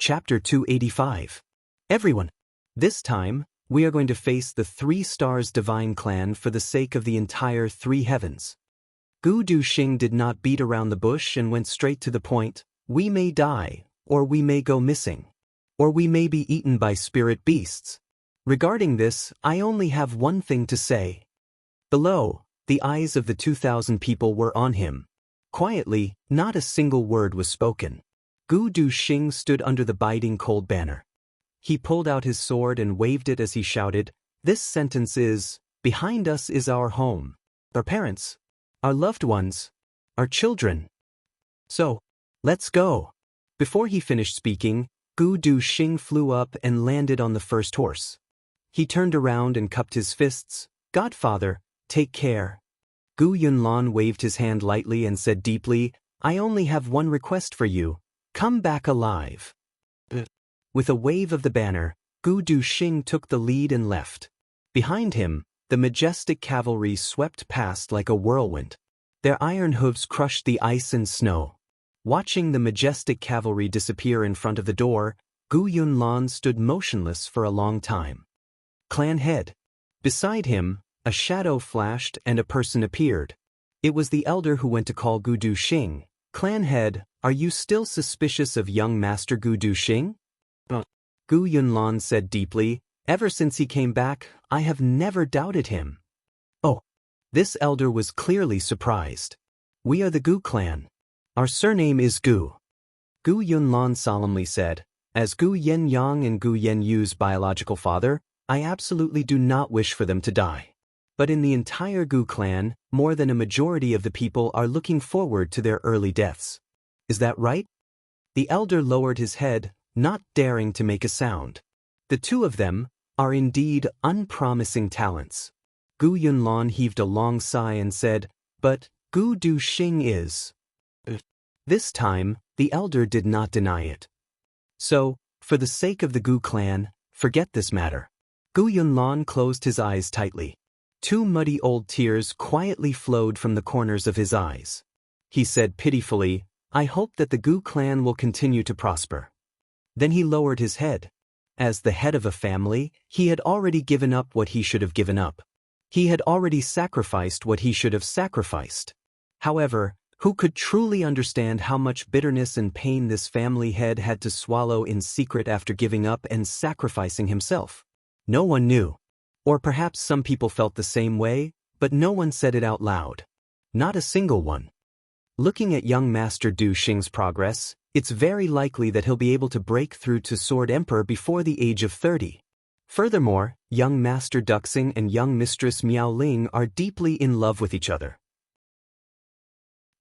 Chapter 285. Everyone. This time, we are going to face the 3 stars divine clan for the sake of the entire 3 heavens. Gu Duxing did not beat around the bush and went straight to the point. We may die, or we may go missing, or we may be eaten by spirit beasts. Regarding this, I only have one thing to say. Below, the eyes of the 2,000 people were on him. Quietly, not a single word was spoken. Gu Duxing stood under the biting cold banner. He pulled out his sword and waved it as he shouted, "This sentence is, behind us is our home, our parents, our loved ones, our children. So, let's go." Before he finished speaking, Gu Duxing flew up and landed on the first horse. He turned around and cupped his fists. "Godfather, take care." Gu Yunlan waved his hand lightly and said deeply, "I only have one request for you. Come back alive." With a wave of the banner, Gu Duxing took the lead and left. Behind him, the majestic cavalry swept past like a whirlwind. Their iron hooves crushed the ice and snow. Watching the majestic cavalry disappear in front of the door, Gu Yunlan stood motionless for a long time. Clan head. Beside him, a shadow flashed and a person appeared. It was the elder who went to call Gu Duxing. "Clan head, are you still suspicious of young Master Gu Duxing?" Gu Yunlan said deeply, "Ever since he came back, I have never doubted him." Oh. This elder was clearly surprised. "We are the Gu clan. Our surname is Gu." Gu Yunlan solemnly said, "As Gu Yenyang and Gu Yenyu's biological father, I absolutely do not wish for them to die. But in the entire Gu clan, more than a majority of the people are looking forward to their early deaths. Is that right?" The elder lowered his head, not daring to make a sound. The two of them are indeed unpromising talents. Gu Yunlan heaved a long sigh and said, "But Gu Duxing is." This time, the elder did not deny it. "So, for the sake of the Gu clan, forget this matter." Gu Yunlan closed his eyes tightly. 2 muddy old tears quietly flowed from the corners of his eyes. He said pitifully, "I hope that the Gu clan will continue to prosper." Then he lowered his head. As the head of a family, he had already given up what he should have given up. He had already sacrificed what he should have sacrificed. However, who could truly understand how much bitterness and pain this family head had to swallow in secret after giving up and sacrificing himself? No one knew. Or perhaps some people felt the same way, but no one said it out loud. Not a single one. Looking at young Master Duxing's progress, it's very likely that he'll be able to break through to Sword Emperor before the age of 30. Furthermore, young Master Duxing and young Mistress Miaoling are deeply in love with each other.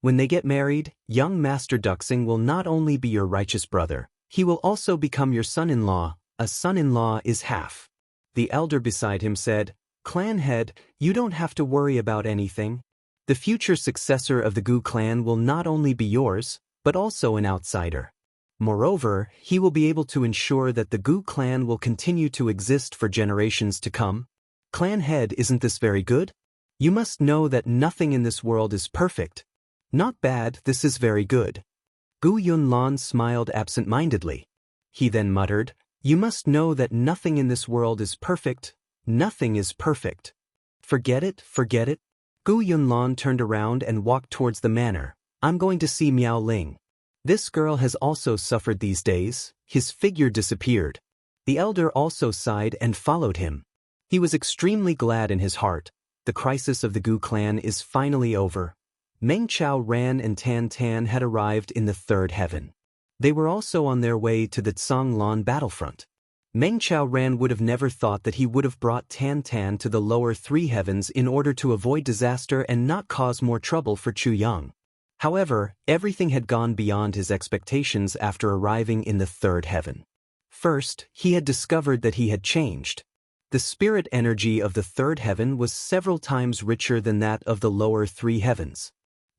When they get married, young Master Duxing will not only be your righteous brother, he will also become your son-in-law. A son-in-law is half. The elder beside him said, "Clan head, you don't have to worry about anything. The future successor of the Gu clan will not only be yours, but also an outsider. Moreover, he will be able to ensure that the Gu clan will continue to exist for generations to come. Clan head, isn't this very good? You must know that nothing in this world is perfect. Not bad, this is very good." Gu Yunlan smiled absent-mindedly. He then muttered, "You must know that nothing in this world is perfect. Nothing is perfect. Forget it, forget it." Gu Yunlan turned around and walked towards the manor. "I'm going to see Miaoling. This girl has also suffered these days." His figure disappeared. The elder also sighed and followed him. He was extremely glad in his heart. The crisis of the Gu clan is finally over. Meng Chao Ran and Tan Tan had arrived in the 3rd heaven. They were also on their way to the Zhonglan battlefront. Meng Chao Ran would have never thought that he would have brought Tan Tan to the lower 3 heavens in order to avoid disaster and not cause more trouble for Chu Yang. However, everything had gone beyond his expectations after arriving in the 3rd heaven. First, he had discovered that he had changed. The spirit energy of the 3rd heaven was several times richer than that of the lower 3 heavens.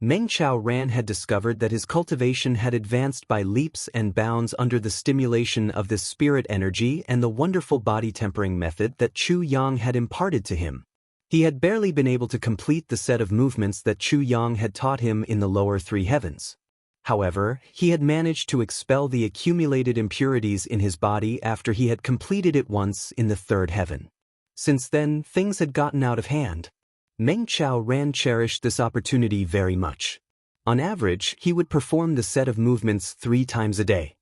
Meng Chao Ran had discovered that his cultivation had advanced by leaps and bounds under the stimulation of this spirit energy and the wonderful body tempering method that Chu Yang had imparted to him. He had barely been able to complete the set of movements that Chu Yang had taught him in the lower 3 heavens. However, he had managed to expel the accumulated impurities in his body after he had completed it once in the third heaven. Since then, things had gotten out of hand. Meng Chao Ran cherished this opportunity very much. On average, he would perform the set of movements 3 times a day.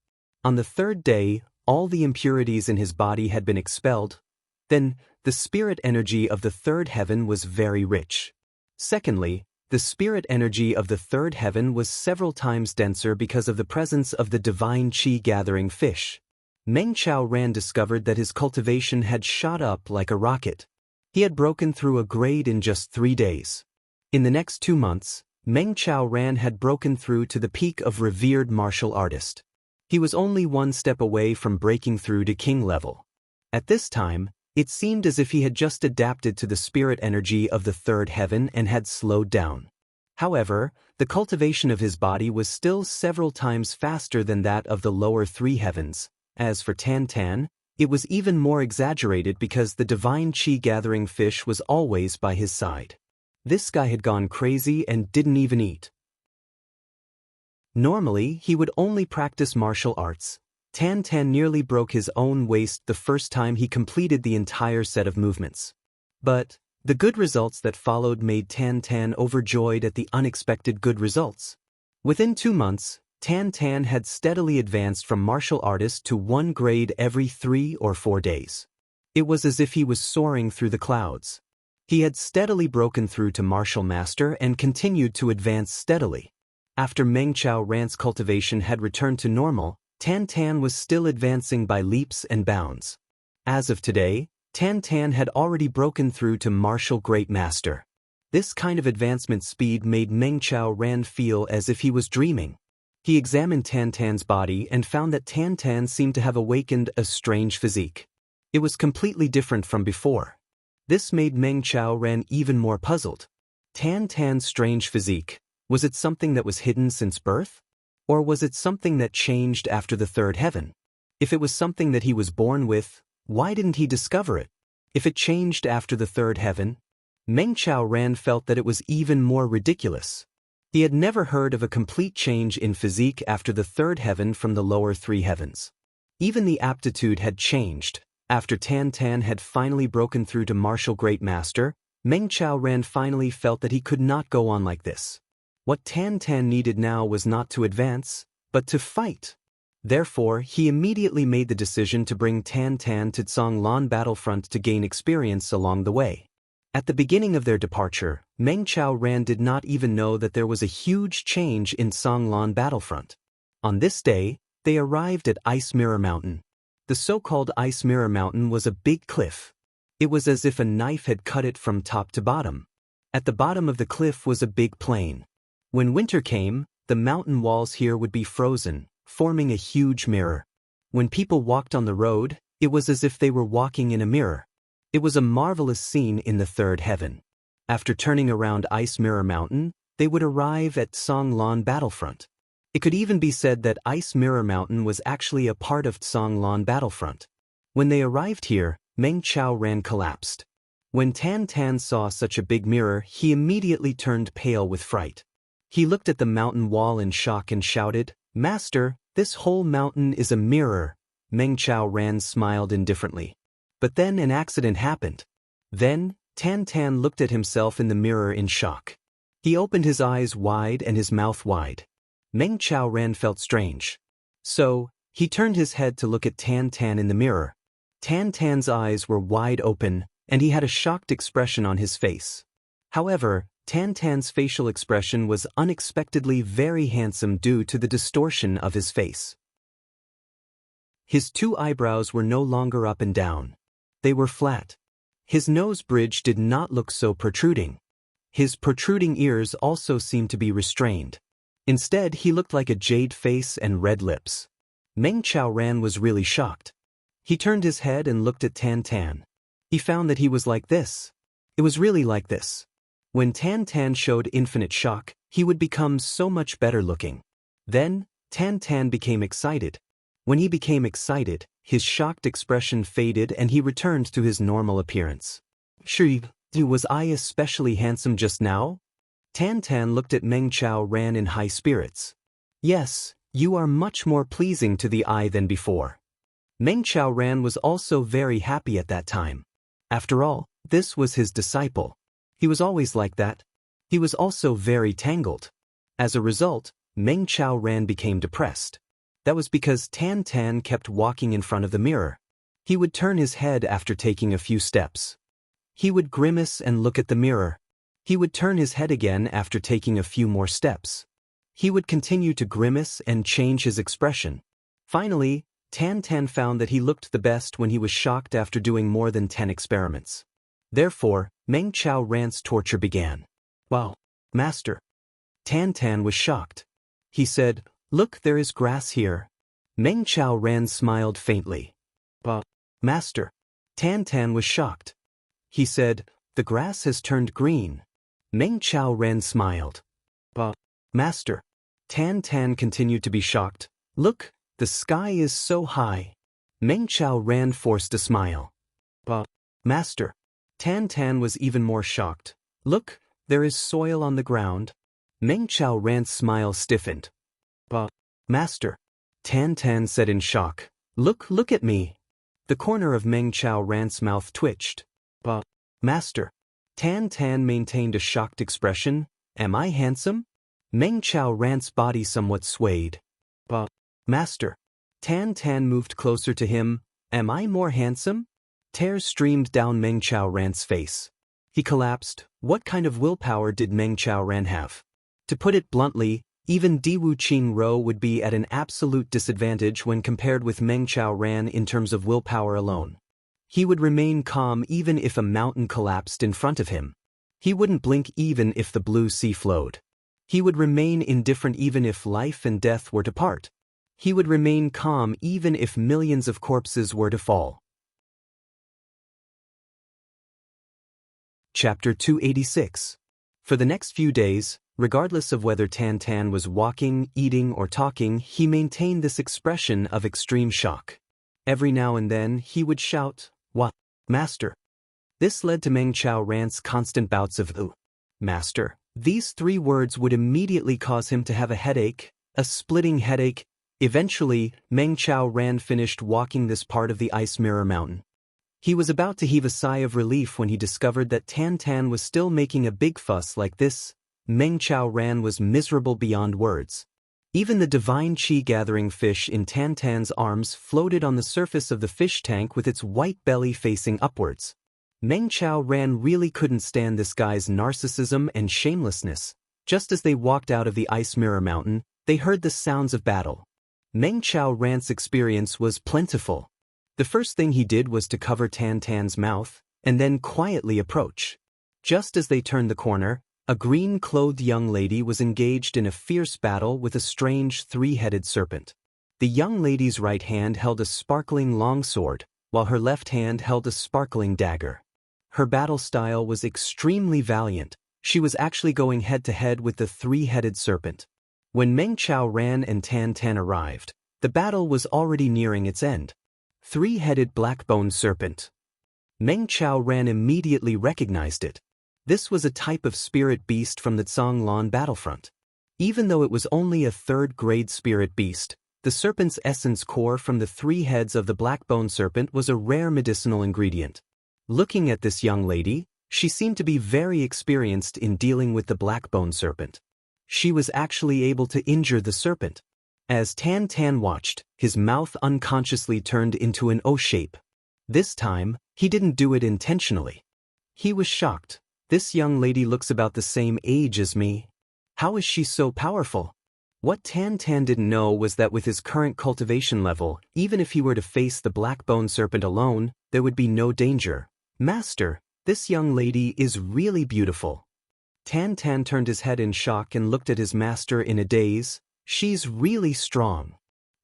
On the third day, all the impurities in his body had been expelled. Then, the spirit energy of the third heaven was very rich. Secondly, the spirit energy of the third heaven was several times denser because of the presence of the divine qi gathering fish. Meng Chao Ran discovered that his cultivation had shot up like a rocket. He had broken through a grade in just 3 days. In the next 2 months, Meng Chao Ran had broken through to the peak of revered martial artist. He was only 1 step away from breaking through to king level. At this time, it seemed as if he had just adapted to the spirit energy of the third heaven and had slowed down. However, the cultivation of his body was still several times faster than that of the lower 3 heavens. As for Tan Tan, it was even more exaggerated because the divine qi gathering fish was always by his side. This guy had gone crazy and didn't even eat. Normally, he would only practice martial arts. Tan Tan nearly broke his own waist the first time he completed the entire set of movements. But the good results that followed made Tan Tan overjoyed at the unexpected good results. Within 2 months, Tan Tan had steadily advanced from martial artist to 1 grade every 3 or 4 days. It was as if he was soaring through the clouds. He had steadily broken through to martial master and continued to advance steadily. After Meng Chao Ran's cultivation had returned to normal, Tan Tan was still advancing by leaps and bounds. As of today, Tan Tan had already broken through to martial great master. This kind of advancement speed made Meng Chao Ran feel as if he was dreaming. He examined Tan Tan's body and found that Tan Tan seemed to have awakened a strange physique. It was completely different from before. This made Meng Chao Ran even more puzzled. Tan Tan's strange physique, was it something that was hidden since birth? Or was it something that changed after the third heaven? If it was something that he was born with, why didn't he discover it? If it changed after the third heaven, Meng Chao Ran felt that it was even more ridiculous. He had never heard of a complete change in physique after the third heaven from the lower 3 heavens. Even the aptitude had changed. After Tan Tan had finally broken through to martial great master, Meng Chao Ran finally felt that he could not go on like this. What Tan Tan needed now was not to advance, but to fight. Therefore, he immediately made the decision to bring Tan Tan to Zhonglan battlefront to gain experience along the way. At the beginning of their departure, Meng Chao Ran did not even know that there was a huge change in Zhonglan battlefront. On this day, they arrived at Ice Mirror Mountain. The so-called Ice Mirror Mountain was a big cliff. It was as if a knife had cut it from top to bottom. At the bottom of the cliff was a big plain. When winter came, the mountain walls here would be frozen, forming a huge mirror. When people walked on the road, it was as if they were walking in a mirror. It was a marvelous scene in the third heaven. After turning around Ice Mirror Mountain, they would arrive at Zhonglan battlefront. It could even be said that Ice Mirror Mountain was actually a part of Zhonglan battlefront. When they arrived here, Meng Chao Ran collapsed. When Tan Tan saw such a big mirror, he immediately turned pale with fright. He looked at the mountain wall in shock and shouted, "Master, this whole mountain is a mirror." Meng Chao Ran smiled indifferently. But then an accident happened. Then, Tan Tan looked at himself in the mirror in shock. He opened his eyes wide and his mouth wide. Meng Chao Ran felt strange. So, he turned his head to look at Tan Tan in the mirror. Tan Tan's eyes were wide open, and he had a shocked expression on his face. However, Tan Tan's facial expression was unexpectedly very handsome due to the distortion of his face. His 2 eyebrows were no longer up and down. They were flat. His nose bridge did not look so protruding. His protruding ears also seemed to be restrained. Instead, he looked like a jade face and red lips. Meng Chao Ran was really shocked. He turned his head and looked at Tan Tan. He found that he was like this. It was really like this. When Tan Tan showed infinite shock, he would become so much better looking. Then, Tan Tan became excited. When he became excited, his shocked expression faded and he returned to his normal appearance. Was I especially handsome just now? Tan Tan looked at Meng Chao Ran in high spirits. Yes, you are much more pleasing to the eye than before. Meng Ran was also very happy at that time. After all, this was his disciple. He was always like that. He was also very tangled. As a result, Meng Ran became depressed. That was because Tan Tan kept walking in front of the mirror. He would turn his head after taking a few steps. He would grimace and look at the mirror. He would turn his head again after taking a few more steps. He would continue to grimace and change his expression. Finally, Tan Tan found that he looked the best when he was shocked after doing more than 10 experiments. Therefore, Meng Ran's torture began. Wow, Master. Tan Tan was shocked. He said, "Look, there is grass here." Meng Ran smiled faintly. But, Master. Tan Tan was shocked. He said, "The grass has turned green." Meng Ran smiled. But, Master. Tan Tan continued to be shocked. "Look, the sky is so high." Meng Ran forced a smile. But, Master. Tan Tan was even more shocked. "Look, there is soil on the ground." Meng Ran's smile stiffened. But, Master. Tan Tan said in shock. Look at me." The corner of Meng Ran's mouth twitched. But, Master. Tan Tan maintained a shocked expression. "Am I handsome?" Meng Ran's body somewhat swayed. But, Master. Tan Tan moved closer to him. "Am I more handsome?" Tears streamed down Meng Ran's face. He collapsed. What kind of willpower did Meng Ran have? To put it bluntly, even Diwu Qinro would be at an absolute disadvantage when compared with Meng Ran in terms of willpower alone. He would remain calm even if a mountain collapsed in front of him. He wouldn't blink even if the blue sea flowed. He would remain indifferent even if life and death were to part. He would remain calm even if millions of corpses were to fall. Chapter 286. For the next few days, regardless of whether Tan Tan was walking, eating, or talking, he maintained this expression of extreme shock. Every now and then, he would shout, "What, Master?" This led to Meng Ran's constant bouts of Master. These 3 words would immediately cause him to have a headache, a splitting headache. Eventually, Meng Ran finished walking this part of the Ice Mirror Mountain. He was about to heave a sigh of relief when he discovered that Tan Tan was still making a big fuss like this. Meng Ran was miserable beyond words. Even the divine chi-gathering fish in Tan Tan's arms floated on the surface of the fish tank with its white belly facing upwards. Meng Ran really couldn't stand this guy's narcissism and shamelessness. Just as they walked out of the Ice Mirror Mountain, they heard the sounds of battle. Meng Ran's experience was plentiful. The first thing he did was to cover Tan Tan's mouth, and then quietly approach. Just as they turned the corner, a green-clothed young lady was engaged in a fierce battle with a strange 3-headed serpent. The young lady's right hand held a sparkling longsword, while her left hand held a sparkling dagger. Her battle style was extremely valiant. She was actually going head-to-head with the 3-headed serpent. When Meng Ran and Tan Tan arrived, the battle was already nearing its end. 3-headed black-boned serpent. Meng Ran immediately recognized it. This was a type of spirit beast from the Zhonglan battlefront. Even though it was only a 3rd-grade spirit beast, the serpent's essence core from the 3 heads of the black-boned serpent was a rare medicinal ingredient. Looking at this young lady, she seemed to be very experienced in dealing with the black-boned serpent. She was actually able to injure the serpent. As Tan Tan watched, his mouth unconsciously turned into an O shape. This time, he didn't do it intentionally. He was shocked. This young lady looks about the same age as me. How is she so powerful? What Tan Tan didn't know was that with his current cultivation level, even if he were to face the black-boned serpent alone, there would be no danger. Master, this young lady is really beautiful. Tan Tan turned his head in shock and looked at his master in a daze. She's really strong.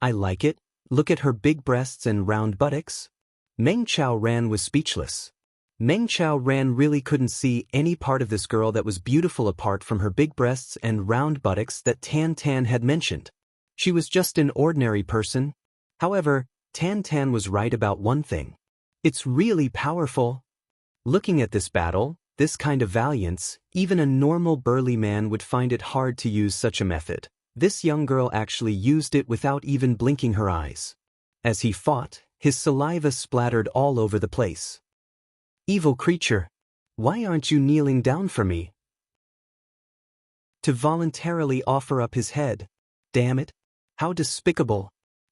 I like it. Look at her big breasts and round buttocks. Meng Ran was speechless. Meng Ran really couldn't see any part of this girl that was beautiful apart from her big breasts and round buttocks that Tan Tan had mentioned. She was just an ordinary person. However, Tan Tan was right about one thing. It's really powerful. Looking at this battle, this kind of valiance, even a normal burly man would find it hard to use such a method. This young girl actually used it without even blinking her eyes. As he fought, his saliva splattered all over the place. Evil creature! Why aren't you kneeling down for me? To voluntarily offer up his head. Damn it! How despicable!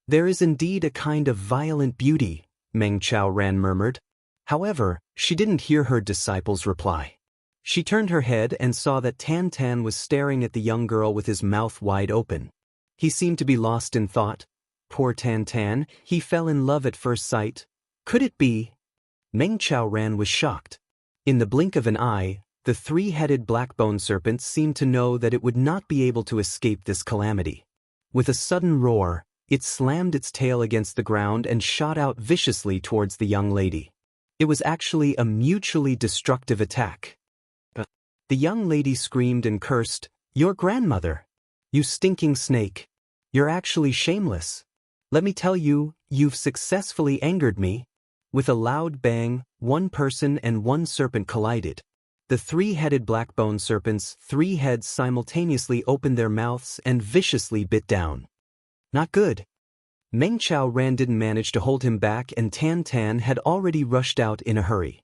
There is indeed a kind of violent beauty, Meng Chaoran murmured. However, she didn't hear her disciple's reply. She turned her head and saw that Tan Tan was staring at the young girl with his mouth wide open. He seemed to be lost in thought. Poor Tan Tan, he fell in love at first sight. Could it be? Meng Chaoran was shocked. In the blink of an eye, the three-headed black-bone serpent seemed to know that it would not be able to escape this calamity. With a sudden roar, it slammed its tail against the ground and shot out viciously towards the young lady. It was actually a mutually destructive attack. The young lady screamed and cursed, "Your grandmother! You stinking snake! You're actually shameless! Let me tell you, you've successfully angered me." With a loud bang, one person and one serpent collided. The three-headed black-bone serpent's 3 heads simultaneously opened their mouths and viciously bit down. Not good. Meng Chaoran didn't manage to hold him back, and Tan Tan had already rushed out in a hurry.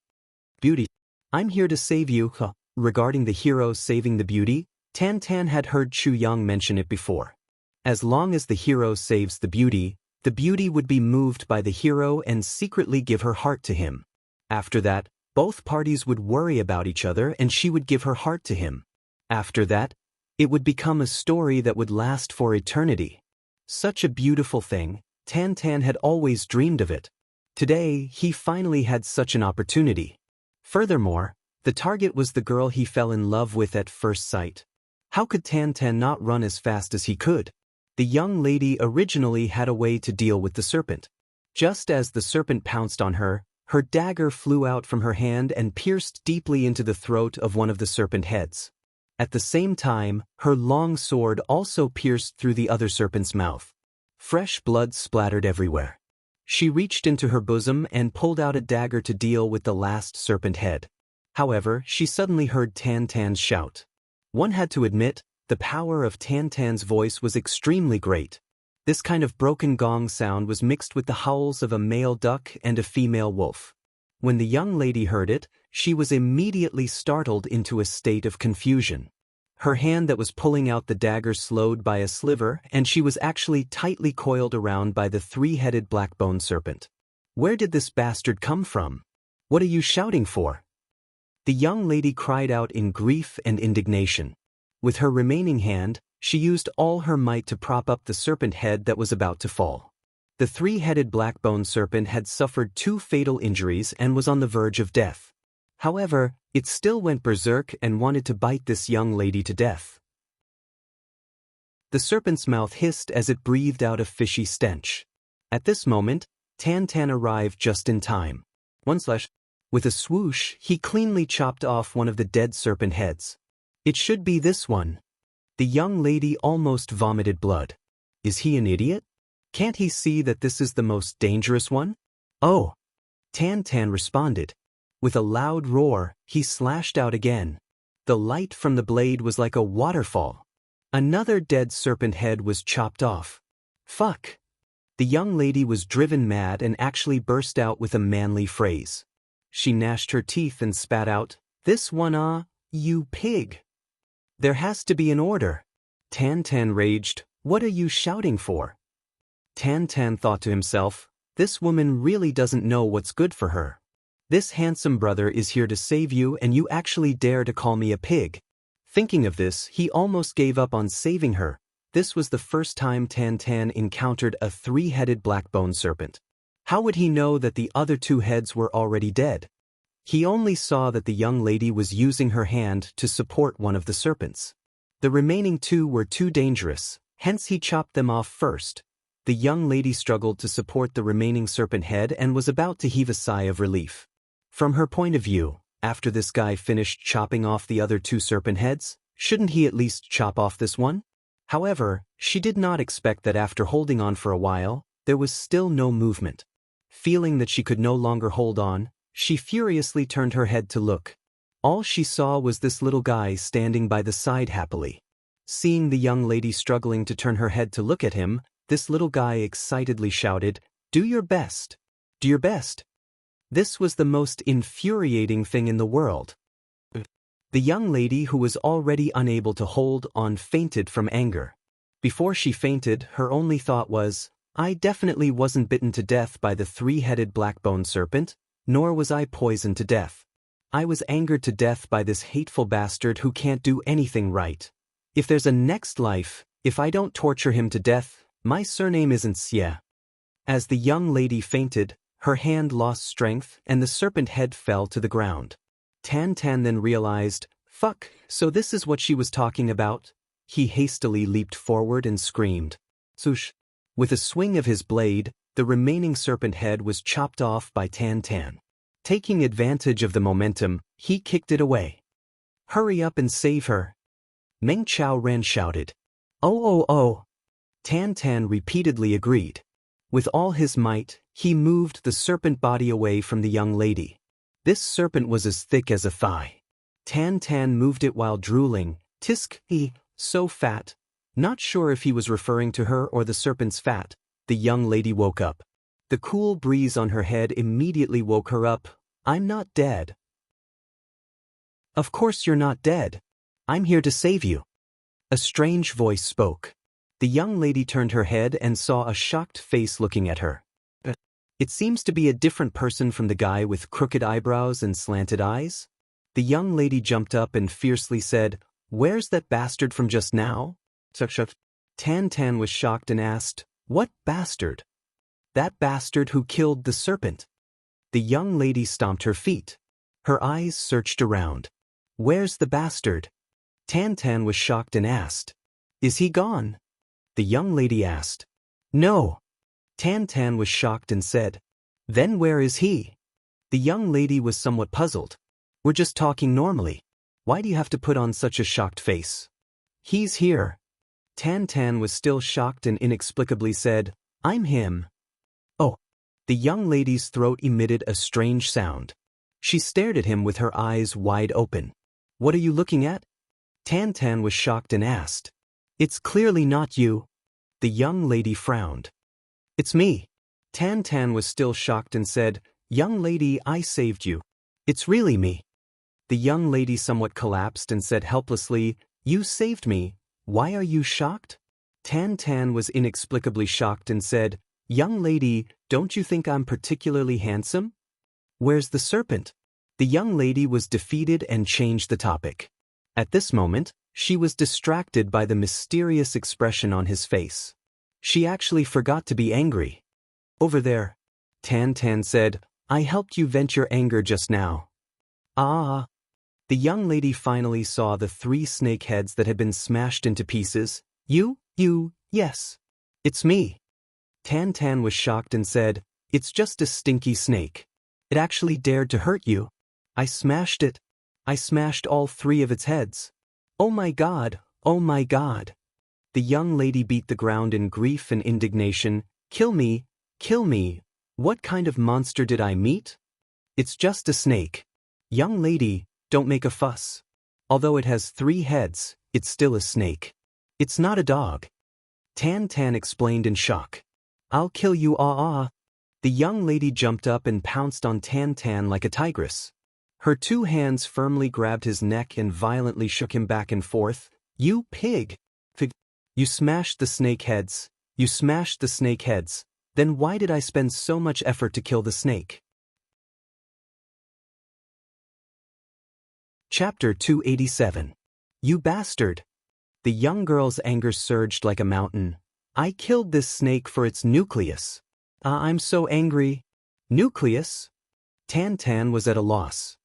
Beauty. I'm here to save you. Regarding the hero saving the beauty, Tan Tan had heard Chu Yang mention it before. As long as the hero saves the beauty would be moved by the hero and secretly give her heart to him. After that, both parties would worry about each other and she would give her heart to him. After that, it would become a story that would last for eternity. Such a beautiful thing, Tan Tan had always dreamed of it. Today, he finally had such an opportunity. Furthermore, the target was the girl he fell in love with at first sight. How could Tan Tan not run as fast as he could? The young lady originally had a way to deal with the serpent. Just as the serpent pounced on her, her dagger flew out from her hand and pierced deeply into the throat of one of the serpent heads. At the same time, her long sword also pierced through the other serpent's mouth. Fresh blood splattered everywhere. She reached into her bosom and pulled out a dagger to deal with the last serpent head. However, she suddenly heard Tan Tan's shout. One had to admit, the power of Tan Tan's voice was extremely great. This kind of broken gong sound was mixed with the howls of a male duck and a female wolf. When the young lady heard it, she was immediately startled into a state of confusion. Her hand that was pulling out the dagger slowed by a sliver, and she was actually tightly coiled around by the three-headed black-bone serpent. Where did this bastard come from? What are you shouting for? The young lady cried out in grief and indignation. With her remaining hand, she used all her might to prop up the serpent head that was about to fall. The three-headed black-bone serpent had suffered 2 fatal injuries and was on the verge of death. However, it still went berserk and wanted to bite this young lady to death. The serpent's mouth hissed as it breathed out a fishy stench. At this moment, Tan Tan arrived just in time. With a swoosh, he cleanly chopped off one of the dead serpent heads. It should be this one. The young lady almost vomited blood. Is he an idiot? Can't he see that this is the most dangerous one? Oh! Tan Tan responded. With a loud roar, he slashed out again. The light from the blade was like a waterfall. Another dead serpent head was chopped off. Fuck! The young lady was driven mad and actually burst out with a manly phrase. She gnashed her teeth and spat out, "This one, you pig! There has to be an order." Tan Tan raged, "What are you shouting for?" Tan Tan thought to himself, this woman really doesn't know what's good for her. This handsome brother is here to save you and you actually dare to call me a pig. Thinking of this, he almost gave up on saving her. This was the first time Tan Tan encountered a 3-headed black-bone serpent. How would he know that the other 2 heads were already dead? He only saw that the young lady was using her hand to support one of the serpents. The remaining 2 were too dangerous, hence he chopped them off first. The young lady struggled to support the remaining serpent head and was about to heave a sigh of relief. From her point of view, after this guy finished chopping off the other 2 serpent heads, shouldn't he at least chop off this one? However, she did not expect that after holding on for a while, there was still no movement. Feeling that she could no longer hold on, she furiously turned her head to look. All she saw was this little guy standing by the side happily. Seeing the young lady struggling to turn her head to look at him, this little guy excitedly shouted, "Do your best! Do your best!" This was the most infuriating thing in the world. The young lady, who was already unable to hold on, fainted from anger. Before she fainted, her only thought was, "I definitely wasn't bitten to death by the three-headed black-boned serpent, nor was I poisoned to death. I was angered to death by this hateful bastard who can't do anything right. If there's a next life, if I don't torture him to death, my surname isn't Xie." As the young lady fainted, her hand lost strength and the serpent head fell to the ground. Tan then realized, "Fuck, so this is what she was talking about?" He hastily leaped forward and screamed. Swoosh! With a swing of his blade, the remaining serpent head was chopped off by Tan. Taking advantage of the momentum, he kicked it away. "Hurry up and save her!" Meng Qiaoran shouted. Oh. Tan repeatedly agreed. With all his might, he moved the serpent body away from the young lady. This serpent was as thick as a thigh. Tan moved it while drooling. "Tisk, so fat." Not sure if he was referring to her or the serpent's fat, the young lady woke up. The cool breeze on her head immediately woke her up. "I'm not dead." "Of course you're not dead. I'm here to save you." A strange voice spoke. The young lady turned her head and saw a shocked face looking at her. It seems to be a different person from the guy with crooked eyebrows and slanted eyes. The young lady jumped up and fiercely said, "Where's that bastard from just now?" Tan was shocked and asked, "What bastard?" "That bastard who killed the serpent." The young lady stomped her feet. Her eyes searched around. "Where's the bastard?" Tan was shocked and asked, "Is he gone?" The young lady asked. "No." Tan was shocked and said, "Then where is he?" The young lady was somewhat puzzled. "We're just talking normally. Why do you have to put on such a shocked face?" "He's here." Tan was still shocked and inexplicably said, "I'm him." "Oh." The young lady's throat emitted a strange sound. She stared at him with her eyes wide open. "What are you looking at?" Tan was shocked and asked. "It's clearly not you." The young lady frowned. "It's me." Tan was still shocked and said, "Young lady, I saved you. It's really me." The young lady somewhat collapsed and said helplessly, "You saved me. Why are you shocked?" Tan was inexplicably shocked and said, "Young lady, don't you think I'm particularly handsome?" "Where's the serpent?" The young lady was defeated and changed the topic. At this moment, she was distracted by the mysterious expression on his face. She actually forgot to be angry. "Over there." Tan said, "I helped you vent your anger just now." "Ah." The young lady finally saw the 3 snake heads that had been smashed into pieces. You, yes. It's me." Tan was shocked and said, "It's just a stinky snake. It actually dared to hurt you. I smashed it. I smashed all 3 of its heads. Oh my God, oh my God." The young lady beat the ground in grief and indignation. Kill me. What kind of monster did I meet? It's just a snake." "Young lady, don't make a fuss. Although it has 3 heads, it's still a snake. It's not a dog." Tan explained in shock. "I'll kill you, The young lady jumped up and pounced on Tan like a tigress. Her 2 hands firmly grabbed his neck and violently shook him back and forth. "You pig! You smashed the snake heads. You smashed the snake heads. Then why did I spend so much effort to kill the snake?" Chapter 287. You bastard! The young girl's anger surged like a mountain. "I killed this snake for its nucleus. I'm so angry." "Nucleus?" Tan was at a loss.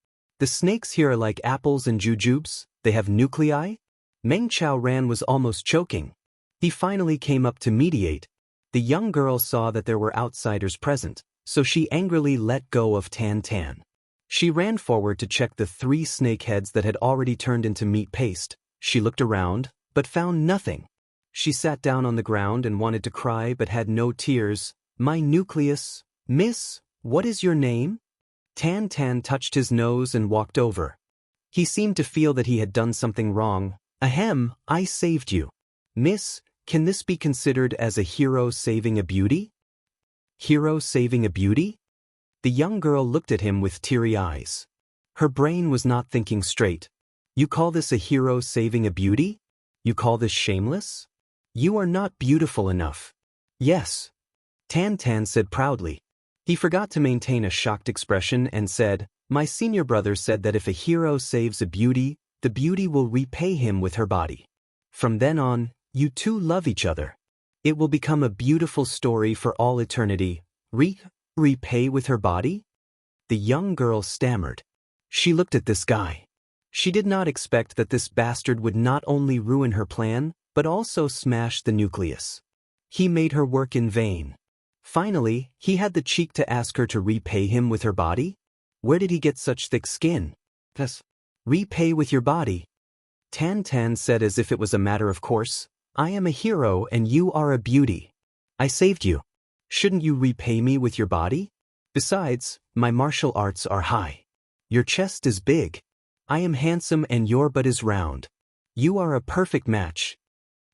"The snakes here are like apples and jujubes. They have nuclei?" Meng Qiaoran was almost choking. He finally came up to mediate. The young girl saw that there were outsiders present, so she angrily let go of Tan. She ran forward to check the 3 snake heads that had already turned into meat paste. She looked around, but found nothing. She sat down on the ground and wanted to cry but had no tears. "My nucleus. Miss, what is your name?" Tan touched his nose and walked over. He seemed to feel that he had done something wrong. Ahem, I saved you. Miss, can this be considered as a hero saving a beauty? Hero saving a beauty? The young girl looked at him with teary eyes. Her brain was not thinking straight. You call this a hero saving a beauty? You call this shameless? You are not beautiful enough. Yes. Tan Tan said proudly. He forgot to maintain a shocked expression and said, my senior brother said that if a hero saves a beauty, the beauty will repay him with her body. From then on, you two love each other. It will become a beautiful story for all eternity. Repay with her body? The young girl stammered. She looked at this guy. She did not expect that this bastard would not only ruin her plan, but also smash the nucleus. He made her work in vain. Finally, he had the cheek to ask her to repay him with her body? Where did he get such thick skin? Thus, repay with your body. Tan Tan said as if it was a matter of course, I am a hero and you are a beauty. I saved you. Shouldn't you repay me with your body? Besides, my martial arts are high. Your chest is big. I am handsome and your butt is round. You are a perfect match.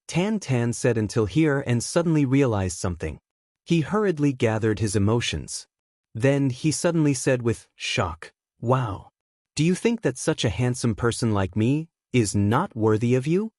Tan Tan said until here and suddenly realized something. He hurriedly gathered his emotions. Then he suddenly said with shock, wow. Do you think that such a handsome person like me is not worthy of you?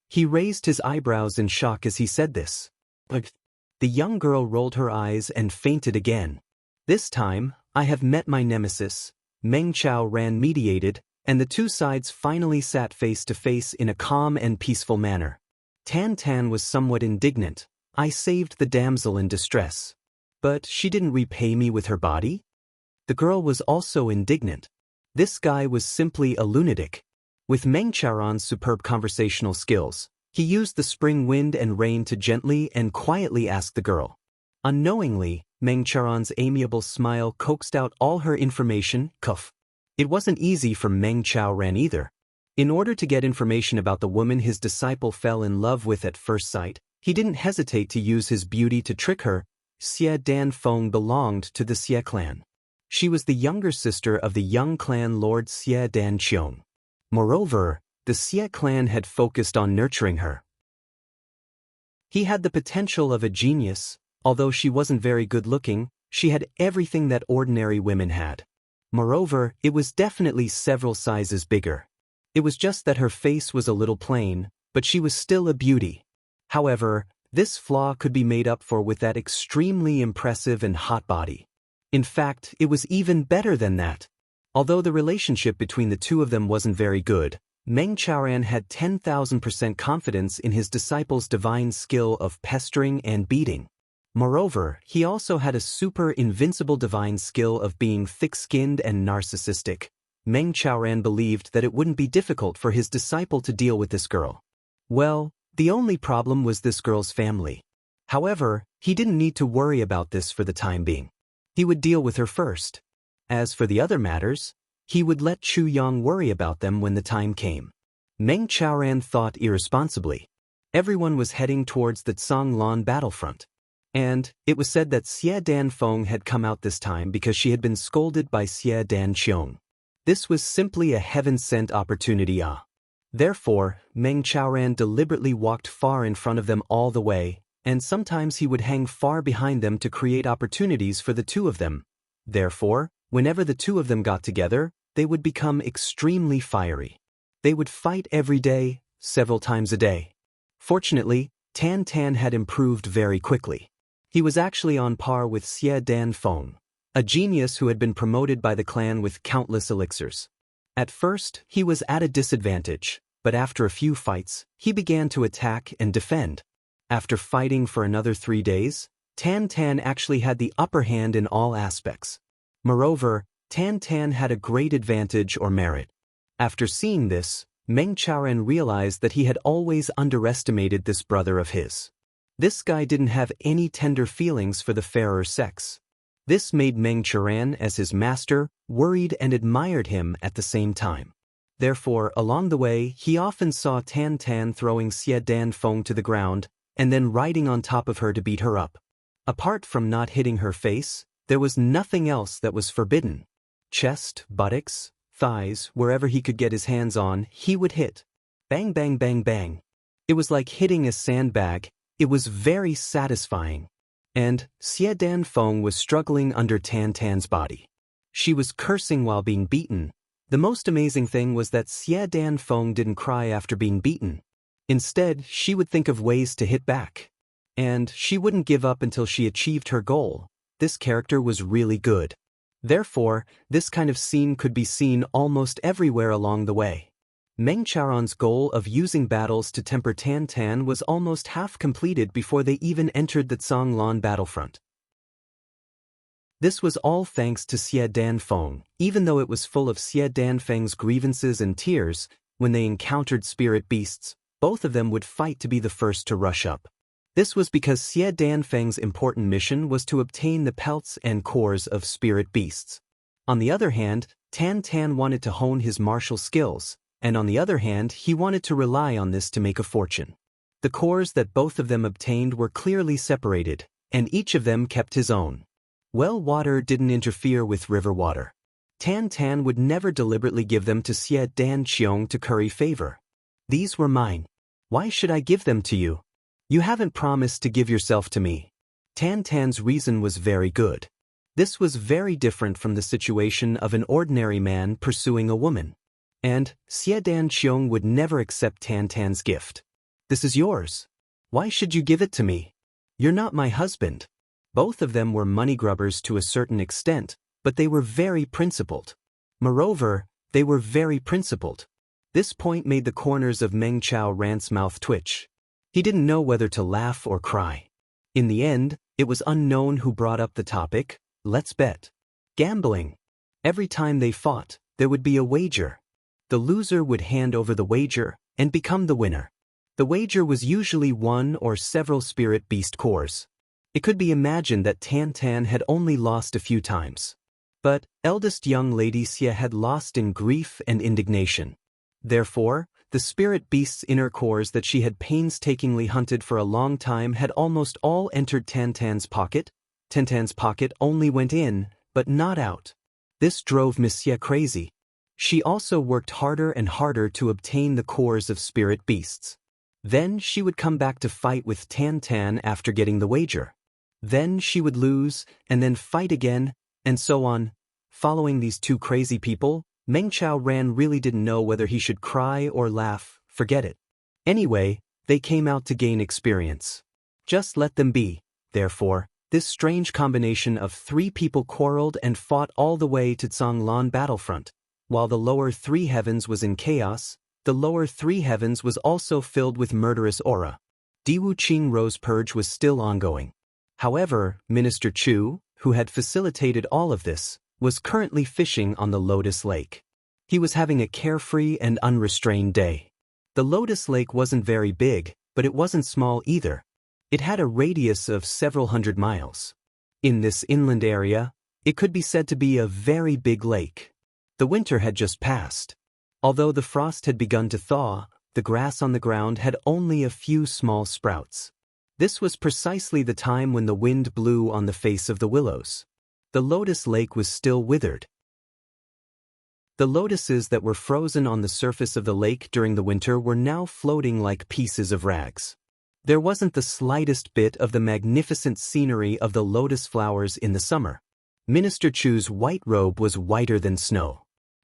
He raised his eyebrows in shock as he said this. But the young girl rolled her eyes and fainted again. This time, I have met my nemesis. Meng Chao Ran mediated, and the two sides finally sat face to face in a calm and peaceful manner. Tan Tan was somewhat indignant. I saved the damsel in distress. But she didn't repay me with her body? The girl was also indignant. This guy was simply a lunatic. With Meng Chaoran's superb conversational skills, he used the spring wind and rain to gently and quietly ask the girl. Unknowingly, Meng Chaoran's amiable smile coaxed out all her information. It wasn't easy for Meng Chaoran either. In order to get information about the woman his disciple fell in love with at first sight, he didn't hesitate to use his beauty to trick her. Xie Dan Feng belonged to the Xie clan. She was the younger sister of the young clan lord Xie Dan Qiong. Moreover, the Xie clan had focused on nurturing her. He had the potential of a genius. Although she wasn't very good-looking, she had everything that ordinary women had. Moreover, it was definitely several sizes bigger. It was just that her face was a little plain, but she was still a beauty. However, this flaw could be made up for with that extremely impressive and hot body. In fact, it was even better than that. Although the relationship between the two of them wasn't very good, Meng Chaoran had 10,000% confidence in his disciple's divine skill of pestering and beating. Moreover, he also had a super invincible divine skill of being thick-skinned and narcissistic. Meng Chaoran believed that it wouldn't be difficult for his disciple to deal with this girl. Well, the only problem was this girl's family. However, he didn't need to worry about this for the time being. He would deal with her first. As for the other matters, he would let Chu Yang worry about them when the time came. Meng Chaoran thought irresponsibly. Everyone was heading towards the Canglan battlefront. And it was said that Xie Dan Feng had come out this time because she had been scolded by Xie Dan Qiong. This was simply a heaven-sent opportunity. Therefore, Meng Chaoran deliberately walked far in front of them all the way, and sometimes he would hang far behind them to create opportunities for the two of them. Therefore, whenever the two of them got together, they would become extremely fiery. They would fight every day, several times a day. Fortunately, Tan Tan had improved very quickly. He was actually on par with Xie Dan Feng, a genius who had been promoted by the clan with countless elixirs. At first, he was at a disadvantage, but after a few fights, he began to attack and defend. After fighting for another 3 days, Tan Tan actually had the upper hand in all aspects. Moreover, Tan Tan had a great advantage or merit. After seeing this, Meng Chaoran realized that he had always underestimated this brother of his. This guy didn't have any tender feelings for the fairer sex. This made Meng Chaoran, as his master, worried and admired him at the same time. Therefore, along the way, he often saw Tan Tan throwing Xie Dan Feng to the ground and then riding on top of her to beat her up. Apart from not hitting her face, there was nothing else that was forbidden. Chest, buttocks, thighs, wherever he could get his hands on, he would hit. Bang bang bang bang. It was like hitting a sandbag. It was very satisfying. And Xie Danfeng was struggling under Tan Tan's body. She was cursing while being beaten. The most amazing thing was that Xie Danfeng didn't cry after being beaten. Instead, she would think of ways to hit back. And she wouldn't give up until she achieved her goal. This character was really good. Therefore, this kind of scene could be seen almost everywhere along the way. Meng Charon's goal of using battles to temper Tan Tan was almost half completed before they even entered the Zhonglan battlefront. This was all thanks to Xie Danfeng. Even though it was full of Xie Danfeng's grievances and tears, when they encountered spirit beasts, both of them would fight to be the first to rush up. This was because Xie Danfeng's important mission was to obtain the pelts and cores of spirit beasts. On the other hand, Tan Tan wanted to hone his martial skills, and on the other hand he wanted to rely on this to make a fortune. The cores that both of them obtained were clearly separated, and each of them kept his own. Well water didn't interfere with river water. Tan Tan would never deliberately give them to Xie Danqiong to curry favor. These were mine. Why should I give them to you? You haven't promised to give yourself to me. Tan Tan's reason was very good. This was very different from the situation of an ordinary man pursuing a woman. And Xie Danqiong would never accept Tan Tan's gift. This is yours. Why should you give it to me? You're not my husband. Both of them were money grubbers to a certain extent, but they were very principled. Moreover, they were very principled. This point made the corners of Meng Chao Rant's mouth twitch. He didn't know whether to laugh or cry. In the end, it was unknown who brought up the topic. Let's bet. Gambling. Every time they fought, there would be a wager. The loser would hand over the wager and become the winner. The wager was usually one or several spirit beast cores. It could be imagined that Tan Tan had only lost a few times. But eldest young lady Xie had lost in grief and indignation. Therefore, the spirit beast's inner cores that she had painstakingly hunted for a long time had almost all entered Tan Tan's pocket. Tan Tan's pocket only went in, but not out. This drove Miss Xie crazy. She also worked harder and harder to obtain the cores of spirit beasts. Then she would come back to fight with Tan Tan after getting the wager. Then she would lose, and then fight again, and so on. Following these two crazy people, Meng Chao Ran really didn't know whether he should cry or laugh. Forget it. Anyway, they came out to gain experience. Just let them be. Therefore, this strange combination of three people quarreled and fought all the way to Zhonglan battlefront. While the lower three heavens was in chaos, the lower three heavens was also filled with murderous aura. Diwu Qing Rose Purge was still ongoing. However, Minister Chu, who had facilitated all of this, was currently fishing on the Lotus Lake. He was having a carefree and unrestrained day. The Lotus Lake wasn't very big, but it wasn't small either. It had a radius of several hundred miles. In this inland area, it could be said to be a very big lake. The winter had just passed. Although the frost had begun to thaw, the grass on the ground had only a few small sprouts. This was precisely the time when the wind blew on the face of the willows. The Lotus Lake was still withered. The lotuses that were frozen on the surface of the lake during the winter were now floating like pieces of rags. There wasn't the slightest bit of the magnificent scenery of the lotus flowers in the summer. Minister Chu's white robe was whiter than snow.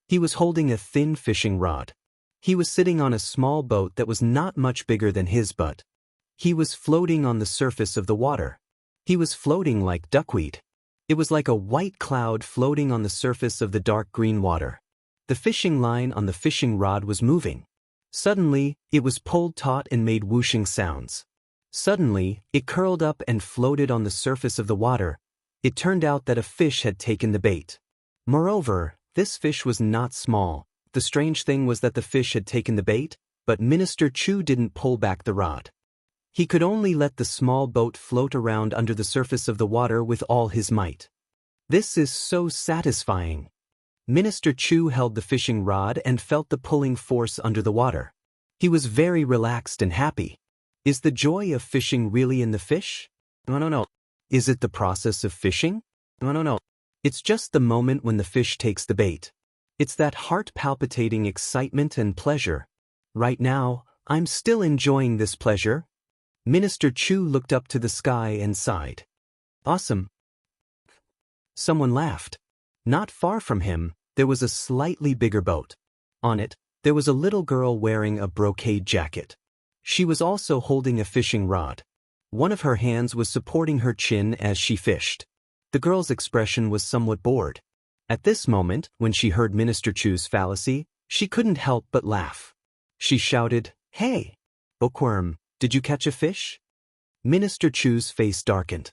He was holding a thin fishing rod. He was sitting on a small boat that was not much bigger than his butt. He was floating on the surface of the water. He was floating like duckweed. It was like a white cloud floating on the surface of the dark green water. The fishing line on the fishing rod was moving. Suddenly, it was pulled taut and made whooshing sounds. Suddenly, it curled up and floated on the surface of the water. It turned out that a fish had taken the bait. Moreover, this fish was not small. The strange thing was that the fish had taken the bait, but Minister Chu didn't pull back the rod. He could only let the small boat float around under the surface of the water with all his might. This is so satisfying. Minister Chu held the fishing rod and felt the pulling force under the water. He was very relaxed and happy. Is the joy of fishing really in the fish? No. Is it the process of fishing? No. It's just the moment when the fish takes the bait. It's that heart-palpitating excitement and pleasure. Right now, I'm still enjoying this pleasure. Minister Chu looked up to the sky and sighed. Awesome. Someone laughed. Not far from him, there was a slightly bigger boat. On it, there was a little girl wearing a brocade jacket. She was also holding a fishing rod. One of her hands was supporting her chin as she fished. The girl's expression was somewhat bored. At this moment, when she heard Minister Chu's fallacy, she couldn't help but laugh. She shouted, "Hey, bookworm, did you catch a fish?" Minister Chu's face darkened.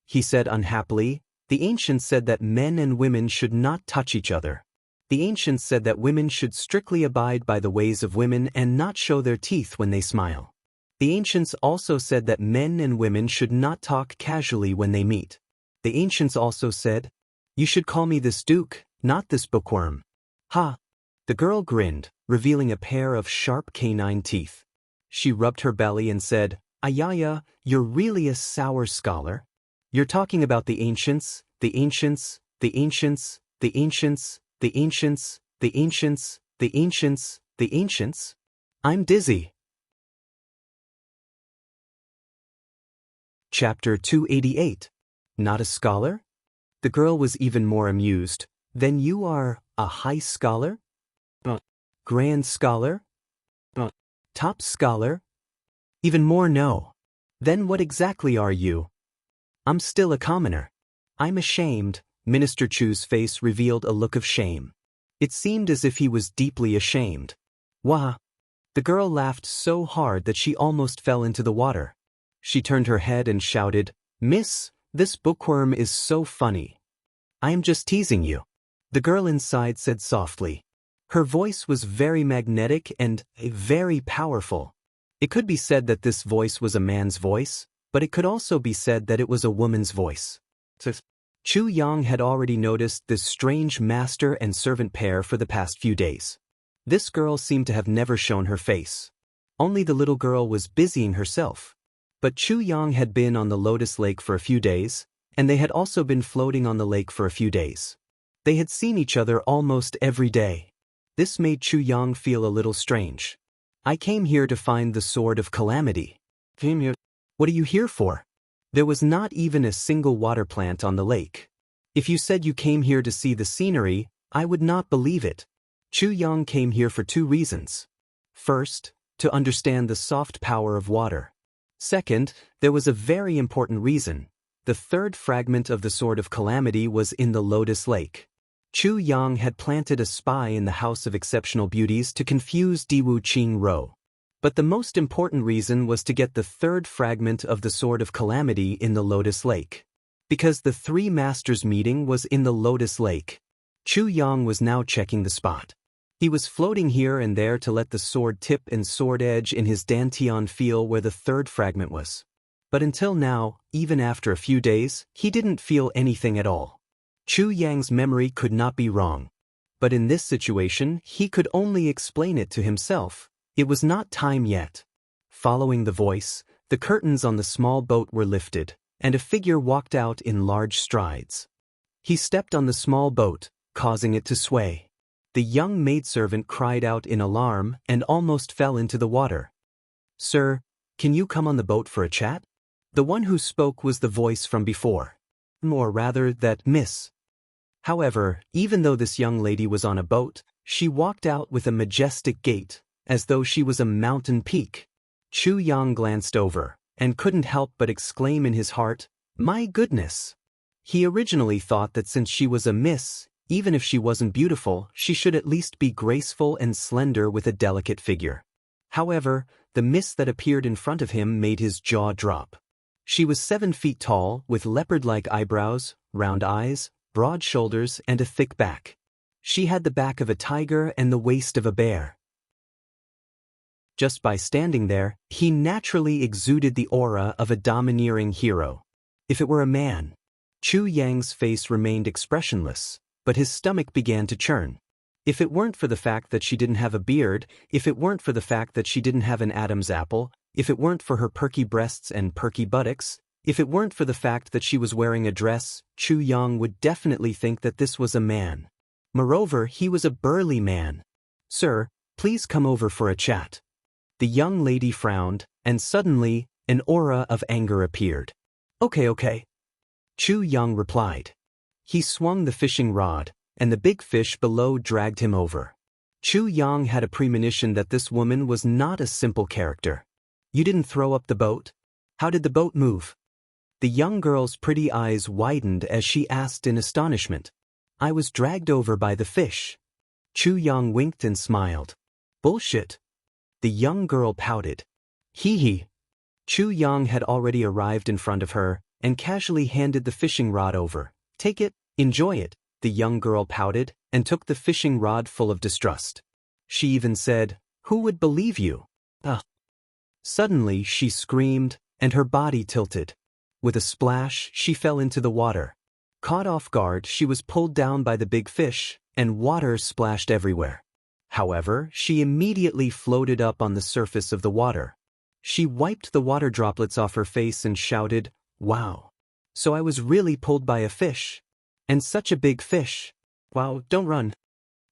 He said unhappily, "The ancients said that men and women should not touch each other. The ancients said that women should strictly abide by the ways of women and not show their teeth when they smile. The ancients also said that men and women should not talk casually when they meet. The ancients also said, 'You should call me this duke, not this bookworm.'" Ha! The girl grinned, revealing a pair of sharp canine teeth. She rubbed her belly and said, "Ayaya, you're really a sour scholar. You're talking about the ancients, the ancients, the ancients, the ancients, the ancients, the ancients, the ancients, the ancients? I'm dizzy." Chapter 288. Not a scholar? The girl was even more amused. "Then you are a high scholar? Grand scholar? Top scholar? Even more no. Then what exactly are you?" "I'm still a commoner." "I'm ashamed." Minister Chu's face revealed a look of shame. It seemed as if he was deeply ashamed. "Wah!" The girl laughed so hard that she almost fell into the water. She turned her head and shouted, "Miss, this bookworm is so funny." "I am just teasing you," the girl inside said softly. Her voice was very magnetic and very powerful. It could be said that this voice was a man's voice, but it could also be said that it was a woman's voice. Chu Yang had already noticed this strange master and servant pair for the past few days. This girl seemed to have never shown her face. Only the little girl was busying herself. But Chu Yang had been on the Lotus Lake for a few days, and they had also been floating on the lake for a few days. They had seen each other almost every day. This made Chu Yang feel a little strange. "I came here to find the Sword of Calamity." "What are you here for?" There was not even a single water plant on the lake. "If you said you came here to see the scenery, I would not believe it." Chu Yang came here for two reasons. First, to understand the soft power of water. Second, there was a very important reason. The third fragment of the Sword of Calamity was in the Lotus Lake. Chu Yang had planted a spy in the House of Exceptional Beauties to confuse Diwu Qing Ro. But the most important reason was to get the third fragment of the Sword of Calamity in the Lotus Lake. Because the three masters' meeting was in the Lotus Lake. Chu Yang was now checking the spot. He was floating here and there to let the sword tip and sword edge in his dantian feel where the third fragment was. But until now, even after a few days, he didn't feel anything at all. Chu Yang's memory could not be wrong. But in this situation, he could only explain it to himself. It was not time yet. Following the voice, the curtains on the small boat were lifted, and a figure walked out in large strides. He stepped on the small boat, causing it to sway. The young maidservant cried out in alarm and almost fell into the water. "Sir, can you come on the boat for a chat?" The one who spoke was the voice from before. Or rather, that miss. However, even though this young lady was on a boat, she walked out with a majestic gait, as though she was a mountain peak. Chu Yang glanced over, and couldn't help but exclaim in his heart, "My goodness!" He originally thought that since she was a miss, even if she wasn't beautiful, she should at least be graceful and slender with a delicate figure. However, the miss that appeared in front of him made his jaw drop. She was 7 feet tall, with leopard-like eyebrows, round eyes, broad shoulders, and a thick back. She had the back of a tiger and the waist of a bear. Just by standing there, he naturally exuded the aura of a domineering hero. If it were a man, Chu Yang's face remained expressionless, but his stomach began to churn. If it weren't for the fact that she didn't have a beard, if it weren't for the fact that she didn't have an Adam's apple, if it weren't for her perky breasts and perky buttocks, if it weren't for the fact that she was wearing a dress, Chu Yang would definitely think that this was a man. Moreover, he was a burly man. "Sir, please come over for a chat." The young lady frowned, and suddenly, an aura of anger appeared. Okay. Chu Yang replied. He swung the fishing rod, and the big fish below dragged him over. Chu Yang had a premonition that this woman was not a simple character. You didn't throw up the boat? How did the boat move? The young girl's pretty eyes widened as she asked in astonishment. I was dragged over by the fish. Chu Yang winked and smiled. Bullshit. The young girl pouted. Hee. Chu Yang had already arrived in front of her and casually handed the fishing rod over. Take it, enjoy it, the young girl pouted and took the fishing rod full of distrust. She even said, Who would believe you? Ugh. Suddenly she screamed, and her body tilted. With a splash, she fell into the water. Caught off guard, she was pulled down by the big fish, and water splashed everywhere. However, she immediately floated up on the surface of the water. She wiped the water droplets off her face and shouted, Wow! So I was really pulled by a fish. And such a big fish. Wow, don't run.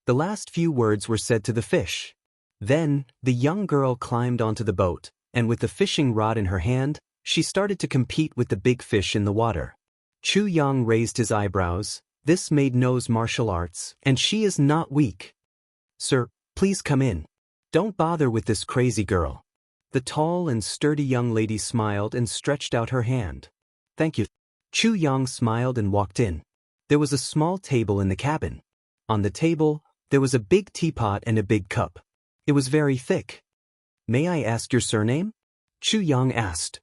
The last few words were said to the fish. Then, the young girl climbed onto the boat, and with the fishing rod in her hand, she started to compete with the big fish in the water. Chu Yang raised his eyebrows. This maid knows martial arts, and she is not weak. Sir, please come in. Don't bother with this crazy girl. The tall and sturdy young lady smiled and stretched out her hand. Thank you. Chu Yang smiled and walked in. There was a small table in the cabin. On the table, there was a big teapot and a big cup. It was very thick. May I ask your surname? Chu Yang asked.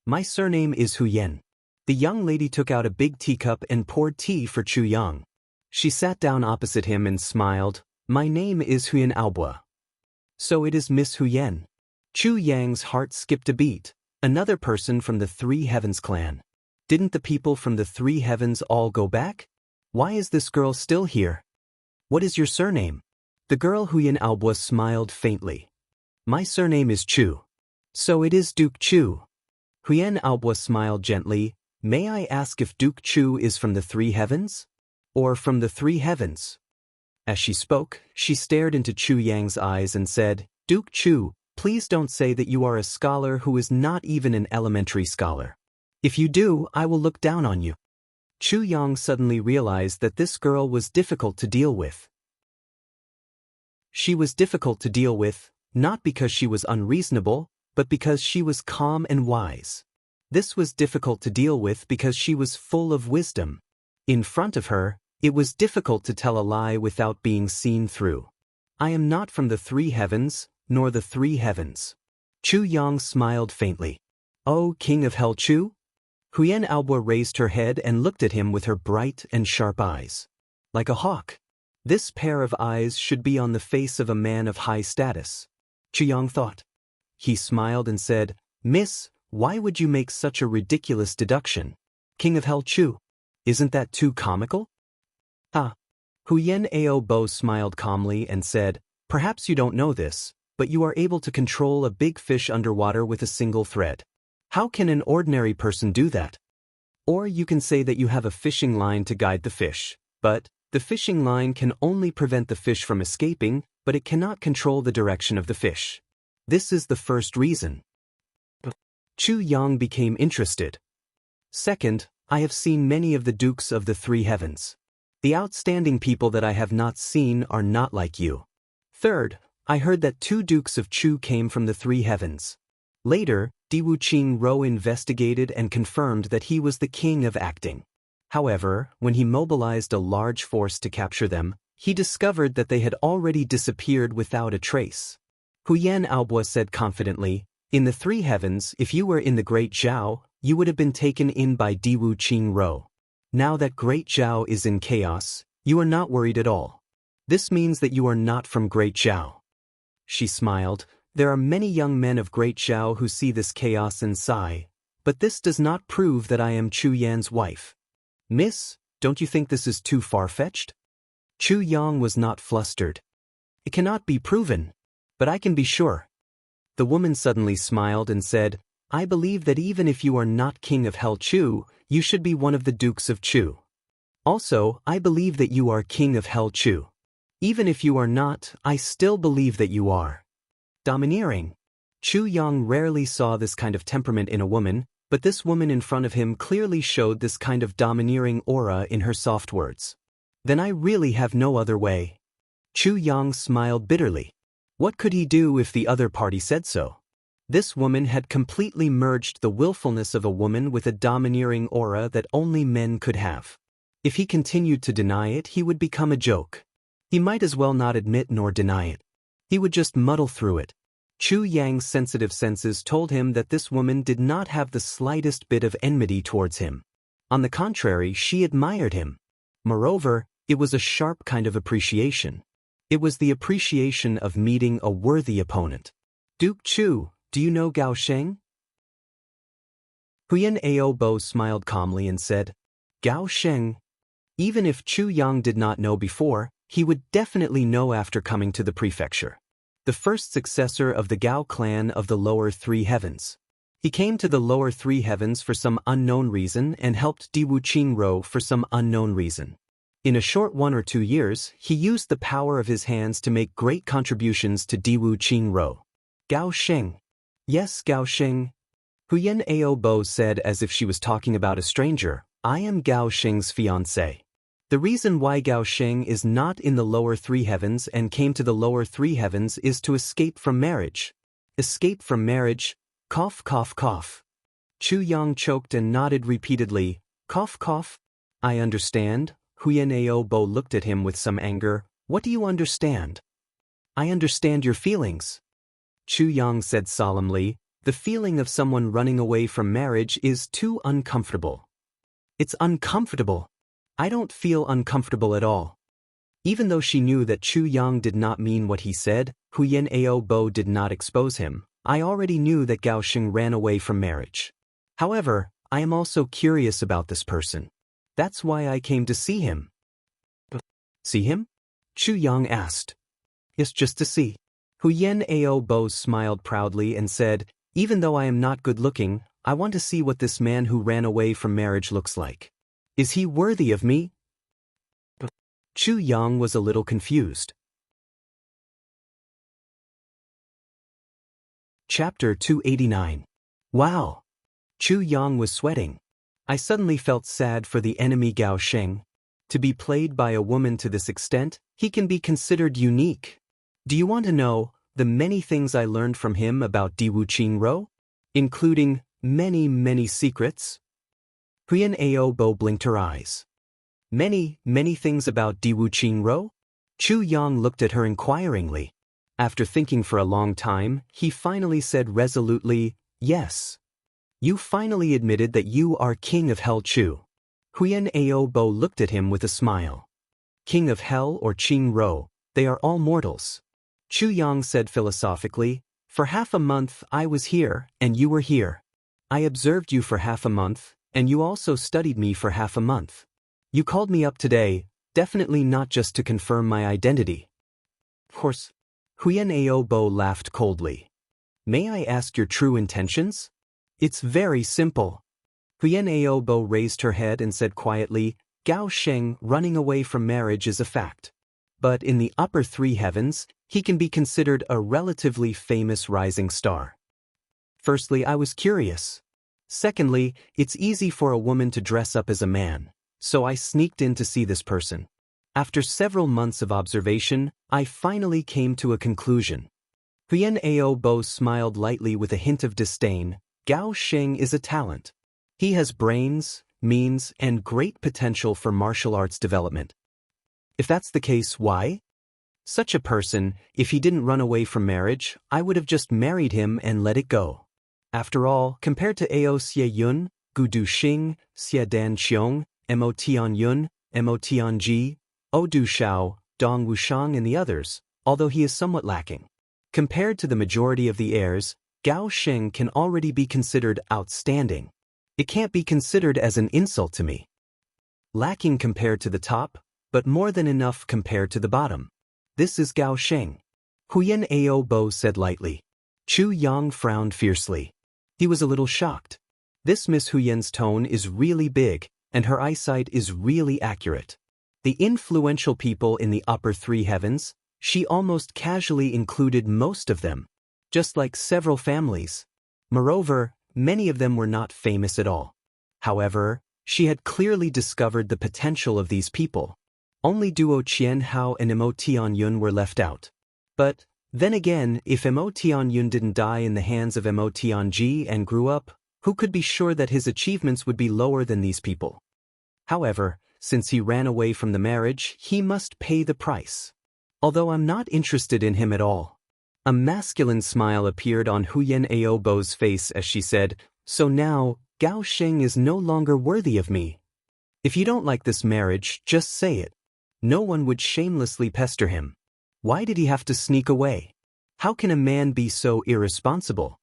My surname is Huyen. The young lady took out a big teacup and poured tea for Chu Yang. She sat down opposite him and smiled. My name is Huyen Aobua. So it is Miss Huyen. Chu Yang's heart skipped a beat. Another person from the Three Heavens clan. Didn't the people from the Three Heavens all go back? Why is this girl still here? What is your surname? The girl Huyen Aobua smiled faintly. My surname is Chu. So it is Duke Chu. Huyen Aobua smiled gently. May I ask if Duke Chu is from the Three Heavens? Or from the Three Heavens? As she spoke, she stared into Chu Yang's eyes and said, Duke Chu, please don't say that you are a scholar who is not even an elementary scholar. If you do, I will look down on you. Chu Yang suddenly realized that this girl was difficult to deal with. She was difficult to deal with, not because she was unreasonable, but because she was calm and wise. This was difficult to deal with because she was full of wisdom. In front of her, it was difficult to tell a lie without being seen through. I am not from the Three Heavens, nor the Three Heavens. Chu Yang smiled faintly. Oh, King of Hell Chu? Huyen Aobua raised her head and looked at him with her bright and sharp eyes. Like a hawk. This pair of eyes should be on the face of a man of high status. Chu Yang thought. He smiled and said, Miss, why would you make such a ridiculous deduction? King of Hell Chu, isn't that too comical? Ah. Huyen Aobua smiled calmly and said, Perhaps you don't know this, but you are able to control a big fish underwater with a single thread. How can an ordinary person do that? Or you can say that you have a fishing line to guide the fish, but the fishing line can only prevent the fish from escaping, but it cannot control the direction of the fish. This is the first reason. Chu Yang became interested. Second, I have seen many of the dukes of the Three Heavens. The outstanding people that I have not seen are not like you. Third, I heard that 2 dukes of Chu came from the Three Heavens. Later, Diwu Ro investigated and confirmed that he was the king of acting. However, when he mobilized a large force to capture them, he discovered that they had already disappeared without a trace. Huyen Aobua said confidently, In the Three Heavens, if you were in the Great Zhao, you would have been taken in by Diwu Ro. Now that Great Zhao is in chaos, you are not worried at all. This means that you are not from Great Zhao. She smiled. There are many young men of Great Zhao who see this chaos and sigh, but this does not prove that I am Chu Yan's wife. Miss, don't you think this is too far-fetched? Chu Yang was not flustered. It cannot be proven, but I can be sure. The woman suddenly smiled and said, I believe that even if you are not King of Hell Chu, you should be one of the Dukes of Chu. Also, I believe that you are King of Hell Chu. Even if you are not, I still believe that you are. Domineering. Chu Yang rarely saw this kind of temperament in a woman, but this woman in front of him clearly showed this kind of domineering aura in her soft words. Then I really have no other way. Chu Yang smiled bitterly. What could he do if the other party said so? This woman had completely merged the willfulness of a woman with a domineering aura that only men could have. If he continued to deny it, he would become a joke. He might as well not admit nor deny it. He would just muddle through it. Chu Yang's sensitive senses told him that this woman did not have the slightest bit of enmity towards him. On the contrary, she admired him. Moreover, it was a sharp kind of appreciation. It was the appreciation of meeting a worthy opponent. Duke Chu, do you know Gao Sheng? Huyan Aobo smiled calmly and said, Gao Sheng. Even if Chu Yang did not know before, he would definitely know after coming to the prefecture. The first successor of the Gao clan of the lower three heavens. He came to the lower three heavens for some unknown reason and helped Diwu Qingro for some unknown reason. In a short 1 or 2 years, he used the power of his hands to make great contributions to Diwu Qingro. Gao Sheng. Yes, Gao Sheng. Huyan Aobo said as if she was talking about a stranger, I am Gao Sheng's fiancé. The reason why Gao Sheng is not in the lower three heavens and came to the lower three heavens is to escape from marriage. Escape from marriage, cough cough cough. Chu Yang choked and nodded repeatedly, cough cough. I understand. Huyan Aobo looked at him with some anger. What do you understand? I understand your feelings. Chu Yang said solemnly, the feeling of someone running away from marriage is too uncomfortable. It's uncomfortable. I don't feel uncomfortable at all. Even though she knew that Chu Yang did not mean what he said, Huyan Aobo did not expose him. I already knew that Gao Sheng ran away from marriage. However, I am also curious about this person. That's why I came to see him. See him? Chu Yang asked. Yes, just to see. Huyan Aobo smiled proudly and said, even though I am not good-looking, I want to see what this man who ran away from marriage looks like. Is he worthy of me? Chu Yang was a little confused. Chapter 289. Wow! Chu Yang was sweating. I suddenly felt sad for the enemy Gao Sheng. To be played by a woman to this extent, he can be considered unique. Do you want to know the many things I learned from him about Diwu Qingro? Including many secrets? Huyan Aobo blinked her eyes. Many things about Diwu Qingro? Chu Yang looked at her inquiringly. After thinking for a long time, he finally said resolutely, yes. You finally admitted that you are King of Hell Chu. Huyan Aobo looked at him with a smile. King of Hell or Qingro, they are all mortals. Chu Yang said philosophically, for half a month I was here and you were here. I observed you for half a month, and you also studied me for half a month. You called me up today, definitely not just to confirm my identity. Of course. Huyan Aobo laughed coldly. May I ask your true intentions? It's very simple. Huyan Aobo raised her head and said quietly, Gao Sheng running away from marriage is a fact. But in the upper three heavens, he can be considered a relatively famous rising star. Firstly, I was curious. Secondly, it's easy for a woman to dress up as a man, so I sneaked in to see this person. After several months of observation, I finally came to a conclusion. Huyan Aobo smiled lightly with a hint of disdain. Gao Sheng is a talent. He has brains, means, and great potential for martial arts development. If that's the case, why? Such a person, if he didn't run away from marriage, I would have just married him and let it go. After all, compared to Ao Xie Yun, Gu Du Xing, Xie Dan Qiong, Mo Tian Yun, Mo Tian Ji, O Du Shao, Dong Wushang and the others, although he is somewhat lacking. Compared to the majority of the heirs, Gao Sheng can already be considered outstanding. It can't be considered as an insult to me. Lacking compared to the top, but more than enough compared to the bottom. This is Gao Sheng. Huyan Aobo said lightly. Chu Yang frowned fiercely. He was a little shocked. This Miss Huyan's tone is really big, and her eyesight is really accurate. The influential people in the upper three heavens, she almost casually included most of them. just like several families. Moreover, many of them were not famous at all. However, she had clearly discovered the potential of these people. Only duo Qianhao and Mo Tianyun were left out. But, then again, if Mo Tianyun didn't die in the hands of Mo Tianji and grew up, who could be sure that his achievements would be lower than these people? However, since he ran away from the marriage, he must pay the price. Although I'm not interested in him at all. A masculine smile appeared on Huyen Aobo's face as she said, so now, Gao Sheng is no longer worthy of me. If you don't like this marriage, just say it. No one would shamelessly pester him. Why did he have to sneak away? How can a man be so irresponsible?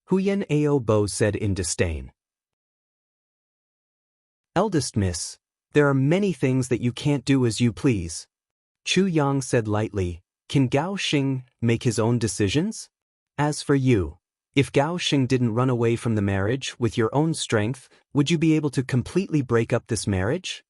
Huyen Aobo said in disdain. Eldest miss, there are many things that you can't do as you please. Chu Yang said lightly, can Gao Xing make his own decisions? As for you, if Gao Xing didn't run away from the marriage with your own strength, would you be able to completely break up this marriage?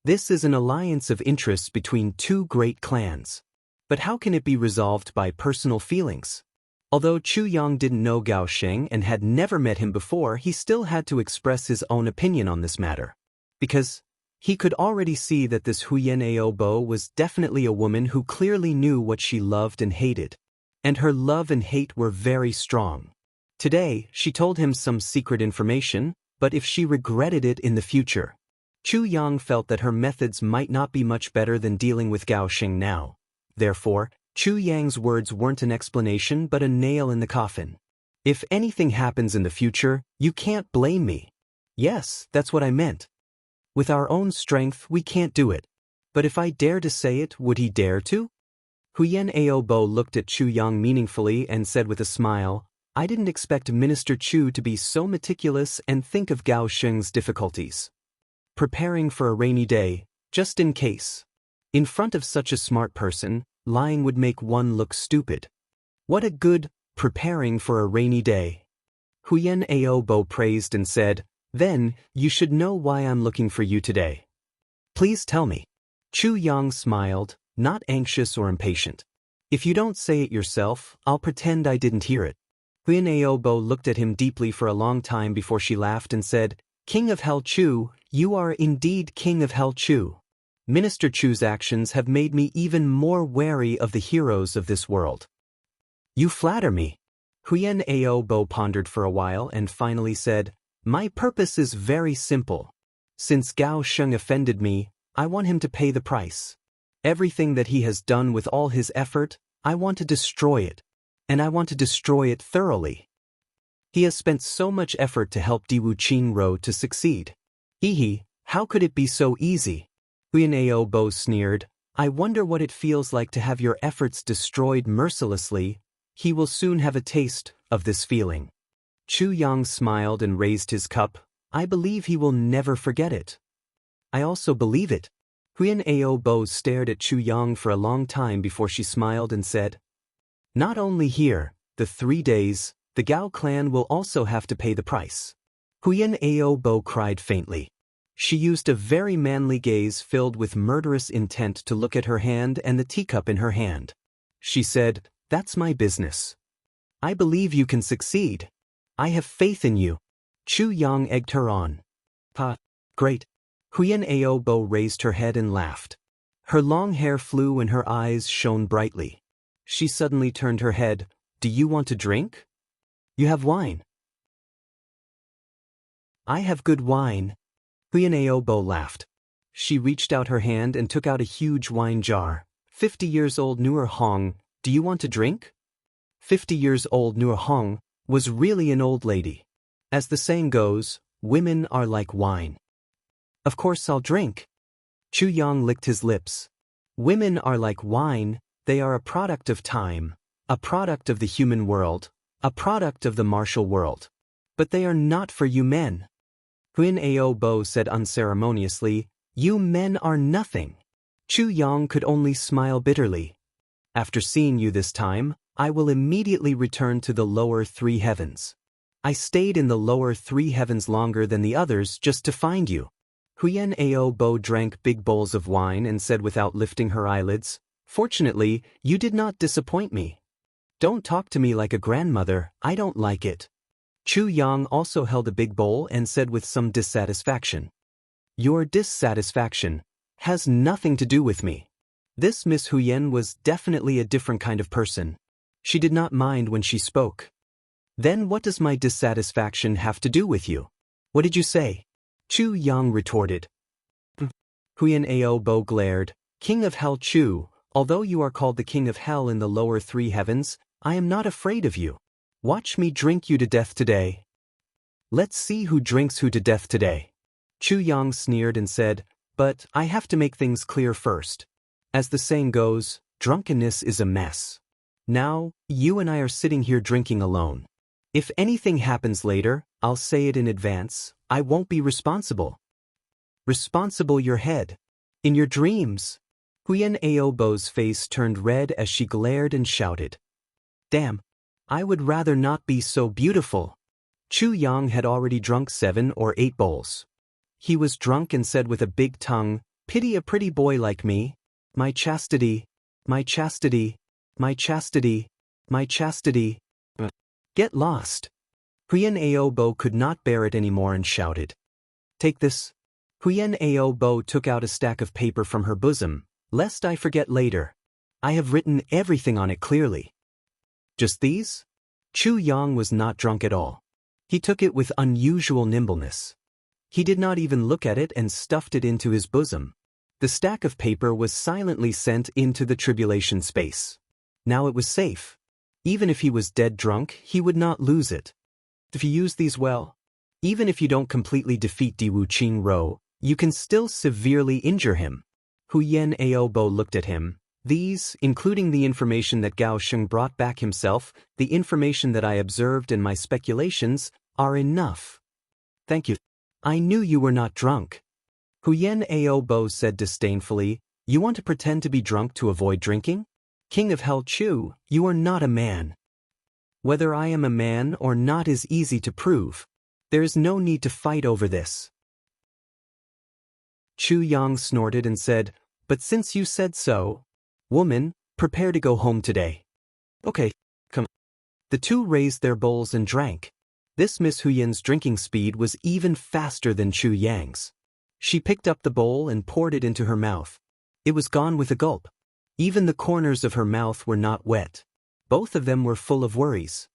This is an alliance of interests between two great clans. But how can it be resolved by personal feelings? Although Chu Yang didn't know Gao Xing and had never met him before, he still had to express his own opinion on this matter. Because he could already see that this Huyen Aobo was definitely a woman who clearly knew what she loved and hated. And her love and hate were very strong. Today, she told him some secret information, but if she regretted it in the future. Chu Yang felt that her methods might not be much better than dealing with Gao Xing now. Therefore, Chu Yang's words weren't an explanation but a nail in the coffin. If anything happens in the future, you can't blame me. Yes, that's what I meant. With our own strength, we can't do it. But if I dare to say it, would he dare to? Huyen Aobo looked at Chu Yang meaningfully and said with a smile, I didn't expect Minister Chu to be so meticulous and think of Gao Xing's difficulties. Preparing for a rainy day, just in case. In front of such a smart person, lying would make one look stupid. What a good preparing for a rainy day. Huyen Aobo praised and said, then, you should know why I'm looking for you today. Please tell me. Chu Yang smiled, not anxious or impatient. If you don't say it yourself, I'll pretend I didn't hear it. Huyen Aobo looked at him deeply for a long time before she laughed and said, King of Hell Chu, you are indeed King of Hell Chu. Minister Chu's actions have made me even more wary of the heroes of this world. You flatter me. Huyen Aobo pondered for a while and finally said, my purpose is very simple. Since Gao Sheng offended me, I want him to pay the price. Everything that he has done with all his effort, I want to destroy it. And I want to destroy it thoroughly. He has spent so much effort to help Diwu Qingro to succeed. How could it be so easy? Huyen Aobo sneered, I wonder what it feels like to have your efforts destroyed mercilessly. He will soon have a taste of this feeling. Chu Yang smiled and raised his cup. I believe he will never forget it. I also believe it. Huyen Aobo stared at Chu Yang for a long time before she smiled and said, not only here, the 3 days, the Gao clan will also have to pay the price. Huyen Aobo cried faintly. She used a very manly gaze filled with murderous intent to look at her hand and the teacup in her hand. She said, that's my business. I believe you can succeed. I have faith in you. Chu Yang egged her on. Great. Huyen Aobo raised her head and laughed. Her long hair flew and her eyes shone brightly. She suddenly turned her head. Do you want to drink? You have wine. I have good wine. Huyen Aobo laughed. She reached out her hand and took out a huge wine jar. 50 years old Nuer Hong, do you want to drink? 50 years old Nuer Hong was really an old lady. As the saying goes, women are like wine. Of course I'll drink. Chu Yang licked his lips. Women are like wine, they are a product of time, a product of the human world, a product of the martial world. But they are not for you men. Huyen Aobo said unceremoniously, you men are nothing. Chu Yang could only smile bitterly. After seeing you this time, I will immediately return to the lower 3 heavens. I stayed in the lower 3 heavens longer than the others just to find you. Huyen Aobo drank big bowls of wine and said without lifting her eyelids, fortunately, you did not disappoint me. Don't talk to me like a grandmother, I don't like it. Chu Yang also held a big bowl and said with some dissatisfaction. Your dissatisfaction has nothing to do with me. This Miss Huyen was definitely a different kind of person. She did not mind when she spoke. Then what does my dissatisfaction have to do with you? What did you say? Chu Yang retorted. Huyen Ao Bo glared. King of Hell Chu, although you are called the King of Hell in the lower three heavens, I am not afraid of you. Watch me drink you to death today. Let's see who drinks who to death today. Chu Yang sneered and said, but I have to make things clear first. As the saying goes, drunkenness is a mess. Now, you and I are sitting here drinking alone. If anything happens later, I'll say it in advance, I won't be responsible. Responsible your head. In your dreams. Huyen Ao Bo's face turned red as she glared and shouted. Damn. I would rather not be so beautiful. Chu Yang had already drunk 7 or 8 bowls. He was drunk and said with a big tongue, pity a pretty boy like me. My chastity, my chastity, my chastity, my chastity. Get lost. Huyen Ao Bo could not bear it anymore and shouted. Take this. Huyen Ao Bo took out a stack of paper from her bosom, lest I forget later. I have written everything on it clearly. Just these? Chu Yang was not drunk at all. He took it with unusual nimbleness. He did not even look at it and stuffed it into his bosom. The stack of paper was silently sent into the tribulation space. Now it was safe. Even if he was dead drunk, he would not lose it. If you use these well, even if you don't completely defeat Diwu Qingro, you can still severely injure him. Huyen Ao Bo looked at him. These, including the information that Gao Sheng brought back himself, the information that I observed and my speculations, are enough. Thank you. I knew you were not drunk. Huyen Ao Bo said disdainfully, you want to pretend to be drunk to avoid drinking? King of Hell Chu, you are not a man. Whether I am a man or not is easy to prove. There is no need to fight over this. Chu Yang snorted and said, but since you said so, woman, prepare to go home today. Okay, come. The two raised their bowls and drank. This Miss Huyen's drinking speed was even faster than Chu Yang's. She picked up the bowl and poured it into her mouth. It was gone with a gulp. Even the corners of her mouth were not wet. Both of them were full of worries.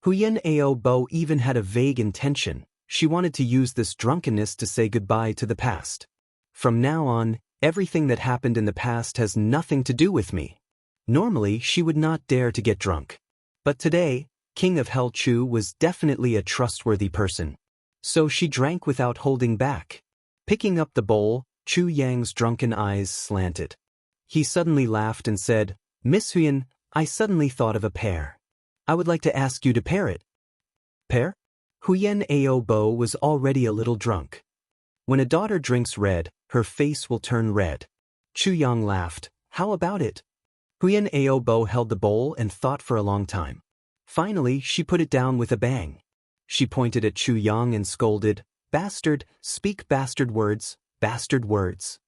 Huyen Ao Bo even had a vague intention. She wanted to use this drunkenness to say goodbye to the past. From now on, everything that happened in the past has nothing to do with me. Normally, she would not dare to get drunk. But today, King of Hell Chu was definitely a trustworthy person. So she drank without holding back. Picking up the bowl, Chu Yang's drunken eyes slanted. He suddenly laughed and said, Miss Huyen, I suddenly thought of a pair. I would like to ask you to pair it. Pair? Huyen Ao Bo was already a little drunk. When a daughter drinks red, her face will turn red. Chu Yang laughed. How about it? Huyen Ao Bo held the bowl and thought for a long time. Finally, she put it down with a bang. She pointed at Chu Yang and scolded, Bastard, speak bastard words, bastard words.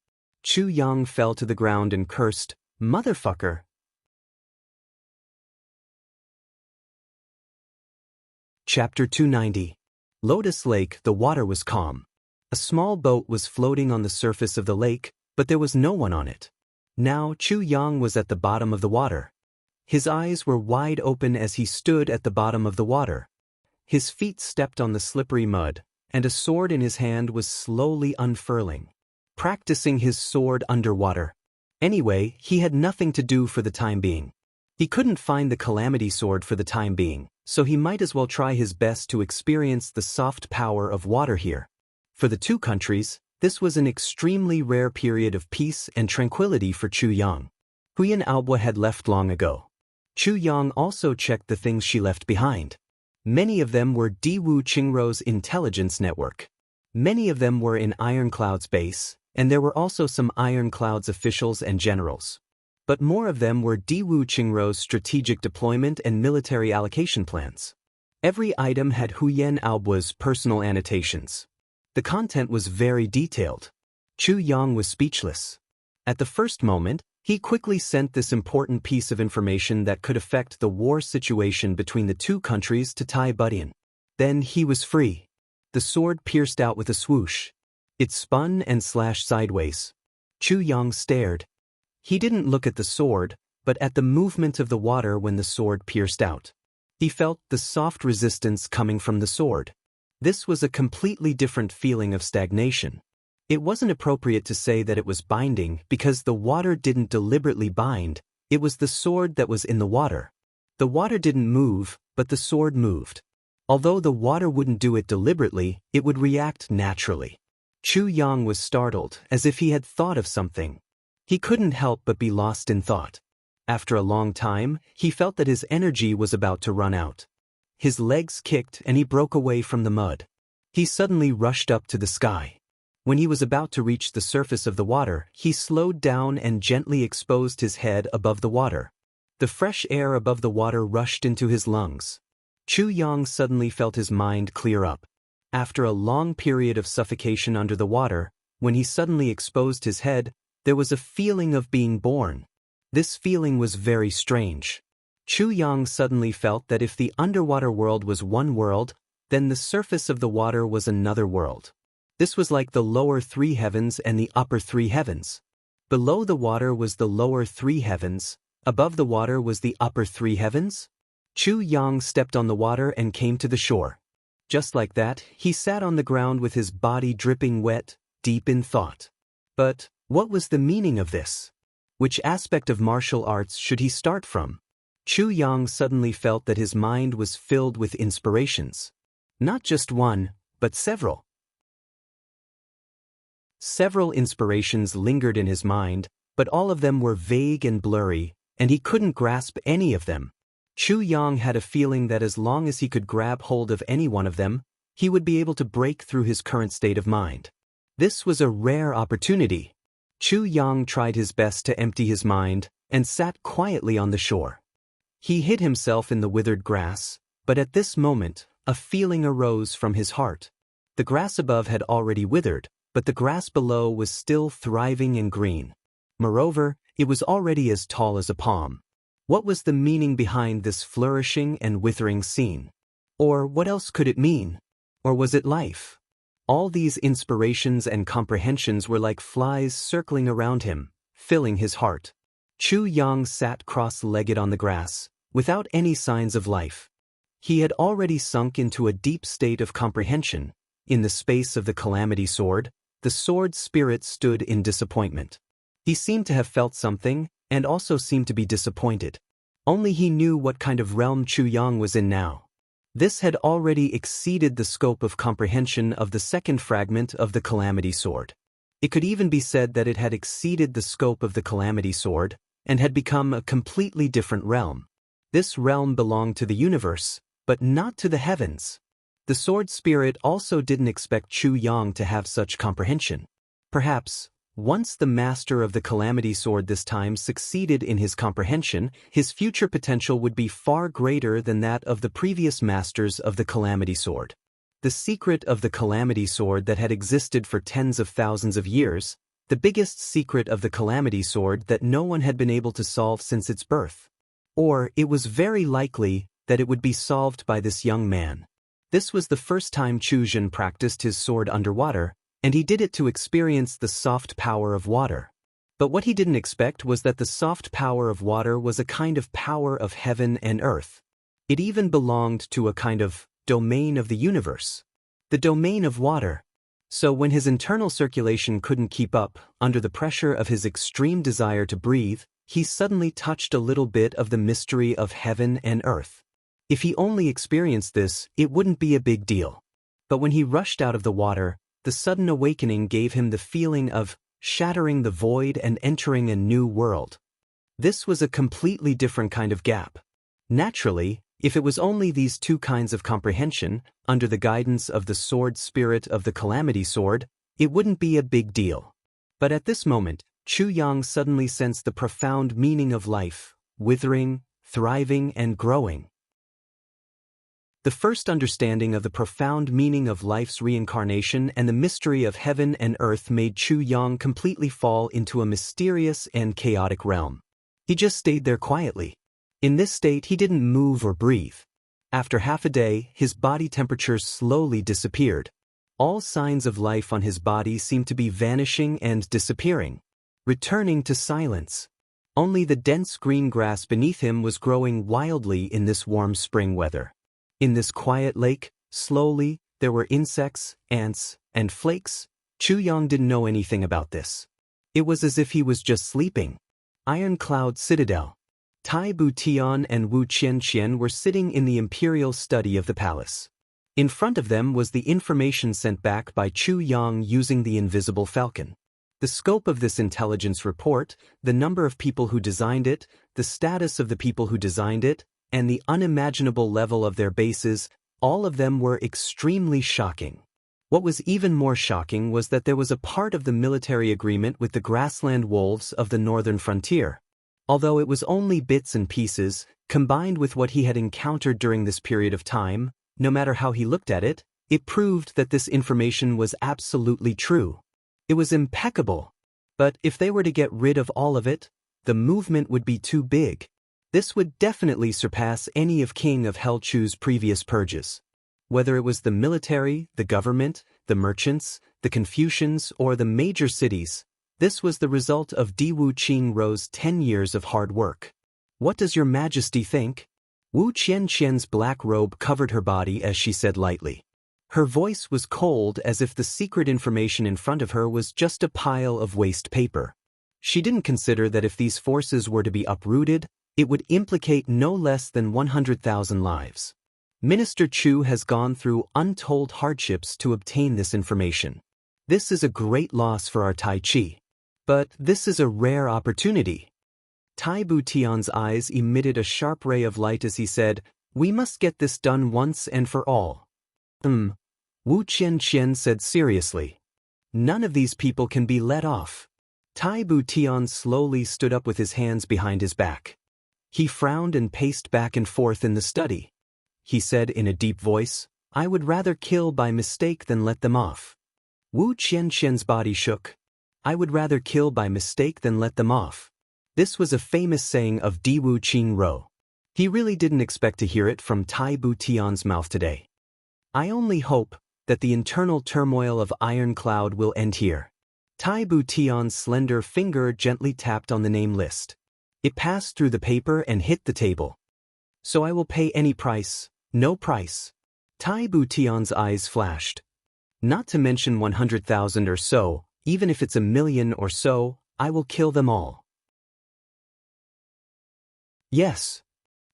Chu Yang fell to the ground and cursed, Motherfucker. Chapter 290. Lotus Lake. The water was calm. A small boat was floating on the surface of the lake, but there was no one on it. Now Chu Yang was at the bottom of the water. His eyes were wide open as he stood at the bottom of the water. His feet stepped on the slippery mud, and a sword in his hand was slowly unfurling. Practicing his sword underwater. Anyway, he had nothing to do for the time being. He couldn't find the Calamity Sword for the time being, so he might as well try his best to experience the soft power of water here. For the two countries, this was an extremely rare period of peace and tranquility for Chu Yang. Huyen Aobo had left long ago. Chu Yang also checked the things she left behind. Many of them were Diwu Qingrou's intelligence network. Many of them were in Ironclad's base, and there were also some Ironclad's officials and generals. But more of them were Diwu Qingrou's strategic deployment and military allocation plans. Every item had Huyen Aobo's personal annotations. The content was very detailed. Chu Yang was speechless. At the first moment, He quickly sent this important piece of information that could affect the war situation between the two countries to Tai Budian. Then he was free. The sword pierced out with a swoosh. It spun and slashed sideways. Chu Yang stared. He didn't look at the sword, but at the movement of the water when the sword pierced out. He felt the soft resistance coming from the sword. This was a completely different feeling of stagnation. It wasn't appropriate to say that it was binding because the water didn't deliberately bind, it was the sword that was in the water. The water didn't move, but the sword moved. Although the water wouldn't do it deliberately, it would react naturally. Chu Yang was startled, as if he had thought of something. He couldn't help but be lost in thought. After a long time, he felt that his energy was about to run out. His legs kicked and he broke away from the mud. He suddenly rushed up to the sky. When he was about to reach the surface of the water, he slowed down and gently exposed his head above the water. The fresh air above the water rushed into his lungs. Chu Yang suddenly felt his mind clear up. After a long period of suffocation under the water, when he suddenly exposed his head, there was a feeling of being born. This feeling was very strange. Chu Yang suddenly felt that if the underwater world was one world, then the surface of the water was another world. This was like the lower three heavens and the upper three heavens. Below the water was the lower three heavens, above the water was the upper three heavens. Chu Yang stepped on the water and came to the shore. Just like that, he sat on the ground with his body dripping wet, deep in thought. But what was the meaning of this? Which aspect of martial arts should he start from? Chu Yang suddenly felt that his mind was filled with inspirations. Not just one, but several. Several inspirations lingered in his mind, but all of them were vague and blurry, and he couldn't grasp any of them. Chu Yang had a feeling that as long as he could grab hold of any one of them, he would be able to break through his current state of mind. This was a rare opportunity. Chu Yang tried his best to empty his mind and sat quietly on the shore. He hid himself in the withered grass, but at this moment, a feeling arose from his heart. The grass above had already withered, but the grass below was still thriving and green. Moreover, it was already as tall as a palm. What was the meaning behind this flourishing and withering scene? Or what else could it mean? Or was it life? All these inspirations and comprehensions were like flies circling around him, filling his heart. Chu Yang sat cross-legged on the grass, without any signs of life. He had already sunk into a deep state of comprehension. In the space of the calamity sword, the sword spirit stood in disappointment. He seemed to have felt something, and also seemed to be disappointed. Only he knew what kind of realm Chu Yang was in now. This had already exceeded the scope of comprehension of the second fragment of the calamity sword. It could even be said that it had exceeded the scope of the calamity sword, and had become a completely different realm. This realm belonged to the universe, but not to the heavens. The sword spirit also didn't expect Chu Yang to have such comprehension. Perhaps, once the master of the calamity sword this time succeeded in his comprehension, his future potential would be far greater than that of the previous masters of the calamity sword. The secret of the calamity sword that had existed for tens of thousands of years, the biggest secret of the calamity sword that no one had been able to solve since its birth. Or it was very likely that it would be solved by this young man. This was the first time Chu Jin practiced his sword underwater, and he did it to experience the soft power of water. But what he didn't expect was that the soft power of water was a kind of power of heaven and earth. It even belonged to a kind of domain of the universe. The domain of water. So when his internal circulation couldn't keep up, under the pressure of his extreme desire to breathe, he suddenly touched a little bit of the mystery of heaven and earth. If he only experienced this, it wouldn't be a big deal. But when he rushed out of the water, the sudden awakening gave him the feeling of shattering the void and entering a new world. This was a completely different kind of gap. Naturally, if it was only these two kinds of comprehension, under the guidance of the sword spirit of the calamity sword, it wouldn't be a big deal. But at this moment, Chu Yang suddenly sensed the profound meaning of life, withering, thriving, and growing. The first understanding of the profound meaning of life's reincarnation and the mystery of heaven and earth made Chu Yang completely fall into a mysterious and chaotic realm. He just stayed there quietly. In this state, he didn't move or breathe. After half a day, his body temperature slowly disappeared. All signs of life on his body seemed to be vanishing and disappearing, returning to silence. Only the dense green grass beneath him was growing wildly in this warm spring weather. In this quiet lake, slowly, there were insects, ants, and flakes. Chu Yang didn't know anything about this. It was as if he was just sleeping. Iron Cloud Citadel. Tai Bu-Tian and Wu Qianqian were sitting in the imperial study of the palace. In front of them was the information sent back by Chu Yang using the invisible falcon. The scope of this intelligence report, the number of people who designed it, the status of the people who designed it, and the unimaginable level of their bases, all of them were extremely shocking. What was even more shocking was that there was a part of the military agreement with the grassland wolves of the northern frontier. Although it was only bits and pieces, combined with what he had encountered during this period of time, no matter how he looked at it, it proved that this information was absolutely true. It was impeccable. But if they were to get rid of all of it, the movement would be too big. This would definitely surpass any of King of Helchu's previous purges. Whether it was the military, the government, the merchants, the Confucians, or the major cities, this was the result of Di Wu Qingrou's 10 years of hard work. What does your majesty think? Wu Qianqian's black robe covered her body as she said lightly. Her voice was cold as if the secret information in front of her was just a pile of waste paper. She didn't consider that if these forces were to be uprooted, it would implicate no less than 100,000 lives. Minister Chu has gone through untold hardships to obtain this information. This is a great loss for our Tai Chi. But this is a rare opportunity. Tai Bu-Tian's eyes emitted a sharp ray of light as he said, "We must get this done once and for all." Wu Qianqian said seriously. "None of these people can be let off." Tai Bu-Tian slowly stood up with his hands behind his back. He frowned and paced back and forth in the study. He said in a deep voice, "I would rather kill by mistake than let them off." Wu Qianqian's body shook. "I would rather kill by mistake than let them off." This was a famous saying of Di Wu Qingrou. He really didn't expect to hear it from Tai Bu-Tian's mouth today. "I only hope that the internal turmoil of Iron Cloud will end here." Tai Bu-Tian's slender finger gently tapped on the name list. It passed through the paper and hit the table. "So I will pay any price, no price." Tai Bu-Tian's eyes flashed. "Not to mention 100,000 or so, even if it's 1,000,000 or so, I will kill them all." "Yes."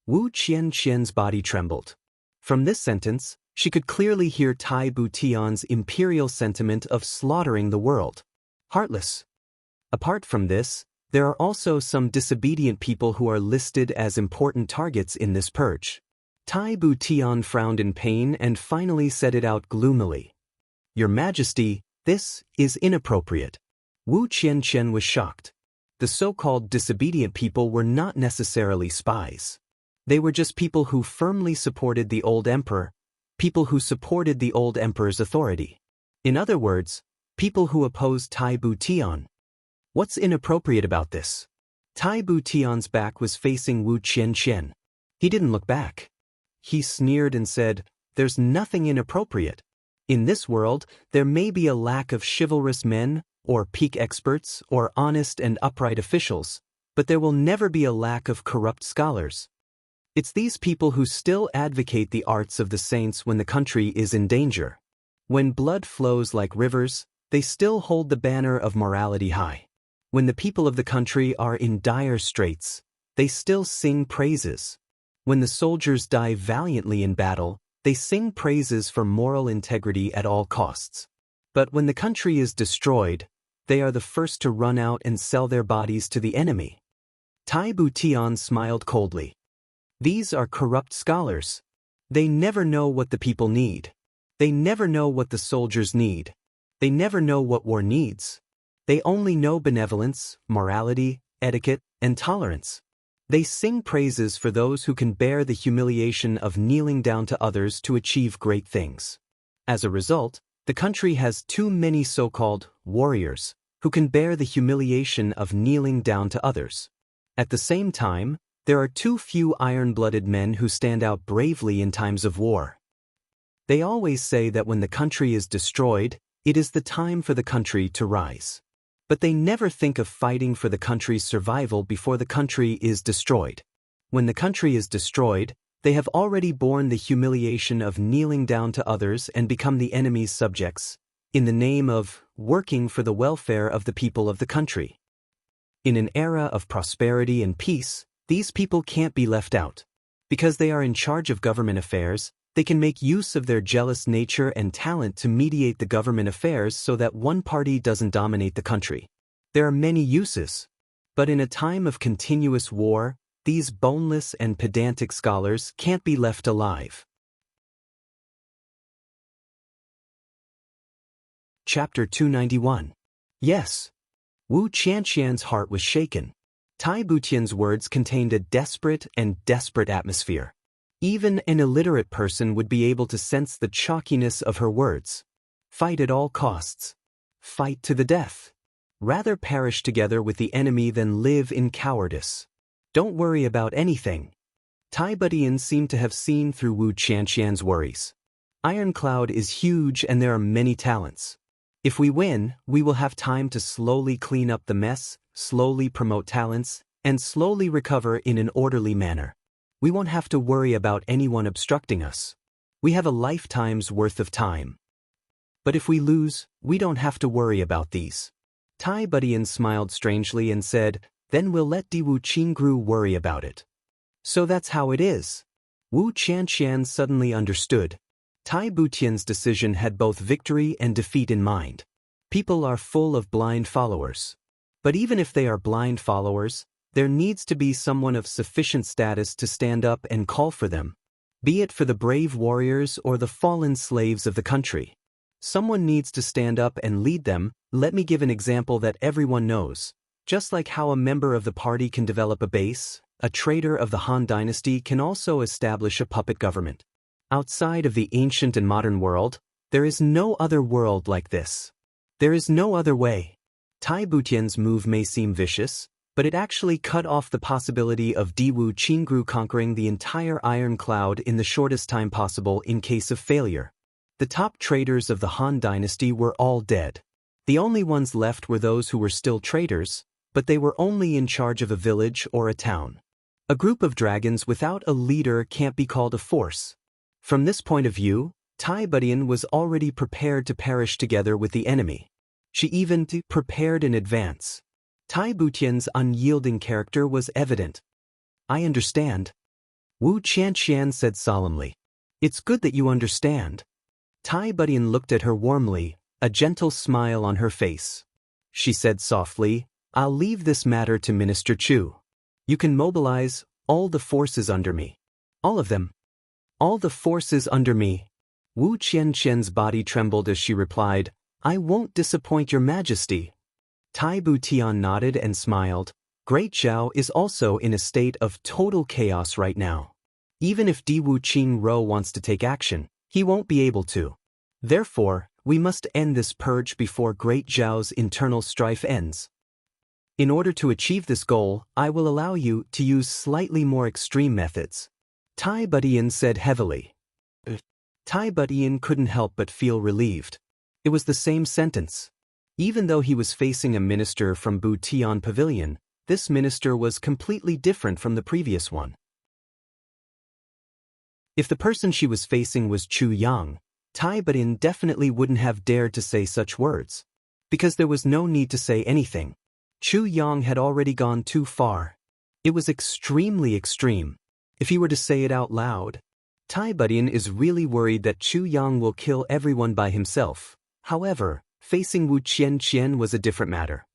Wu Qianqian's body trembled. From this sentence, she could clearly hear Tai Bu-Tian's imperial sentiment of slaughtering the world. Heartless. Apart from this, there are also some disobedient people who are listed as important targets in this purge. Tai Bu-Tian frowned in pain and finally said it out gloomily. "Your Majesty, this is inappropriate." Wu Qianqian was shocked. The so-called disobedient people were not necessarily spies. They were just people who firmly supported the old emperor, people who supported the old emperor's authority. In other words, people who opposed Tai Bu-Tian. What's inappropriate about this? Tai Bu-Tian's back was facing Wu Qianqian. He didn't look back. He sneered and said, "There's nothing inappropriate. In this world, there may be a lack of chivalrous men, or peak experts, or honest and upright officials, but there will never be a lack of corrupt scholars. It's these people who still advocate the arts of the saints when the country is in danger. When blood flows like rivers, they still hold the banner of morality high. When the people of the country are in dire straits, they still sing praises. When the soldiers die valiantly in battle, they sing praises for moral integrity at all costs. But when the country is destroyed, they are the first to run out and sell their bodies to the enemy." Tai Bu-Tian smiled coldly. "These are corrupt scholars. They never know what the people need. They never know what the soldiers need. They never know what war needs. They only know benevolence, morality, etiquette, and tolerance. They sing praises for those who can bear the humiliation of kneeling down to others to achieve great things. As a result, the country has too many so-called warriors who can bear the humiliation of kneeling down to others. At the same time, there are too few iron-blooded men who stand out bravely in times of war. They always say that when the country is destroyed, it is the time for the country to rise. But they never think of fighting for the country's survival before the country is destroyed. When the country is destroyed, they have already borne the humiliation of kneeling down to others and become the enemy's subjects, in the name of working for the welfare of the people of the country. In an era of prosperity and peace, these people can't be left out. Because they are in charge of government affairs, they can make use of their jealous nature and talent to mediate the government affairs so that one party doesn't dominate the country. There are many uses. But in a time of continuous war, these boneless and pedantic scholars can't be left alive. Chapter 291. Yes. Wu Qianqian's heart was shaken. Tai Butian's words contained a desperate atmosphere. Even an illiterate person would be able to sense the chalkiness of her words. Fight at all costs. Fight to the death. Rather perish together with the enemy than live in cowardice. Don't worry about anything. Tai Butian seemed to have seen through Wu Qianqian's worries. Ironcloud is huge and there are many talents. If we win, we will have time to slowly clean up the mess, slowly promote talents, and slowly recover in an orderly manner. We won't have to worry about anyone obstructing us. We have a lifetime's worth of time. But if we lose, we don't have to worry about these. Tai Butian smiled strangely and said, then we'll let Diwu Qingru worry about it. So that's how it is. Wu Qianqian suddenly understood. Tai Butian's decision had both victory and defeat in mind. People are full of blind followers. But even if they are blind followers, there needs to be someone of sufficient status to stand up and call for them, be it for the brave warriors or the fallen slaves of the country. Someone needs to stand up and lead them. Let me give an example that everyone knows. Just like how a member of the party can develop a base, a traitor of the Han dynasty can also establish a puppet government. Outside of the ancient and modern world, there is no other world like this. There is no other way. Tai Butian's move may seem vicious, but it actually cut off the possibility of Diwu Qingru conquering the entire Iron Cloud in the shortest time possible in case of failure. The top traitors of the Han dynasty were all dead. The only ones left were those who were still traitors, but they were only in charge of a village or a town. A group of dragons without a leader can't be called a force. From this point of view, Tai Butian was already prepared to perish together with the enemy. She even prepared in advance. Tai Butian's unyielding character was evident. I understand. Wu Qianqian said solemnly. It's good that you understand. Tai Butian looked at her warmly, a gentle smile on her face. She said softly, I'll leave this matter to Minister Chu. You can mobilize all the forces under me. All of them. All the forces under me. Wu Qianqian's body trembled as she replied, I won't disappoint your majesty. Tai Butian nodded and smiled. Great Zhao is also in a state of total chaos right now. Even if Diwu Qingru wants to take action, he won't be able to. Therefore, we must end this purge before Great Zhao's internal strife ends. In order to achieve this goal, I will allow you to use slightly more extreme methods. Tai Butian said heavily. Tai Butian couldn't help but feel relieved. It was the same sentence. Even though he was facing a minister from Butian Pavilion, this minister was completely different from the previous one. If the person she was facing was Chu Yang, Tai Butian definitely wouldn't have dared to say such words. Because there was no need to say anything. Chu Yang had already gone too far. It was extremely extreme. If he were to say it out loud, Tai Butian is really worried that Chu Yang will kill everyone by himself. However, facing Wu Qianqian was a different matter.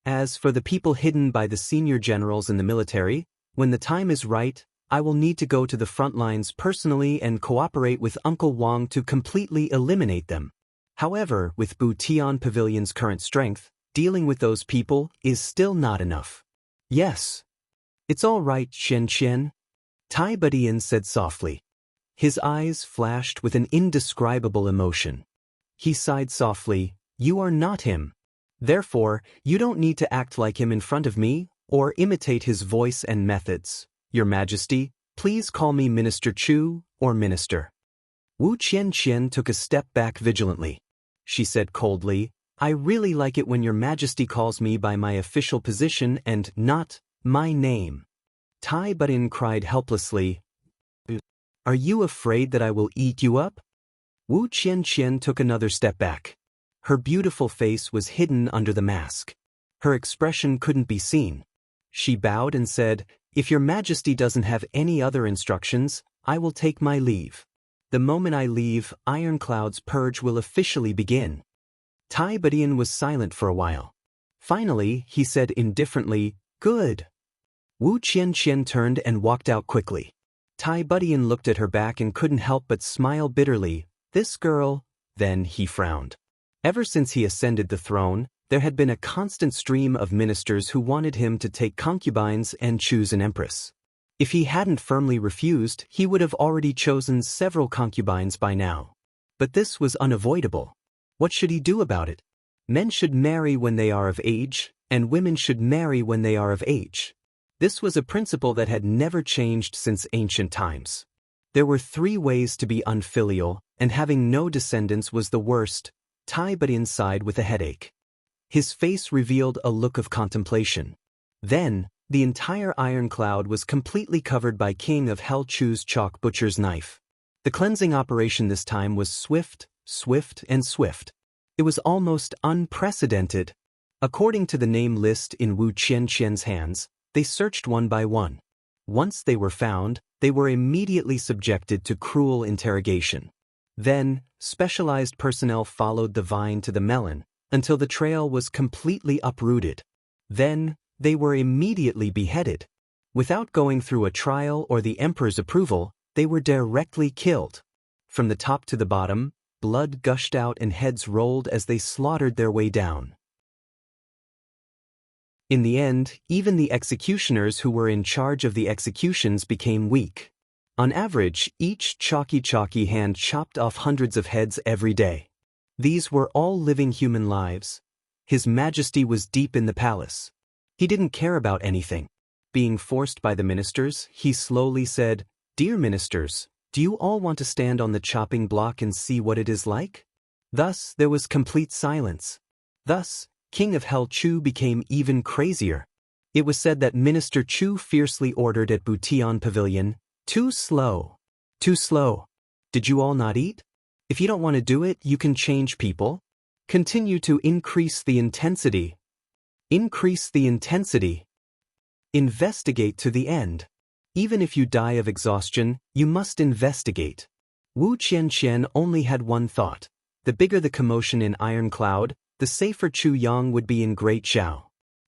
As for the people hidden by the senior generals in the military, when the time is right, I will need to go to the front lines personally and cooperate with Uncle Wang to completely eliminate them. However, with Butian Pavilion's current strength, dealing with those people is still not enough. Yes. It's all right, Chen Chen, Tai Budian said softly. His eyes flashed with an indescribable emotion. He sighed softly, you are not him. Therefore, you don't need to act like him in front of me, or imitate his voice and methods. Your Majesty, please call me Minister Chu, or Minister. Wu Qianqian took a step back vigilantly. She said coldly, I really like it when your Majesty calls me by my official position and not my name. Tai Budian cried helplessly, Are you afraid that I will eat you up? Wu Qianqian took another step back. Her beautiful face was hidden under the mask. Her expression couldn't be seen. She bowed and said, If your Majesty doesn't have any other instructions, I will take my leave. The moment I leave, Ironcloud's purge will officially begin. Tai Budian was silent for a while. Finally, he said indifferently, Good. Wu Qianqian turned and walked out quickly. Tai Budian looked at her back and couldn't help but smile bitterly. This girl, then he frowned. Ever since he ascended the throne, there had been a constant stream of ministers who wanted him to take concubines and choose an empress. If he hadn't firmly refused, he would have already chosen several concubines by now. But this was unavoidable. What should he do about it? Men should marry when they are of age, and women should marry when they are of age. This was a principle that had never changed since ancient times. There were 3 ways to be unfilial, and having no descendants was the worst. Tai Budian sighed with a headache. His face revealed a look of contemplation. Then, the entire iron cloud was completely covered by King of Hell Chu's chalk butcher's knife. The cleansing operation this time was swift, and swift. It was almost unprecedented. According to the name list in Wu Qianqian's hands, they searched one by one. Once they were found, they were immediately subjected to cruel interrogation. Then, specialized personnel followed the vine to the melon, until the trail was completely uprooted. Then, they were immediately beheaded. Without going through a trial or the emperor's approval, they were directly killed. From the top to the bottom, blood gushed out and heads rolled as they slaughtered their way down. In the end, even the executioners who were in charge of the executions became weak. On average, each chalky hand chopped off hundreds of heads every day. These were all living human lives. His Majesty was deep in the palace. He didn't care about anything. Being forced by the ministers, he slowly said, Dear ministers, do you all want to stand on the chopping block and see what it is like? Thus, there was complete silence. Thus, King of Hell Chu became even crazier. It was said that Minister Chu fiercely ordered at Butian Pavilion, Too slow. Too slow. Did you all not eat? If you don't want to do it, you can change people. Continue to increase the intensity. Increase the intensity. Investigate to the end. Even if you die of exhaustion, you must investigate. Wu Qianqian only had one thought. The bigger the commotion in Iron Cloud, the safer Chu Yang would be in Great Zhao.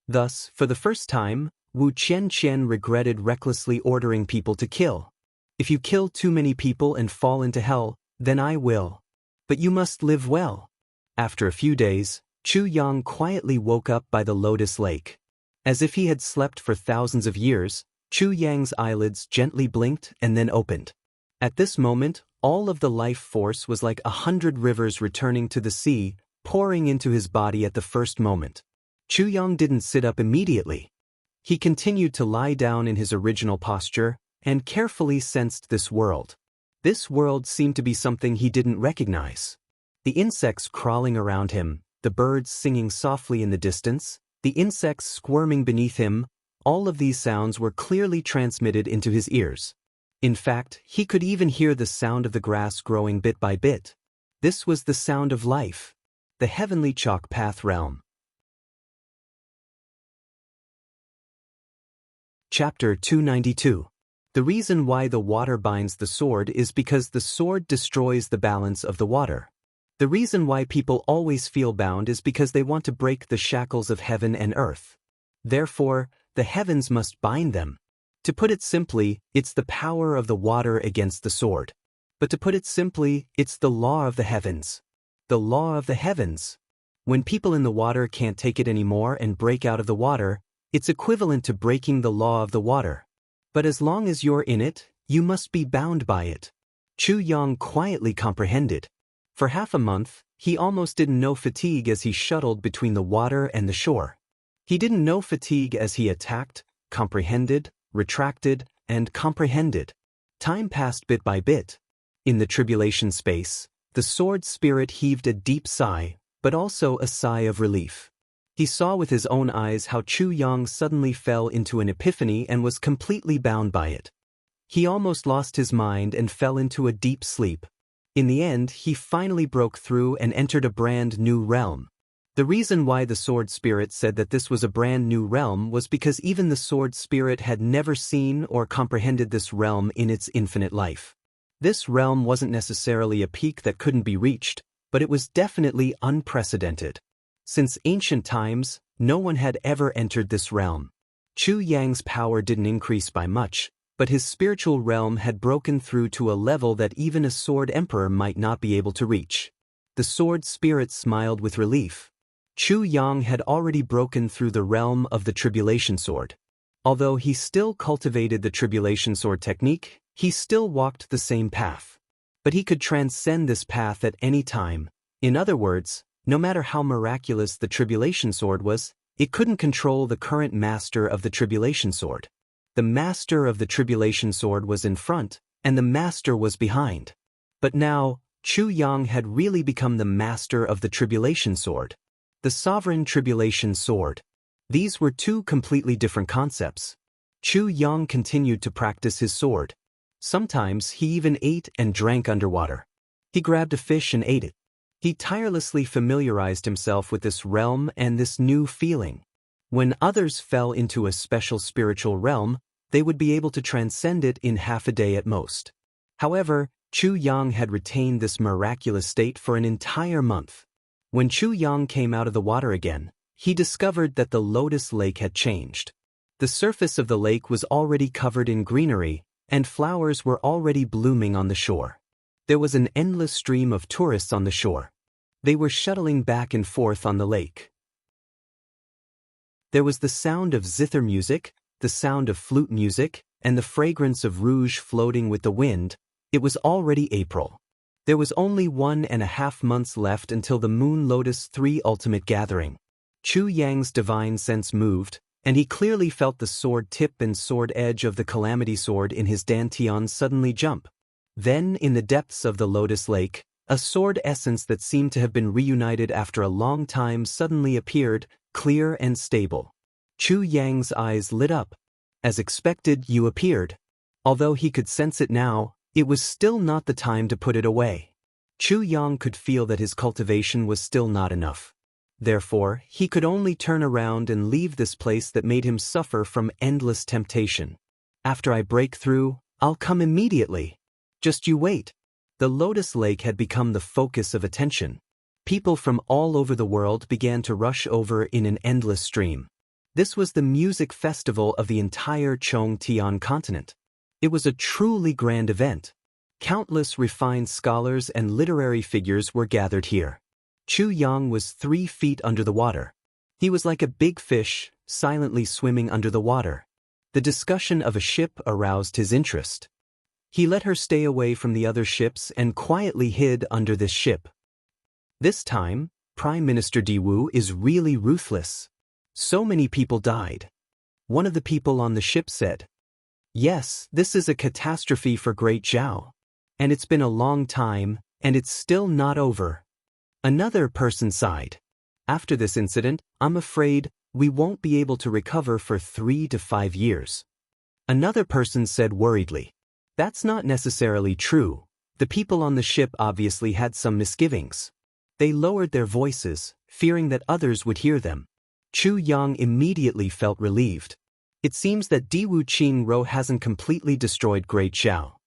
Thus, for the first time, Wu Qianqian regretted recklessly ordering people to kill. If you kill too many people and fall into hell, then I will. But you must live well. After a few days, Chu Yang quietly woke up by the Lotus Lake. As if he had slept for thousands of years, Chu Yang's eyelids gently blinked and then opened. At this moment, all of the life force was like 100 rivers returning to the sea, pouring into his body at the first moment. Chu Yang didn't sit up immediately. He continued to lie down in his original posture and carefully sensed this world. This world seemed to be something he didn't recognize. The insects crawling around him, the birds singing softly in the distance, the insects squirming beneath him, all of these sounds were clearly transmitted into his ears. In fact, he could even hear the sound of the grass growing bit by bit. This was the sound of life. The heavenly chalk path realm. Chapter 292. The reason why the water binds the sword is because the sword destroys the balance of the water. The reason why people always feel bound is because they want to break the shackles of heaven and earth. Therefore, the heavens must bind them. To put it simply, it's the power of the water against the sword. But to put it simply, it's the law of the heavens. The law of the heavens. When people in the water can't take it anymore and break out of the water, It's equivalent to breaking the law of the water. But as long as you're in it, you must be bound by it. Chu Yang quietly comprehended. For half a month, he almost didn't know fatigue as he shuttled between the water and the shore. He didn't know fatigue as he attacked, comprehended, retracted, and comprehended. Time passed bit by bit. In the tribulation space, the sword spirit heaved a deep sigh, but also a sigh of relief. He saw with his own eyes how Chu Yang suddenly fell into an epiphany and was completely bound by it. He almost lost his mind and fell into a deep sleep. In the end, he finally broke through and entered a brand new realm. The reason why the sword spirit said that this was a brand new realm was because even the sword spirit had never seen or comprehended this realm in its infinite life. This realm wasn't necessarily a peak that couldn't be reached, but it was definitely unprecedented. Since ancient times, no one had ever entered this realm. Chu Yang's power didn't increase by much, but his spiritual realm had broken through to a level that even a sword emperor might not be able to reach. The sword spirit smiled with relief. Chu Yang had already broken through the realm of the tribulation sword. Although he still cultivated the tribulation sword technique, he still walked the same path. But he could transcend this path at any time. In other words, no matter how miraculous the tribulation sword was, it couldn't control the current master of the tribulation sword. The master of the tribulation sword was in front, and the master was behind. But now, Chu Yang had really become the master of the tribulation sword. The sovereign tribulation sword. These were two completely different concepts. Chu Yang continued to practice his sword. Sometimes he even ate and drank underwater. He grabbed a fish and ate it. He tirelessly familiarized himself with this realm and this new feeling. When others fell into a special spiritual realm, they would be able to transcend it in half a day at most. However, Chu Yang had retained this miraculous state for an entire month. When Chu Yang came out of the water again, he discovered that the lotus lake had changed. The surface of the lake was already covered in greenery, and flowers were already blooming on the shore. There was an endless stream of tourists on the shore. They were shuttling back and forth on the lake. There was the sound of zither music, the sound of flute music, and the fragrance of rouge floating with the wind. It was already April. There was only 1.5 months left until the Moon Lotus 3 Ultimate Gathering. Chu Yang's divine sense moved, and he clearly felt the sword tip and sword edge of the Calamity Sword in his dantian suddenly jump. Then, in the depths of the Lotus Lake, a sword essence that seemed to have been reunited after a long time suddenly appeared, clear and stable. Chu Yang's eyes lit up. As expected, you appeared. Although he could sense it now, it was still not the time to put it away. Chu Yang could feel that his cultivation was still not enough. Therefore, he could only turn around and leave this place that made him suffer from endless temptation. After I break through, I'll come immediately. Just you wait. The Lotus Lake had become the focus of attention. People from all over the world began to rush over in an endless stream. This was the music festival of the entire Chongtian continent. It was a truly grand event. Countless refined scholars and literary figures were gathered here. Chu Yang was 3 feet under the water. He was like a big fish, silently swimming under the water. The discussion of a ship aroused his interest. He let her stay away from the other ships and quietly hid under this ship. This time, Prime Minister Diwu is really ruthless. So many people died. One of the people on the ship said, "Yes, this is a catastrophe for Great Zhao. And it's been a long time, and it's still not over." Another person sighed. "After this incident, I'm afraid we won't be able to recover for 3 to 5 years." Another person said worriedly, "That's not necessarily true. The people on the ship obviously had some misgivings. They lowered their voices, fearing that others would hear them." Chu Yang immediately felt relieved. It seems that Diwu Qingro hasn't completely destroyed Great Zhao.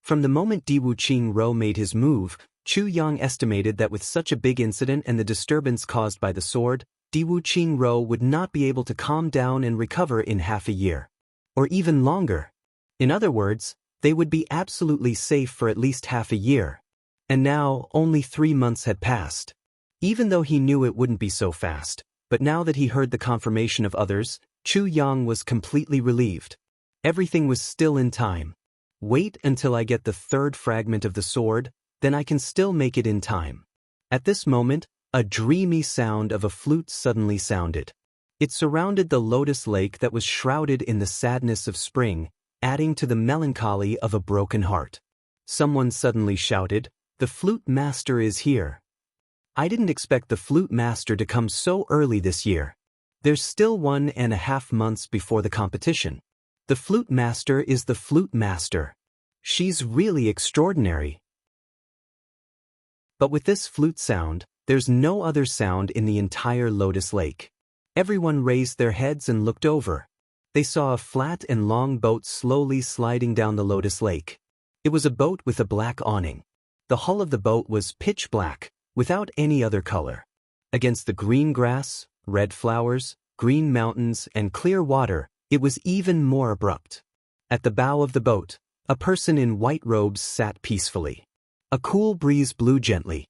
From the moment Diwu Qingro made his move, Chu Yang estimated that with such a big incident and the disturbance caused by the sword, Diwu Qingro would not be able to calm down and recover in half a year. Or even longer. In other words, they would be absolutely safe for at least half a year. And now, only 3 months had passed. Even though he knew it wouldn't be so fast, but now that he heard the confirmation of others, Chu Yang was completely relieved. Everything was still in time. Wait until I get the third fragment of the sword, then I can still make it in time. At this moment, a dreamy sound of a flute suddenly sounded. It surrounded the lotus lake that was shrouded in the sadness of spring, adding to the melancholy of a broken heart. Someone suddenly shouted, "The flute master is here." I didn't expect the flute master to come so early this year. There's still 1.5 months before the competition. The flute master is the flute master. She's really extraordinary. But with this flute sound, there's no other sound in the entire lotus lake. Everyone raised their heads and looked over. They saw a flat and long boat slowly sliding down the lotus lake. It was a boat with a black awning. The hull of the boat was pitch black, without any other color. Against the green grass, red flowers, green mountains, and clear water, it was even more abrupt. At the bow of the boat, a person in white robes sat peacefully. A cool breeze blew gently.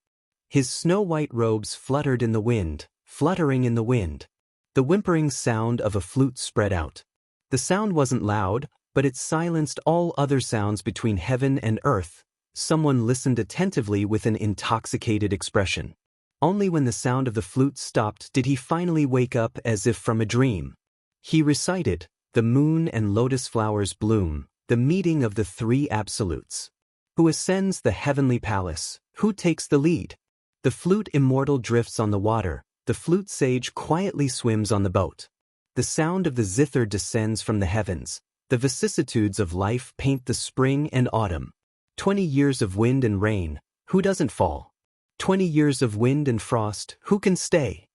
His snow-white robes fluttered in the wind, fluttering in the wind. The whimpering sound of a flute spread out. The sound wasn't loud, but it silenced all other sounds between heaven and earth. Someone listened attentively with an intoxicated expression. Only when the sound of the flute stopped did he finally wake up as if from a dream. He recited, "The moon and lotus flowers bloom, the meeting of the three absolutes. Who ascends the heavenly palace? Who takes the lead? The flute immortal drifts on the water, the flute sage quietly swims on the boat. The sound of the zither descends from the heavens, the vicissitudes of life paint the spring and autumn. 20 years of wind and rain, who doesn't fall? 20 years of wind and frost, who can stay?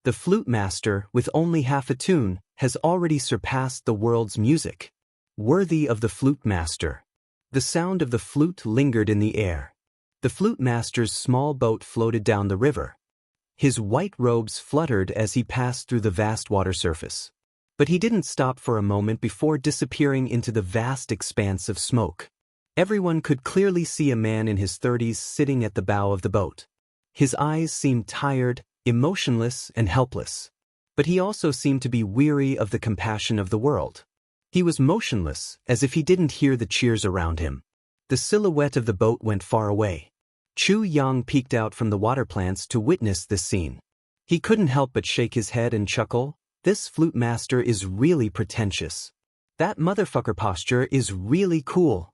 The flute master, with only half a tune, has already surpassed the world's music. Worthy of the flute master." The sound of the flute lingered in the air. The flute master's small boat floated down the river. His white robes fluttered as he passed through the vast water surface. But he didn't stop for a moment before disappearing into the vast expanse of smoke. Everyone could clearly see a man in his 30s sitting at the bow of the boat. His eyes seemed tired, emotionless, and helpless. But he also seemed to be weary of the compassion of the world. He was motionless, as if he didn't hear the cheers around him. The silhouette of the boat went far away. Chu Yang peeked out from the water plants to witness this scene. He couldn't help but shake his head and chuckle. This flute master is really pretentious. That motherfucker posture is really cool.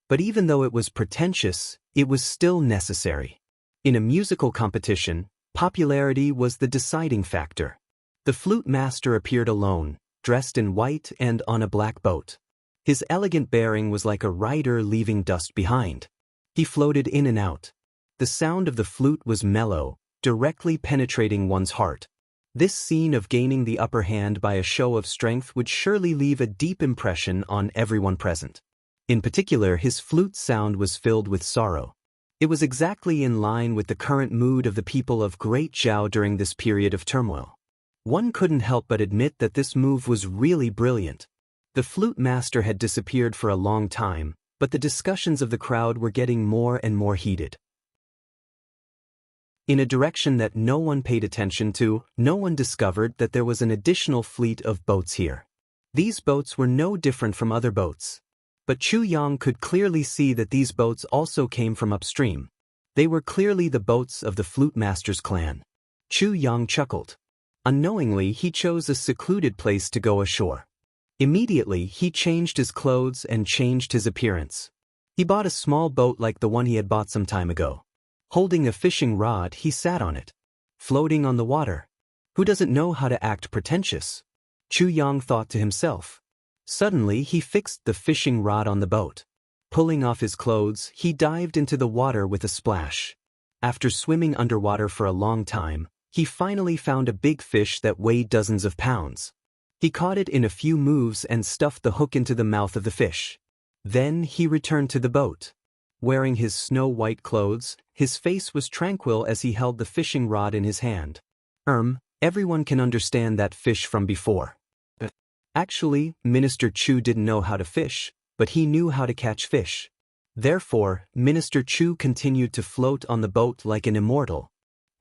But even though it was pretentious, it was still necessary. In a musical competition, popularity was the deciding factor. The flute master appeared alone, dressed in white and on a black boat. His elegant bearing was like a rider leaving dust behind. He floated in and out. The sound of the flute was mellow, directly penetrating one's heart. This scene of gaining the upper hand by a show of strength would surely leave a deep impression on everyone present. In particular, his flute sound was filled with sorrow. It was exactly in line with the current mood of the people of Great Jiao during this period of turmoil. One couldn't help but admit that this move was really brilliant. The flute master had disappeared for a long time, but the discussions of the crowd were getting more and more heated. In a direction that no one paid attention to, no one discovered that there was an additional fleet of boats here. These boats were no different from other boats. But Chu Yang could clearly see that these boats also came from upstream. They were clearly the boats of the flute master's clan. Chu Yang chuckled. Unknowingly, he chose a secluded place to go ashore. Immediately, he changed his clothes and changed his appearance. He bought a small boat like the one he had bought some time ago. Holding a fishing rod, he sat on it, floating on the water. Who doesn't know how to act pretentious? Chu Yang thought to himself. Suddenly, he fixed the fishing rod on the boat. Pulling off his clothes, he dived into the water with a splash. After swimming underwater for a long time, he finally found a big fish that weighed dozens of pounds. He caught it in a few moves and stuffed the hook into the mouth of the fish. Then he returned to the boat. Wearing his snow-white clothes, his face was tranquil as he held the fishing rod in his hand. Everyone can understand that fish from before. Actually, Minister Chu didn't know how to fish, but he knew how to catch fish. Therefore, Minister Chu continued to float on the boat like an immortal.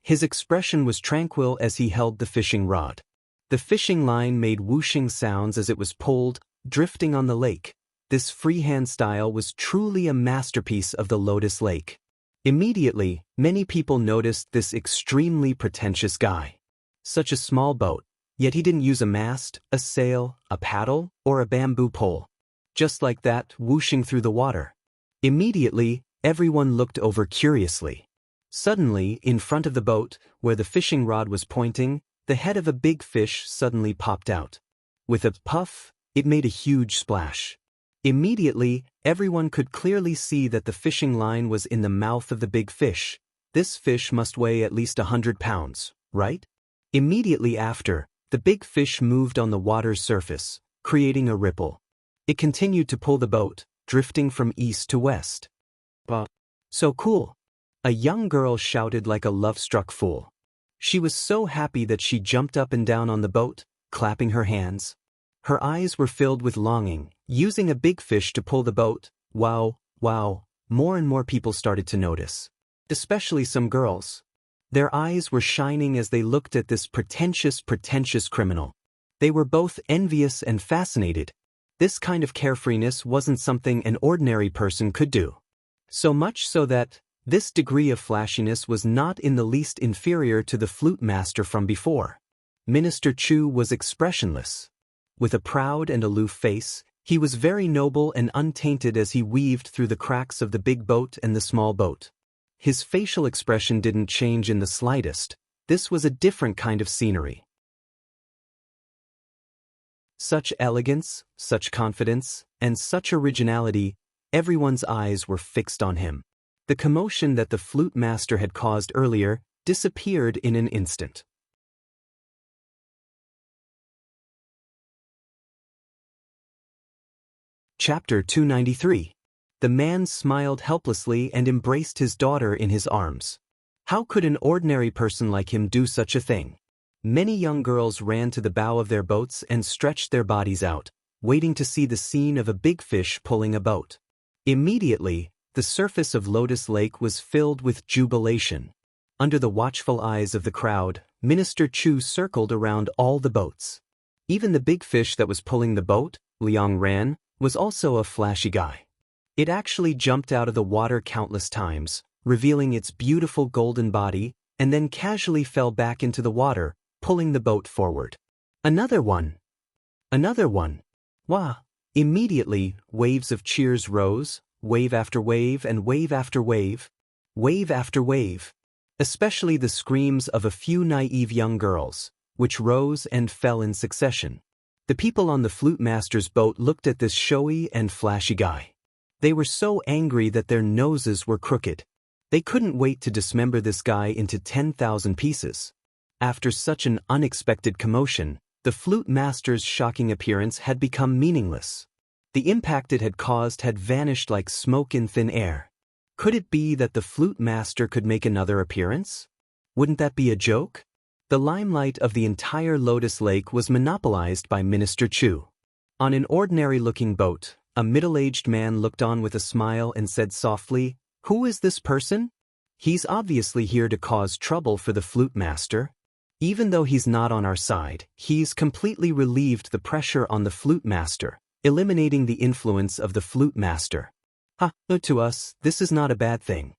His expression was tranquil as he held the fishing rod. The fishing line made whooshing sounds as it was pulled, drifting on the lake. This freehand style was truly a masterpiece of the Lotus Lake. Immediately, many people noticed this extremely pretentious guy. Such a small boat, yet he didn't use a mast, a sail, a paddle, or a bamboo pole. Just like that, whooshing through the water. Immediately, everyone looked over curiously. Suddenly, in front of the boat, where the fishing rod was pointing, the head of a big fish suddenly popped out. With a puff, it made a huge splash. Immediately, everyone could clearly see that the fishing line was in the mouth of the big fish. This fish must weigh at least 100 pounds, right? Immediately after, the big fish moved on the water's surface, creating a ripple. It continued to pull the boat, drifting from east to west. But so cool! A young girl shouted like a love-struck fool. She was so happy that she jumped up and down on the boat, clapping her hands. Her eyes were filled with longing, using a big fish to pull the boat. Wow, wow, more and more people started to notice. Especially some girls. Their eyes were shining as they looked at this pretentious criminal. They were both envious and fascinated. This kind of carefreeness wasn't something an ordinary person could do. So much so that this degree of flashiness was not in the least inferior to the flute master from before. Minister Chu was expressionless. With a proud and aloof face, he was very noble and untainted as he weaved through the cracks of the big boat and the small boat. His facial expression didn't change in the slightest. This was a different kind of scenery. Such elegance, such confidence, and such originality, everyone's eyes were fixed on him. The commotion that the flute master had caused earlier disappeared in an instant. Chapter 293. The man smiled helplessly and embraced his daughter in his arms. How could an ordinary person like him do such a thing? Many young girls ran to the bow of their boats and stretched their bodies out, waiting to see the scene of a big fish pulling a boat. Immediately, the surface of Lotus Lake was filled with jubilation. Under the watchful eyes of the crowd, Minister Chu circled around all the boats. Even the big fish that was pulling the boat, Liang Ran, was also a flashy guy. It actually jumped out of the water countless times, revealing its beautiful golden body, and then casually fell back into the water, pulling the boat forward. Another one. Another one. Wah! Immediately, waves of cheers rose, wave after wave and wave after wave, wave after wave. Especially the screams of a few naive young girls, which rose and fell in succession. The people on the flute master's boat looked at this showy and flashy guy. They were so angry that their noses were crooked. They couldn't wait to dismember this guy into 10,000 pieces. After such an unexpected commotion, the flute master's shocking appearance had become meaningless. The impact it had caused had vanished like smoke in thin air. Could it be that the flute master could make another appearance? Wouldn't that be a joke? The limelight of the entire Lotus Lake was monopolized by Minister Chu. On an ordinary-looking boat, a middle-aged man looked on with a smile and said softly, "Who is this person? He's obviously here to cause trouble for the flute master. Even though he's not on our side, he's completely relieved the pressure on the flute master, eliminating the influence of the flute master. To us, this is not a bad thing.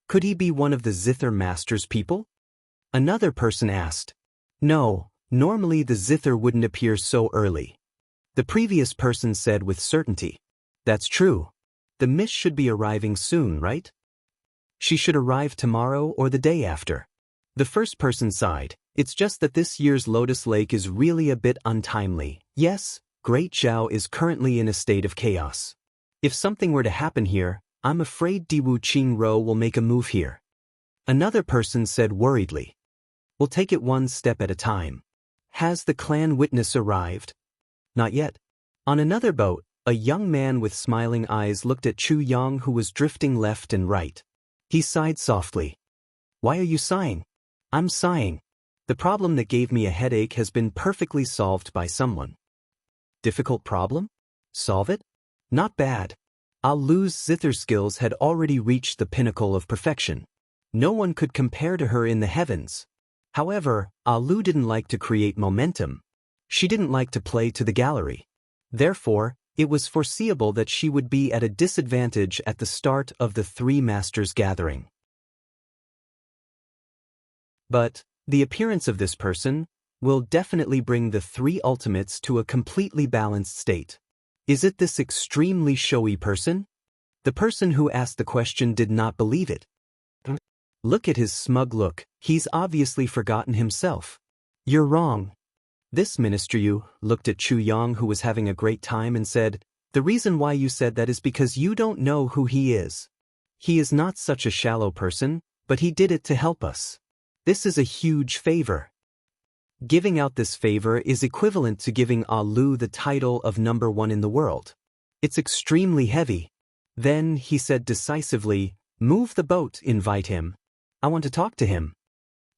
Could he be one of the zither master's people?" Another person asked. "No, normally the zither wouldn't appear so early." The previous person said with certainty. "That's true. The miss should be arriving soon, right? She should arrive tomorrow or the day after." The first person sighed. "It's just that this year's Lotus Lake is really a bit untimely. Yes, Great Zhao is currently in a state of chaos. If something were to happen here, I'm afraid Diwu Qingro will make a move here." Another person said worriedly. "We'll take it one step at a time. Has the clan witness arrived?" "Not yet." On another boat, a young man with smiling eyes looked at Chu Yang, who was drifting left and right. He sighed softly. "Why are you sighing?" "I'm sighing. The problem that gave me a headache has been perfectly solved by someone." "Difficult problem? Solve it?" "Not bad. Alu's zither skills had already reached the pinnacle of perfection. No one could compare to her in the heavens. However, Lu didn't like to create momentum. She didn't like to play to the gallery. Therefore, it was foreseeable that she would be at a disadvantage at the start of the three masters gathering. But the appearance of this person will definitely bring the three ultimates to a completely balanced state. Is it this extremely showy person? The person who asked the question did not believe it. Look at his smug look, he's obviously forgotten himself. You're wrong. This minister looked at Chu Yang, who was having a great time, and said, the reason why you said that is because you don't know who he is. He is not such a shallow person, but he did it to help us. This is a huge favor. Giving out this favor is equivalent to giving Lu the title of number one in the world. It's extremely heavy. Then he said decisively, move the boat, invite him. I want to talk to him.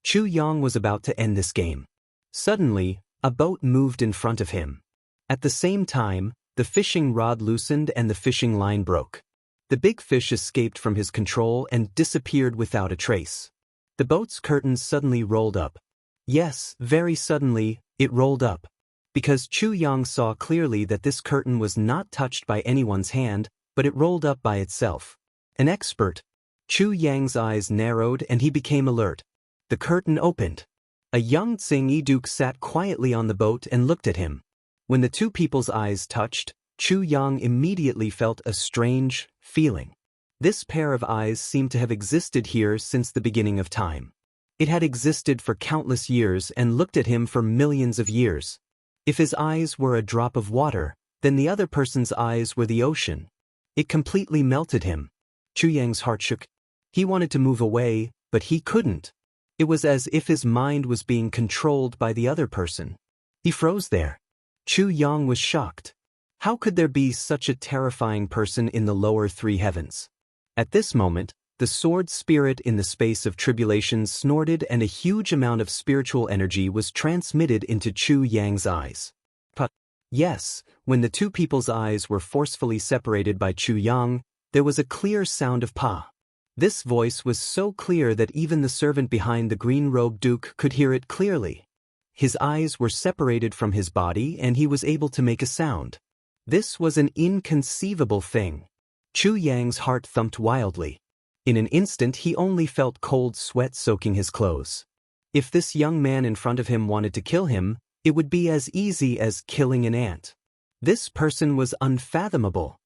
Chu Yang was about to end this game. Suddenly, a boat moved in front of him. At the same time, the fishing rod loosened and the fishing line broke. The big fish escaped from his control and disappeared without a trace. The boat's curtains suddenly rolled up. Yes, very suddenly, it rolled up. Because Chu Yang saw clearly that this curtain was not touched by anyone's hand, but it rolled up by itself. An expert. Chu Yang's eyes narrowed and he became alert. The curtain opened. A young Duke sat quietly on the boat and looked at him. When the two people's eyes touched, Chu Yang immediately felt a strange feeling. This pair of eyes seemed to have existed here since the beginning of time. It had existed for countless years and looked at him for millions of years. If his eyes were a drop of water, then the other person's eyes were the ocean. It completely melted him. Chu Yang's heart shook. He wanted to move away, but he couldn't. It was as if his mind was being controlled by the other person. He froze there. Chu Yang was shocked. How could there be such a terrifying person in the lower three heavens? At this moment, the sword spirit in the space of tribulation snorted and a huge amount of spiritual energy was transmitted into Chu Yang's eyes. But yes, when the two people's eyes were forcefully separated by Chu Yang, there was a clear sound of pa. This voice was so clear that even the servant behind the green-robed duke could hear it clearly. His eyes were separated from his body and he was able to make a sound. This was an inconceivable thing. Chu Yang's heart thumped wildly. In an instant he only felt cold sweat soaking his clothes. If this young man in front of him wanted to kill him, it would be as easy as killing an ant. This person was unfathomable.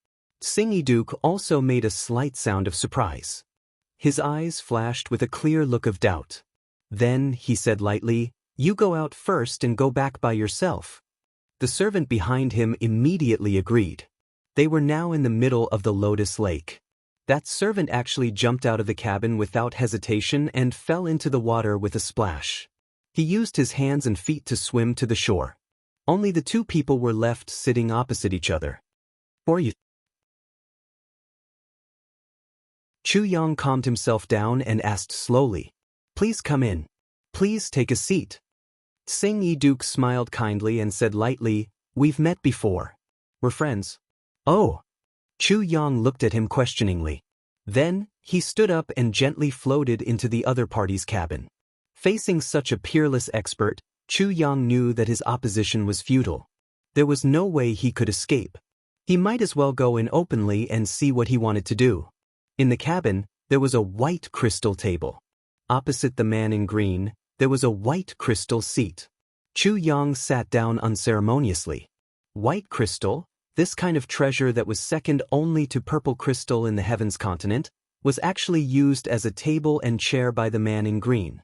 Duke also made a slight sound of surprise. His eyes flashed with a clear look of doubt. Then, he said lightly, you go out first and go back by yourself. The servant behind him immediately agreed. They were now in the middle of the Lotus Lake. That servant actually jumped out of the cabin without hesitation and fell into the water with a splash. He used his hands and feet to swim to the shore. Only the two people were left sitting opposite each other. Chu Yang calmed himself down and asked slowly, please come in. Please take a seat. Duke smiled kindly and said lightly, we've met before. We're friends. Oh. Chu Yang looked at him questioningly. Then, he stood up and gently floated into the other party's cabin. Facing such a peerless expert, Chu Yang knew that his opposition was futile. There was no way he could escape. He might as well go in openly and see what he wanted to do. In the cabin, there was a white crystal table. Opposite the man in green, there was a white crystal seat. Chu Yang sat down unceremoniously. White crystal, this kind of treasure that was second only to purple crystal in the heavens continent, was actually used as a table and chair by the man in green.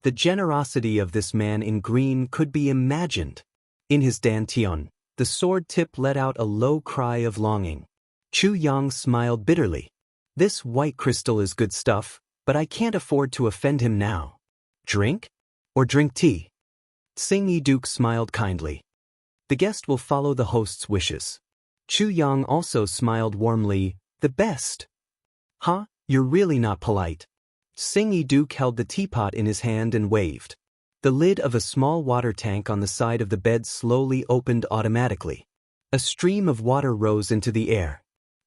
The generosity of this man in green could be imagined. In his dantian, the sword tip let out a low cry of longing. Chu Yang smiled bitterly. This white crystal is good stuff, but I can't afford to offend him now. Drink? Or drink tea? Duke smiled kindly. The guest will follow the host's wishes. Chu Yang also smiled warmly, the best. Huh? You're really not polite. Duke held the teapot in his hand and waved. The lid of a small water tank on the side of the bed slowly opened automatically. A stream of water rose into the air.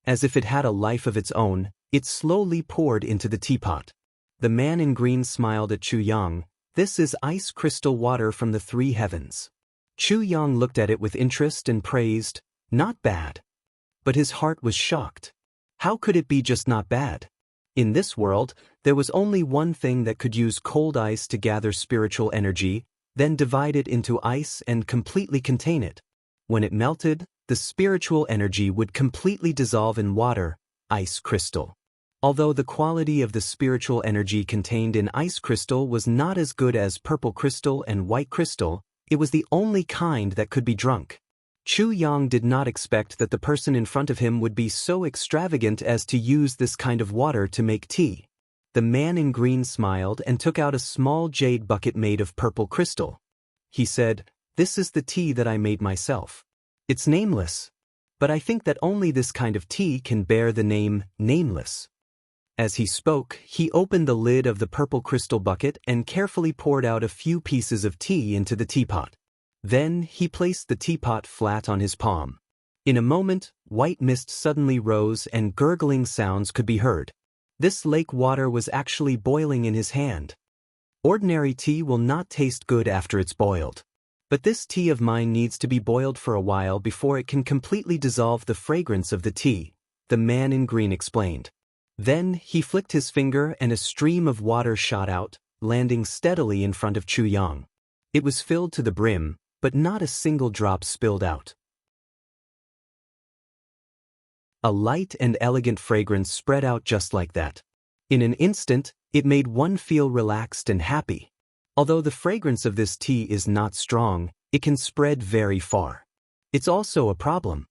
As if it had a life of its own, it slowly poured into the teapot. The man in green smiled at Chu Yang, This is ice crystal water from the three heavens. Chu Yang looked at it with interest and praised, "Not bad." But his heart was shocked. How could it be just not bad? In this world, there was only one thing that could use cold ice to gather spiritual energy, then divide it into ice and completely contain it. When it melted, the spiritual energy would completely dissolve in water, ice crystal. Although the quality of the spiritual energy contained in ice crystal was not as good as purple crystal and white crystal, it was the only kind that could be drunk. Chu Yang did not expect that the person in front of him would be so extravagant as to use this kind of water to make tea. The man in green smiled and took out a small jade bucket made of purple crystal. He said, "This is the tea that I made myself. It's nameless. But I think that only this kind of tea can bear the name nameless." As he spoke, he opened the lid of the purple crystal bucket and carefully poured out a few pieces of tea into the teapot. Then he placed the teapot flat on his palm. In a moment, white mist suddenly rose and gurgling sounds could be heard. This lake water was actually boiling in his hand. Ordinary tea will not taste good after it's boiled. But this tea of mine needs to be boiled for a while before it can completely dissolve the fragrance of the tea, the man in green explained. Then he flicked his finger and a stream of water shot out, landing steadily in front of Chu Yang. It was filled to the brim, but not a single drop spilled out. A light and elegant fragrance spread out just like that. In an instant, it made one feel relaxed and happy. Although the fragrance of this tea is not strong, it can spread very far. It's also a problem.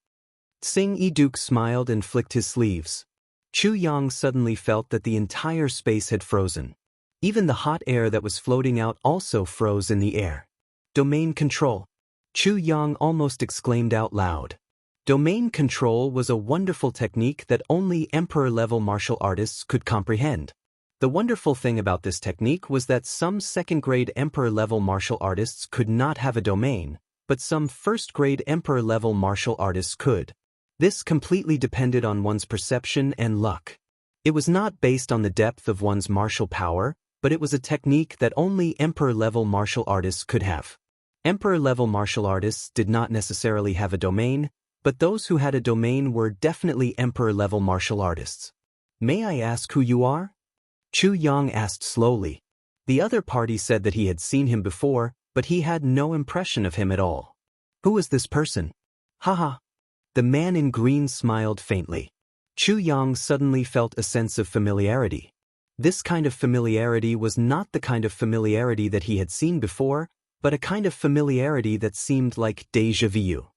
Tsing Yiduk smiled and flicked his sleeves. Chu Yang suddenly felt that the entire space had frozen. Even the hot air that was floating out also froze in the air. Domain control. Chu Yang almost exclaimed out loud. Domain control was a wonderful technique that only emperor-level martial artists could comprehend. The wonderful thing about this technique was that some second-grade emperor-level martial artists could not have a domain, but some first-grade emperor-level martial artists could. This completely depended on one's perception and luck. It was not based on the depth of one's martial power, but it was a technique that only emperor-level martial artists could have. Emperor-level martial artists did not necessarily have a domain, but those who had a domain were definitely emperor-level martial artists. "May I ask who you are?" Chu Yang asked slowly. The other party said that he had seen him before, but he had no impression of him at all. "Who is this person?" "Haha." The man in green smiled faintly. Chu Yang suddenly felt a sense of familiarity. This kind of familiarity was not the kind of familiarity that he had seen before, but a kind of familiarity that seemed like déjà vu.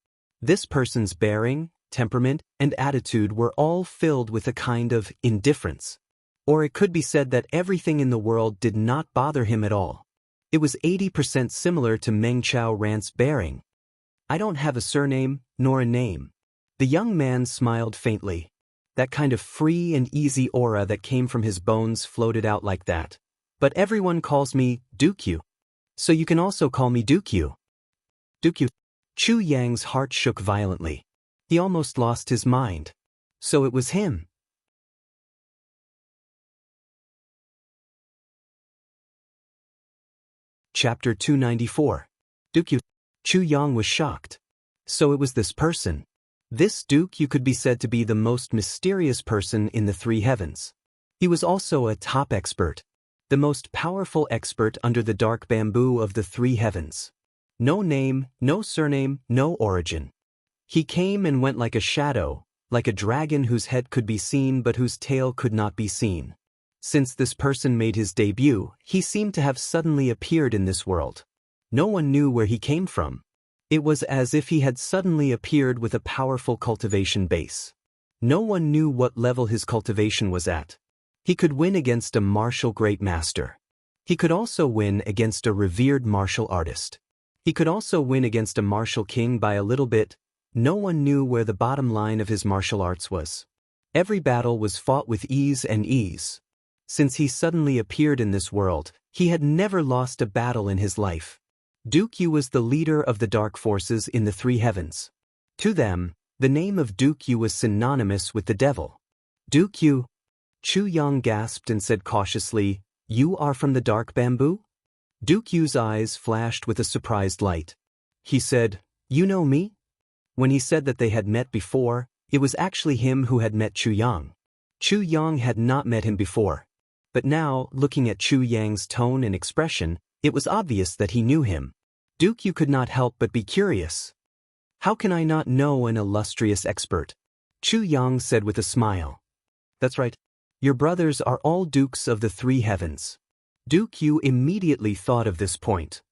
This person's bearing, temperament, and attitude were all filled with a kind of indifference. Or it could be said that everything in the world did not bother him at all. It was 80% similar to Meng Chao Rant's bearing. "I don't have a surname, nor a name." The young man smiled faintly. That kind of free and easy aura that came from his bones floated out like that. "But everyone calls me Dukyu. So you can also call me Dukyu." Dukyu. Chu Yang's heart shook violently. He almost lost his mind. So it was him. Chapter 294. Dukyu. Chu Yang was shocked. So it was this person. This Dukyu could be said to be the most mysterious person in the three heavens. He was also a top expert. The most powerful expert under the dark bamboo of the three heavens. No name, no surname, no origin. He came and went like a shadow, like a dragon whose head could be seen but whose tail could not be seen. Since this person made his debut, he seemed to have suddenly appeared in this world. No one knew where he came from. It was as if he had suddenly appeared with a powerful cultivation base. No one knew what level his cultivation was at. He could win against a martial great master. He could also win against a revered martial artist. He could also win against a martial king by a little bit. No one knew where the bottom line of his martial arts was. Every battle was fought with ease and ease. Since he suddenly appeared in this world, he had never lost a battle in his life. Dukyu was the leader of the dark forces in the three heavens. To them, the name of Dukyu was synonymous with the devil. "Dukyu?" Chu Yang gasped and said cautiously, "You are from the dark bamboo?" Duke Yu's eyes flashed with a surprised light. He said, "You know me?" When he said that they had met before, it was actually him who had met Chu Yang. Chu Yang had not met him before. But now, looking at Chu Yang's tone and expression, it was obvious that he knew him. Duke Yu could not help but be curious. "How can I not know an illustrious expert?" Chu Yang said with a smile. "That's right. Your brothers are all dukes of the three heavens." Duke Yu immediately thought of this point.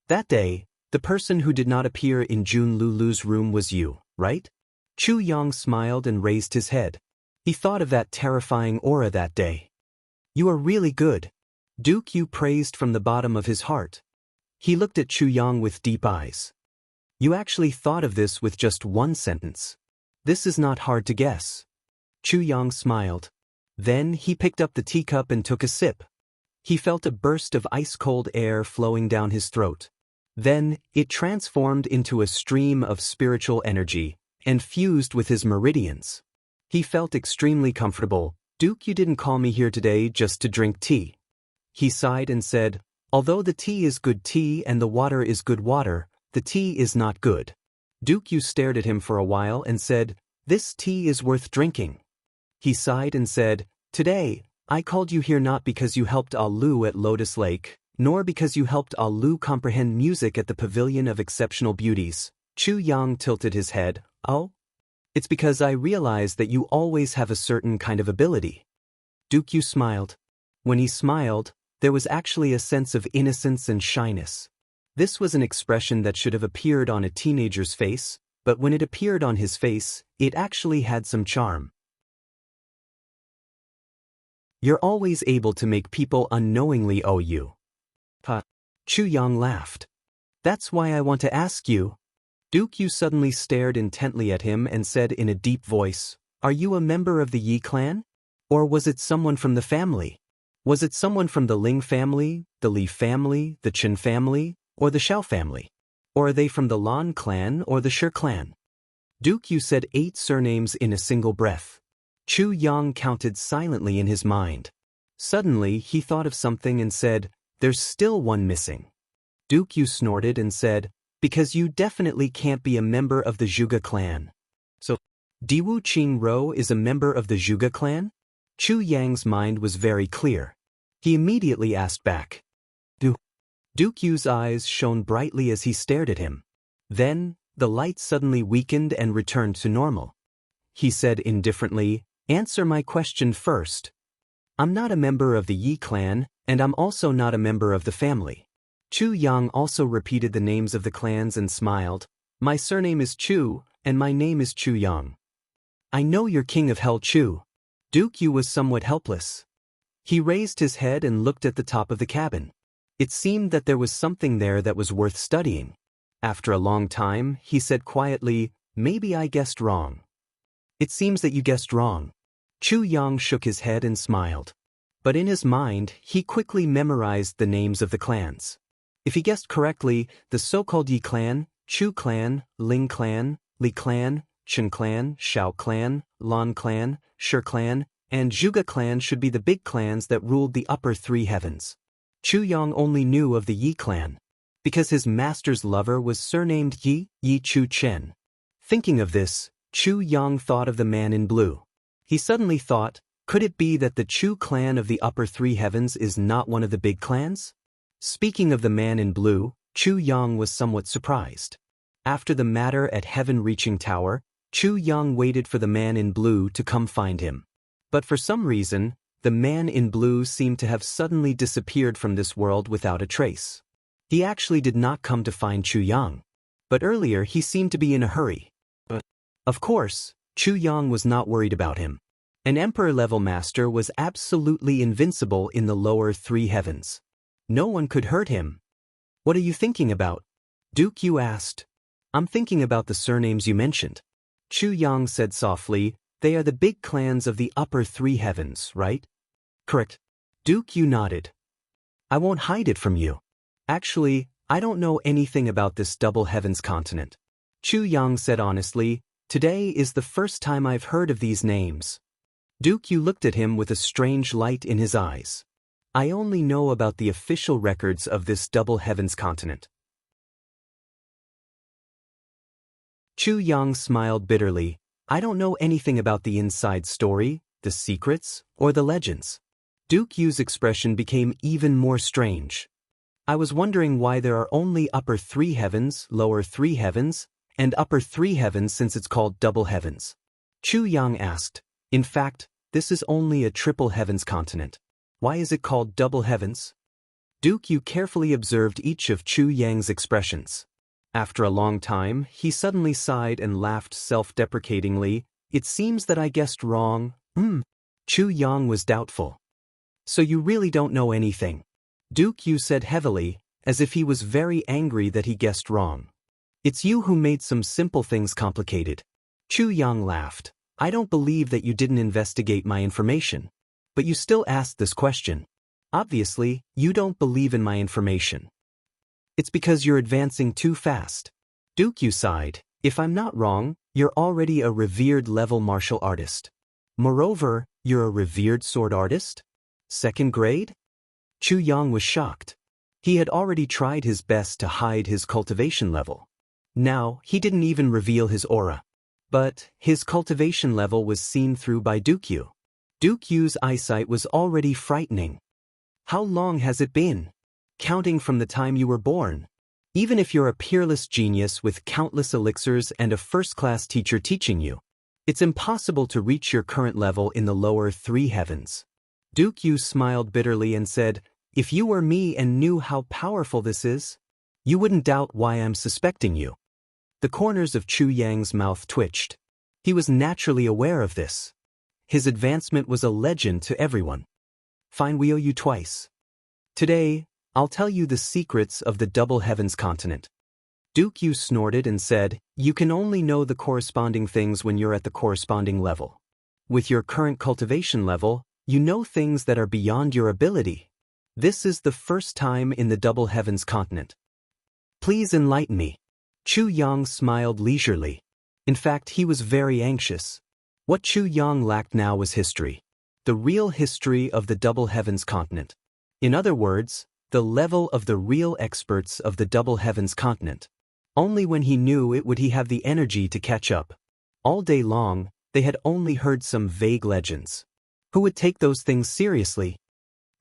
That day, the person who did not appear in Jun Lulu's room was you, right? Chu Yang smiled and raised his head. He thought of that terrifying aura that day. "You are really good," Duke Yu praised from the bottom of his heart. He looked at Chu Yang with deep eyes. "You actually thought of this with just one sentence. This is not hard to guess." Chu Yang smiled. Then he picked up the teacup and took a sip. He felt a burst of ice-cold air flowing down his throat. Then, it transformed into a stream of spiritual energy and fused with his meridians. He felt extremely comfortable. "Duke, you didn't call me here today just to drink tea." He sighed and said, "Although the tea is good tea and the water is good water, the tea is not good." Duke Yu stared at him for a while and said, "This tea is worth drinking." He sighed and said, "Today, I called you here not because you helped Alu at Lotus Lake, nor because you helped Alu comprehend music at the Pavilion of Exceptional Beauties." Chu Yang tilted his head. "Oh? It's because I realize that you always have a certain kind of ability." Duke Yu smiled. When he smiled, there was actually a sense of innocence and shyness. This was an expression that should have appeared on a teenager's face, but when it appeared on his face, it actually had some charm. "You're always able to make people unknowingly owe you." Chu Yang laughed. "That's why I want to ask you." Duke Yu suddenly stared intently at him and said in a deep voice, "Are you a member of the Yi clan? Or was it someone from the family? Was it someone from the Ling family, the Li family, the Chen family, or the Xiao family? Or are they from the Lan clan or the Shi clan?" Duke Yu said 8 surnames in a single breath. Chu Yang counted silently in his mind. Suddenly, he thought of something and said, "There's still one missing." Duke Yu snorted and said, "Because you definitely can't be a member of the Zhuge clan." "So, Diwu Qing Ro is a member of the Zhuge clan?" Chu Yang's mind was very clear. He immediately asked back. Duke Yu's eyes shone brightly as he stared at him. Then, the light suddenly weakened and returned to normal. He said indifferently, "Answer my question first. I'm not a member of the Yi clan, and I'm also not a member of the family." Chu Yang also repeated the names of the clans and smiled. "My surname is Chu, and my name is Chu Yang." "I know you're king of Hell Chu." Duke Yu was somewhat helpless. He raised his head and looked at the top of the cabin. It seemed that there was something there that was worth studying. After a long time, he said quietly, "Maybe I guessed wrong." "It seems that you guessed wrong." Chu Yang shook his head and smiled. But in his mind, he quickly memorized the names of the clans. If he guessed correctly, the so-called Yi clan, Chu clan, Ling clan, Li clan, Chen clan, Xiao clan, Lan clan, Shi clan, and Zhuge clan should be the big clans that ruled the upper 3 heavens. Chu Yang only knew of the Yi clan, because his master's lover was surnamed Yi, Yi Chu Chen. Thinking of this, Chu Yang thought of the man in blue. He suddenly thought, could it be that the Chu clan of the upper 3 heavens is not one of the big clans? Speaking of the man in blue, Chu Yang was somewhat surprised. After the matter at Heaven Reaching Tower, Chu Yang waited for the man in blue to come find him. But for some reason, the man in blue seemed to have suddenly disappeared from this world without a trace. He actually did not come to find Chu Yang. But earlier he seemed to be in a hurry. Of course, Chu Yang was not worried about him. An emperor-level master was absolutely invincible in the lower 3 heavens. No one could hurt him. "What are you thinking about?" Duke Yu asked. "I'm thinking about the surnames you mentioned." Chu Yang said softly, "They are the big clans of the upper 3 heavens, right?" "Correct." Duke Yu nodded. "I won't hide it from you. Actually, I don't know anything about this double heavens continent." Chu Yang said honestly, "Today is the first time I've heard of these names." Duke Yu looked at him with a strange light in his eyes. I only know about the official records of this double heavens continent. Chu Yang smiled bitterly. I don't know anything about the inside story, the secrets, or the legends. Duke Yu's expression became even more strange. I was wondering why there are only upper 3 heavens, lower 3 heavens, and upper 3 heavens since it's called double heavens. Chu Yang asked. In fact, this is only a triple heavens continent. Why is it called double heavens? Duke Yu carefully observed each of Chu Yang's expressions. After a long time, he suddenly sighed and laughed self-deprecatingly. It seems that I guessed wrong. Chu Yang was doubtful. So you really don't know anything? Duke Yu said heavily, as if he was very angry that he guessed wrong. It's you who made some simple things complicated. Chu Yang laughed. I don't believe that you didn't investigate my information. But you still asked this question. Obviously, you don't believe in my information. It's because you're advancing too fast. Duke Yu sighed. If I'm not wrong, you're already a revered level martial artist. Moreover, you're a revered sword artist? 2nd grade? Chu Yang was shocked. He had already tried his best to hide his cultivation level. Now, he didn't even reveal his aura. But his cultivation level was seen through by Duke Yu. Duke Yu's eyesight was already frightening. How long has it been? Counting from the time you were born. Even if you're a peerless genius with countless elixirs and a first-class teacher teaching you, it's impossible to reach your current level in the lower 3 heavens. Duke Yu smiled bitterly and said, if you were me and knew how powerful this is, you wouldn't doubt why I'm suspecting you. The corners of Chu Yang's mouth twitched. He was naturally aware of this. His advancement was a legend to everyone. Fine, we owe you twice. Today, I'll tell you the secrets of the double heavens continent. Duke Yu snorted and said, you can only know the corresponding things when you're at the corresponding level. With your current cultivation level, you know things that are beyond your ability. This is the first time in the double heavens continent. Please enlighten me. Chu Yang smiled leisurely. In fact, he was very anxious. What Chu Yang lacked now was history. The real history of the double heavens continent. In other words, the level of the real experts of the double heavens continent. Only when he knew it would he have the energy to catch up. All day long, they had only heard some vague legends. Who would take those things seriously?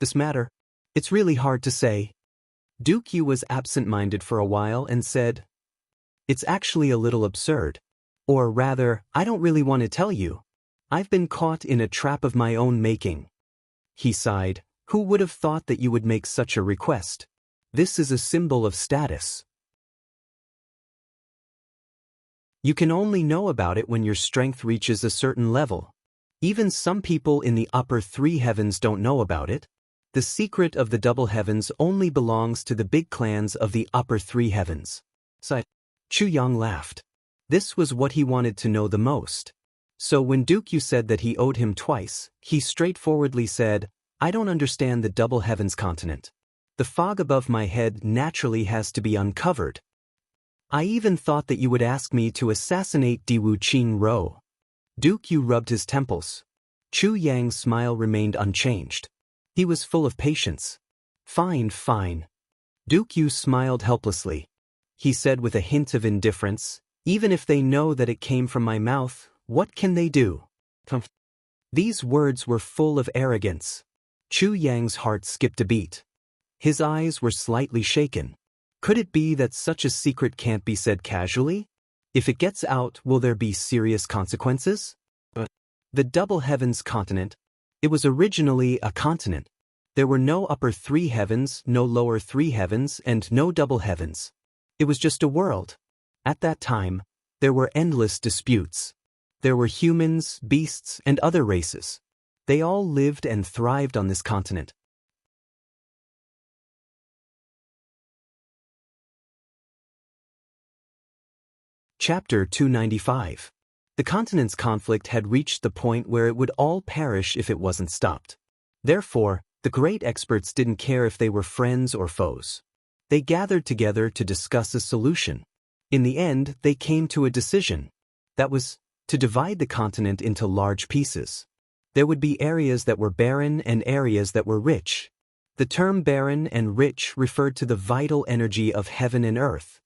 This matter? It's really hard to say. Duke Yu was absent-minded for a while and said, it's actually a little absurd. Or rather, I don't really want to tell you. I've been caught in a trap of my own making. He sighed. Who would have thought that you would make such a request? This is a symbol of status. You can only know about it when your strength reaches a certain level. Even some people in the upper 3 heavens don't know about it. The secret of the double heavens only belongs to the big clans of the upper 3 heavens. Chu Yang laughed. This was what he wanted to know the most. So when Duke Yu said that he owed him twice, he straightforwardly said, I don't understand the double heavens continent. The fog above my head naturally has to be uncovered. I even thought that you would ask me to assassinate Diwu Qing Ro. Duke Yu rubbed his temples. Chu Yang's smile remained unchanged. He was full of patience. Fine, fine. Duke Yu smiled helplessly. He said with a hint of indifference, even if they know that it came from my mouth, what can they do? These words were full of arrogance. Chu Yang's heart skipped a beat. His eyes were slightly shaken. Could it be that such a secret can't be said casually? If it gets out, will there be serious consequences? The double heavens continent. It was originally a continent. There were no upper 3 heavens, no lower 3 heavens, and no double heavens. It was just a world. At that time, there were endless disputes. There were humans, beasts, and other races. They all lived and thrived on this continent. Chapter 295. The continent's conflict had reached the point where it would all perish if it wasn't stopped. Therefore, the great experts didn't care if they were friends or foes. They gathered together to discuss a solution. In the end, they came to a decision. That was, to divide the continent into large pieces. There would be areas that were barren and areas that were rich. The term barren and rich referred to the vital energy of heaven and earth.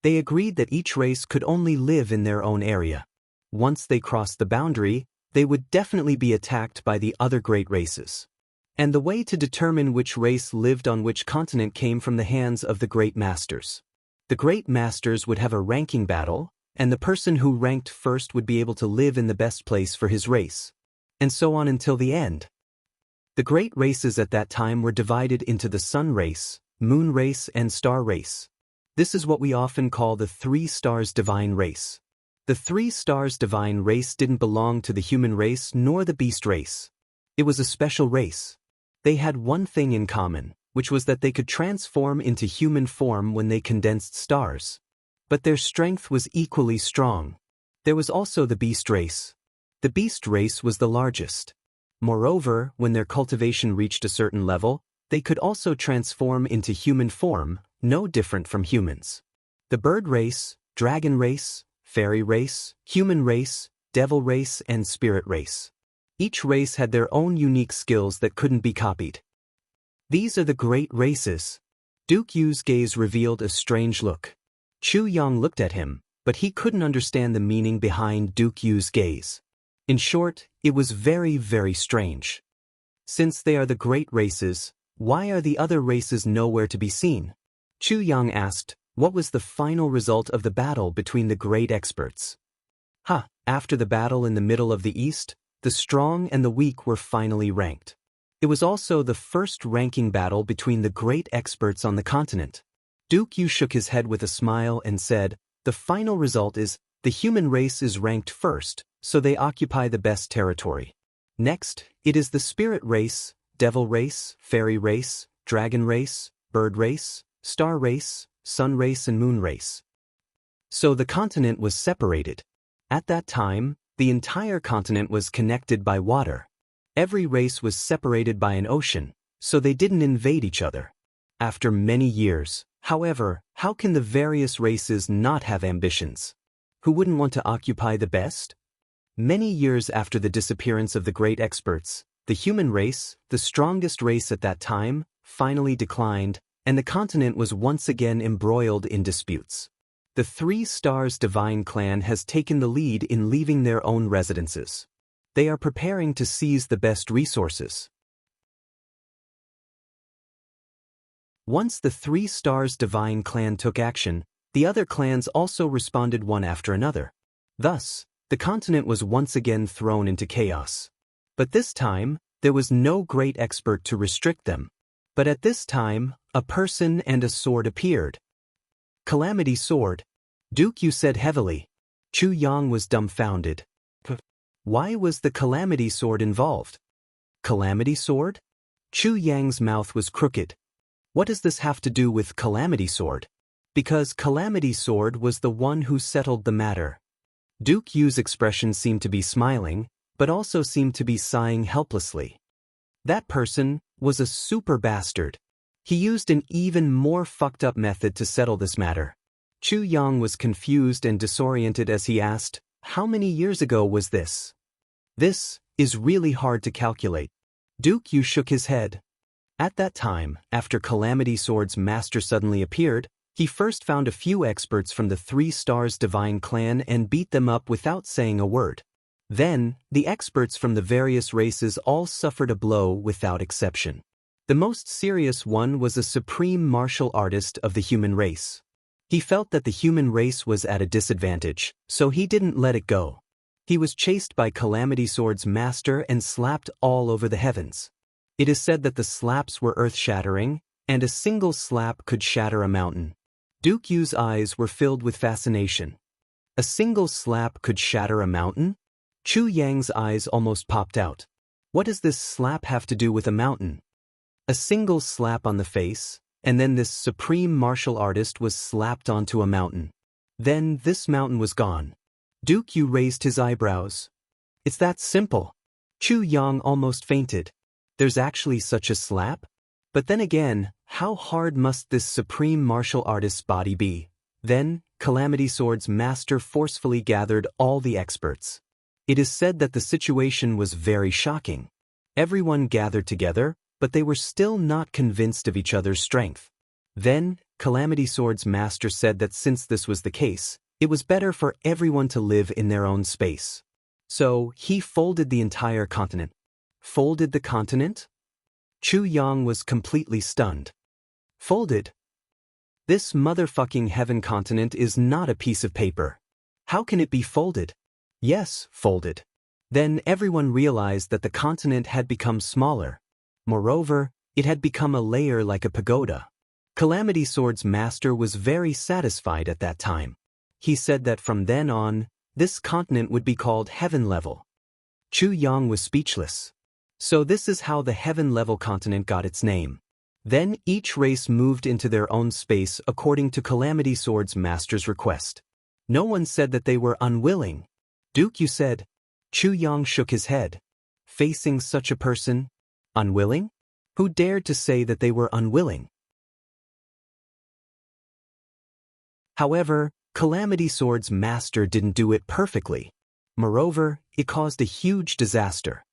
They agreed that each race could only live in their own area. Once they crossed the boundary, they would definitely be attacked by the other great races. And the way to determine which race lived on which continent came from the hands of the great masters. The great masters would have a ranking battle, and the person who ranked first would be able to live in the best place for his race. And so on until the end. The great races at that time were divided into the sun race, moon race, and star race. This is what we often call the 3 stars divine race. The 3 stars divine race didn't belong to the human race nor the beast race. It was a special race. They had one thing in common, which was that they could transform into human form when they condensed stars. But their strength was equally strong. There was also the beast race. The beast race was the largest. Moreover, when their cultivation reached a certain level, they could also transform into human form, no different from humans. The bird race, dragon race, fairy race, human race, devil race, and spirit race. Each race had their own unique skills that couldn't be copied. These are the great races. Duke Yu's gaze revealed a strange look. Chu Yang looked at him, but he couldn't understand the meaning behind Duke Yu's gaze. In short, it was very, very strange. Since they are the great races, why are the other races nowhere to be seen? Chu Yang asked, what was the final result of the battle between the great experts? After the battle in the middle of the East, the strong and the weak were finally ranked. It was also the first ranking battle between the great experts on the continent. Duke Yu shook his head with a smile and said, the final result is, the human race is ranked first, so they occupy the best territory. Next, it is the spirit race, devil race, fairy race, dragon race, bird race, star race, sun race, and moon race. So the continent was separated. At that time, the entire continent was connected by water. Every race was separated by an ocean, so they didn't invade each other. After many years, however, how can the various races not have ambitions? Who wouldn't want to occupy the best? Many years after the disappearance of the great experts, the human race, the strongest race at that time, finally declined, and the continent was once again embroiled in disputes. The 3 Stars Divine Clan has taken the lead in leaving their own residences. They are preparing to seize the best resources. Once the 3 Stars Divine Clan took action, the other clans also responded one after another. Thus, the continent was once again thrown into chaos. But this time, there was no great expert to restrict them. But at this time, a person and a sword appeared. Calamity Sword. Duke Yu said heavily. Chu Yang was dumbfounded. Why was the Calamity Sword involved? Calamity Sword? Chu Yang's mouth was crooked. What does this have to do with Calamity Sword? Because Calamity Sword was the one who settled the matter. Duke Yu's expression seemed to be smiling, but also seemed to be sighing helplessly. That person was a super bastard. He used an even more fucked up method to settle this matter. Chu Yang was confused and disoriented as he asked, how many years ago was this? This is really hard to calculate. Duke Yu shook his head. At that time, after Calamity Sword's master suddenly appeared, he first found a few experts from the 3 Stars Divine Clan and beat them up without saying a word. Then, the experts from the various races all suffered a blow without exception. The most serious one was a supreme martial artist of the human race. He felt that the human race was at a disadvantage, so he didn't let it go. He was chased by Calamity Sword's master and slapped all over the heavens. It is said that the slaps were earth-shattering, and a single slap could shatter a mountain. Duke Yu's eyes were filled with fascination. A single slap could shatter a mountain? Chu Yang's eyes almost popped out. What does this slap have to do with a mountain? A single slap on the face, and then this supreme martial artist was slapped onto a mountain. Then this mountain was gone. Duke Yu raised his eyebrows. It's that simple. Chu Yang almost fainted. There's actually such a slap? But then again, how hard must this supreme martial artist's body be? Then, Calamity Sword's master forcefully gathered all the experts. It is said that the situation was very shocking. Everyone gathered together, but they were still not convinced of each other's strength. Then, Calamity Sword's master said that since this was the case, it was better for everyone to live in their own space. So, he folded the entire continent. Folded the continent? Chu Yang was completely stunned. Folded? This motherfucking heaven continent is not a piece of paper. How can it be folded? Yes, folded. Then everyone realized that the continent had become smaller. Moreover, it had become a layer like a pagoda. Calamity Sword's master was very satisfied at that time. He said that from then on, this continent would be called Heaven Level. Chu Yang was speechless. So this is how the Heaven Level continent got its name. Then each race moved into their own space according to Calamity Sword's master's request. No one said that they were unwilling. Duke, you said. Chu Yang shook his head. Facing such a person? Unwilling? Who dared to say that they were unwilling? However, Calamity Sword's master didn't do it perfectly. Moreover, it caused a huge disaster.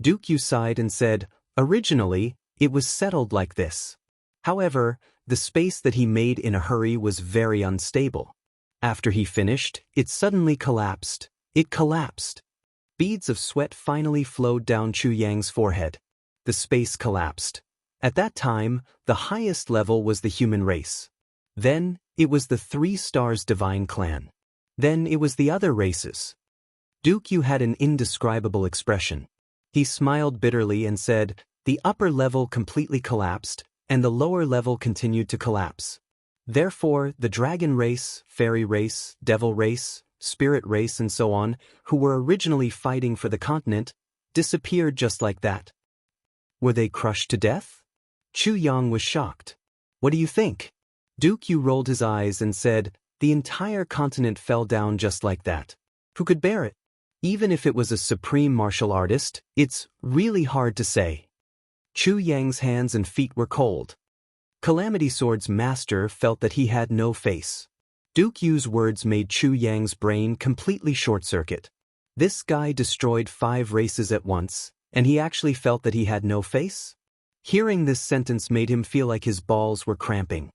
Duke Yu sighed and said, originally, it was settled like this. However, the space that he made in a hurry was very unstable. After he finished, it suddenly collapsed. It collapsed. Beads of sweat finally flowed down Chu Yang's forehead. The space collapsed. At that time, the highest level was the human race. Then, it was the 3 stars divine clan. Then it was the other races. Duke Yu had an indescribable expression. He smiled bitterly and said, the upper level completely collapsed, and the lower level continued to collapse. Therefore, the dragon race, fairy race, devil race, spirit race and so on, who were originally fighting for the continent, disappeared just like that. Were they crushed to death? Chu Yang was shocked. What do you think? Duke Yu rolled his eyes and said, the entire continent fell down just like that. Who could bear it? Even if it was a supreme martial artist, it's really hard to say. Chu Yang's hands and feet were cold. Calamity Sword's master felt that he had no face. Duke Yu's words made Chu Yang's brain completely short-circuit. This guy destroyed 5 races at once, and he actually felt that he had no face? Hearing this sentence made him feel like his balls were cramping.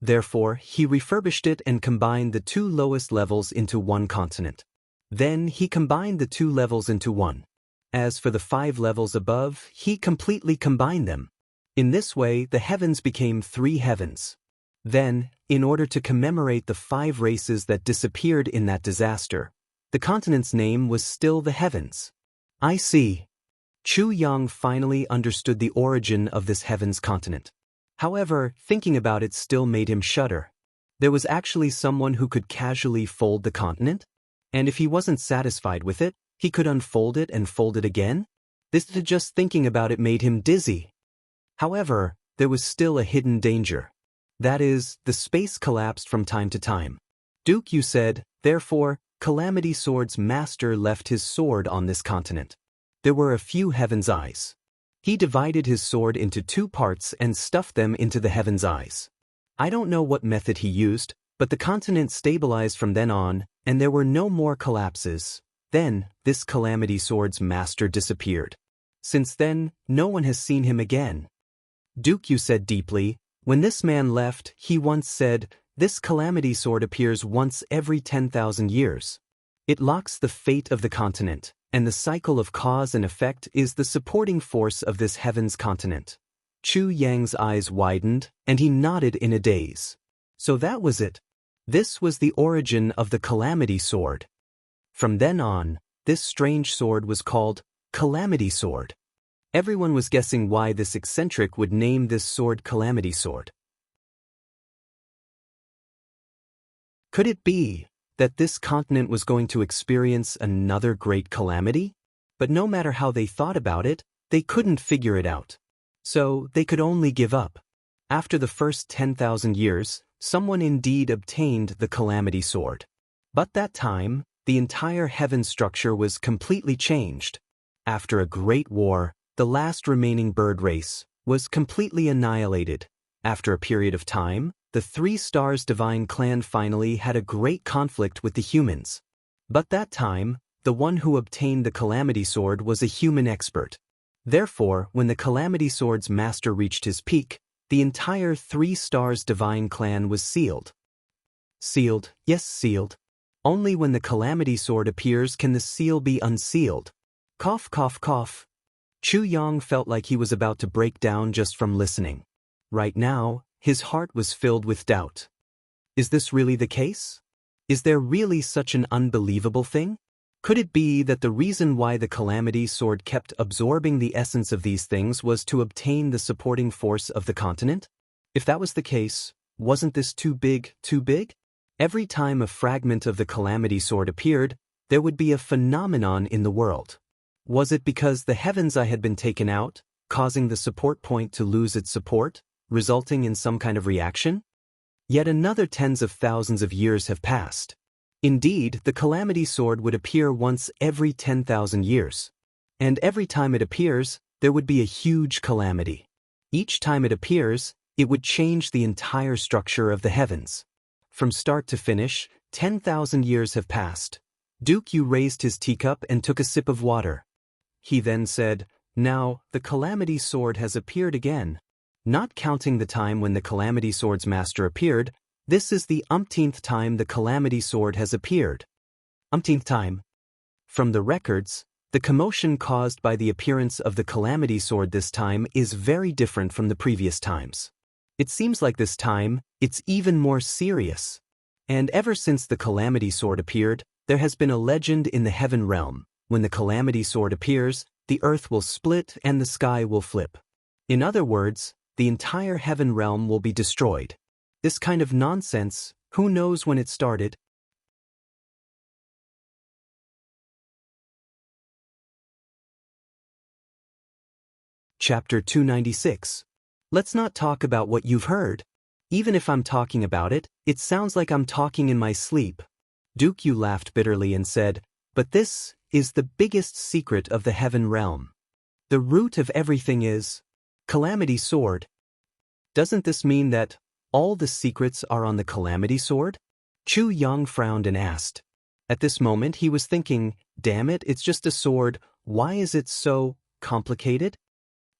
Therefore, he refurbished it and combined the 2 lowest levels into one continent. Then he combined the 2 levels into one. As for the 5 levels above, he completely combined them. In this way, the heavens became 3 heavens. Then, in order to commemorate the 5 races that disappeared in that disaster, the continent's name was still the heavens. I see. Chu Yang finally understood the origin of this heavens continent. However, thinking about it still made him shudder. There was actually someone who could casually fold the continent? And if he wasn't satisfied with it, he could unfold it and fold it again? Just thinking about it made him dizzy. However, there was still a hidden danger. That is, the space collapsed from time to time. Duke Yu said, therefore, Calamity Sword's master left his sword on this continent. There were a few heaven's eyes. He divided his sword into 2 parts and stuffed them into the heaven's eyes. I don't know what method he used, but the continent stabilized from then on, and there were no more collapses. Then, this Calamity Sword's master disappeared. Since then, no one has seen him again. Duke Yu said deeply, when this man left, he once said, this Calamity Sword appears once every 10,000 years. It locks the fate of the continent, and the cycle of cause and effect is the supporting force of this heaven's continent. Chu Yang's eyes widened, and he nodded in a daze. So that was it. This was the origin of the Calamity Sword. From then on, this strange sword was called Calamity Sword. Everyone was guessing why this eccentric would name this sword Calamity Sword. Could it be that this continent was going to experience another great calamity? But no matter how they thought about it, they couldn't figure it out. So they could only give up. After the first 10,000 years, someone indeed obtained the Calamity Sword. But that time, the entire heaven structure was completely changed. After a great war, the last remaining bird race was completely annihilated. After a period of time, the 3 stars divine clan finally had a great conflict with the humans. But that time, the one who obtained the Calamity Sword was a human expert. Therefore, when the Calamity Sword's master reached his peak, the entire 3 stars divine clan was sealed. Sealed, yes, sealed. Only when the Calamity Sword appears can the seal be unsealed. Cough, cough, cough. Chu Yang felt like he was about to break down just from listening. Right now, his heart was filled with doubt. Is this really the case? Is there really such an unbelievable thing? Could it be that the reason why the Calamity Sword kept absorbing the essence of these things was to obtain the supporting force of the continent? If that was the case, wasn't this too big, too big? Every time a fragment of the Calamity Sword appeared, there would be a phenomenon in the world. Was it because the heavens had been taken out, causing the support point to lose its support, resulting in some kind of reaction? Yet another tens of thousands of years have passed. Indeed, the Calamity Sword would appear once every 10,000 years. And every time it appears, there would be a huge calamity. Each time it appears, it would change the entire structure of the heavens. From start to finish, 10,000 years have passed. Duke Yu raised his teacup and took a sip of water. He then said, "Now, the Calamity Sword has appeared again. Not counting the time when the Calamity Sword's master appeared, this is the umpteenth time the Calamity Sword has appeared." Umpteenth time. From the records, the commotion caused by the appearance of the Calamity Sword this time is very different from the previous times. It seems like this time, it's even more serious. And ever since the Calamity Sword appeared, there has been a legend in the heaven realm. When the Calamity Sword appears, the earth will split and the sky will flip. In other words, the entire heaven realm will be destroyed. This kind of nonsense, who knows when it started? Chapter 296. Let's not talk about what you've heard. Even if I'm talking about it, it sounds like I'm talking in my sleep. Duke Yu laughed bitterly and said, "But this is the biggest secret of the heaven realm. The root of everything is Calamity Sword. Doesn't this mean that all the secrets are on the Calamity Sword?" Chu Yang frowned and asked. At this moment he was thinking, damn it, it's just a sword, why is it so complicated?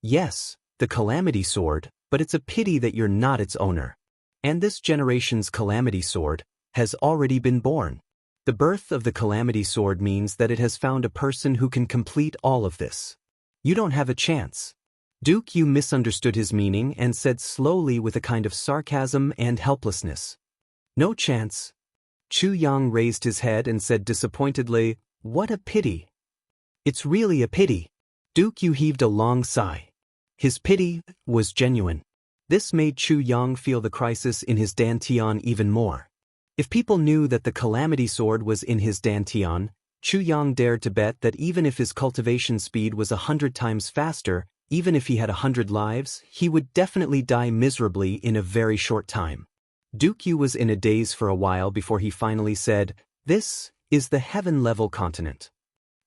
Yes, the Calamity Sword, but it's a pity that you're not its owner. And this generation's Calamity Sword has already been born. The birth of the Calamity Sword means that it has found a person who can complete all of this. You don't have a chance. Duke Yu misunderstood his meaning and said slowly with a kind of sarcasm and helplessness, "No chance." Chu Yang raised his head and said disappointedly, "What a pity." "It's really a pity." Duke Yu heaved a long sigh. His pity was genuine. This made Chu Yang feel the crisis in his dantian even more. If people knew that the Calamity Sword was in his dantian, Chu Yang dared to bet that even if his cultivation speed was 100 times faster, even if he had 100 lives, he would definitely die miserably in a very short time. Duke Yu was in a daze for a while before he finally said, "This is the heaven-level continent."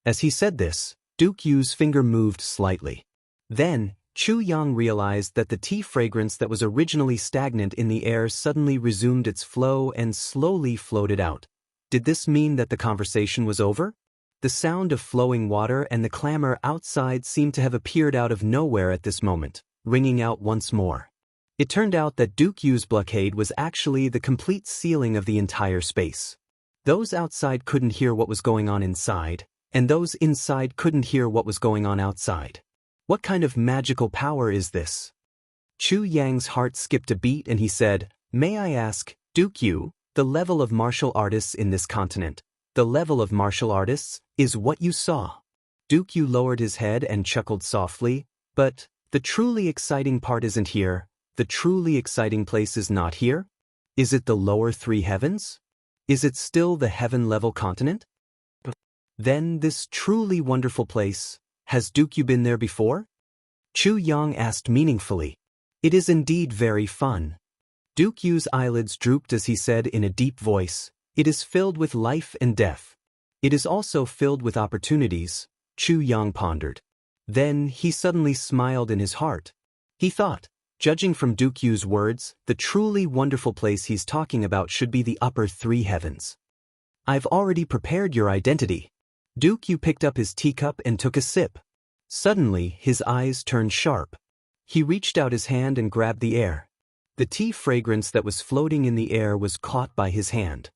As he said this, Duke Yu's finger moved slightly. Then, Chu Yang realized that the tea fragrance that was originally stagnant in the air suddenly resumed its flow and slowly floated out. Did this mean that the conversation was over? The sound of flowing water and the clamor outside seemed to have appeared out of nowhere at this moment, ringing out once more. It turned out that Duke Yu's blockade was actually the complete sealing of the entire space. Those outside couldn't hear what was going on inside, and those inside couldn't hear what was going on outside. What kind of magical power is this? Chu Yang's heart skipped a beat and he said, "May I ask, Duke Yu, the level of martial artists in this continent, the level of martial artists, is what you saw?" Duke Yu lowered his head and chuckled softly, "But the truly exciting part isn't here, the truly exciting place is not here? Is it the lower 3 heavens? Is it still the heaven-level continent? Then this truly wonderful place, has Duke Yu been there before?" Chu Yang asked meaningfully. "It is indeed very fun." Duke Yu's eyelids drooped as he said in a deep voice, "It is filled with life and death. It is also filled with opportunities," Chu Yang pondered. Then he suddenly smiled in his heart. He thought, judging from Duke Yu's words, the truly wonderful place he's talking about should be the upper 3 heavens. "I've already prepared your identity." Duke Yu picked up his teacup and took a sip. Suddenly, his eyes turned sharp. He reached out his hand and grabbed the air. The tea fragrance that was floating in the air was caught by his hand.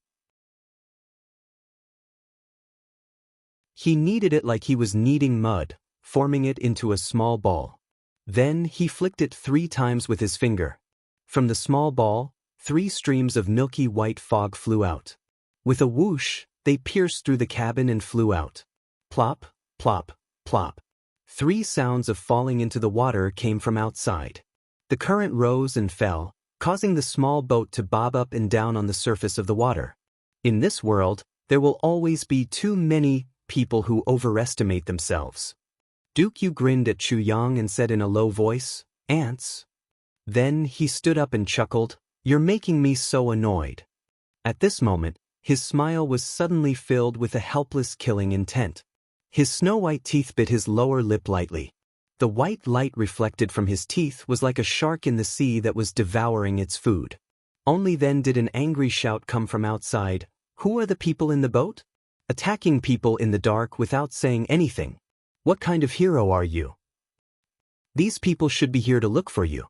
He kneaded it like he was kneading mud, forming it into a small ball. Then he flicked it 3 times with his finger. From the small ball, 3 streams of milky white fog flew out. With a whoosh, they pierced through the cabin and flew out. Plop, plop, plop. 3 sounds of falling into the water came from outside. The current rose and fell, causing the small boat to bob up and down on the surface of the water. In this world, there will always be too many people who overestimate themselves. Duke Yu grinned at Chu Yang and said in a low voice, "Ants." Then he stood up and chuckled, "You're making me so annoyed." At this moment, his smile was suddenly filled with a helpless killing intent. His snow-white teeth bit his lower lip lightly. The white light reflected from his teeth was like a shark in the sea that was devouring its food. Only then did an angry shout come from outside. "Who are the people in the boat? Attacking people in the dark without saying anything. What kind of hero are you? These people should be here to look for you.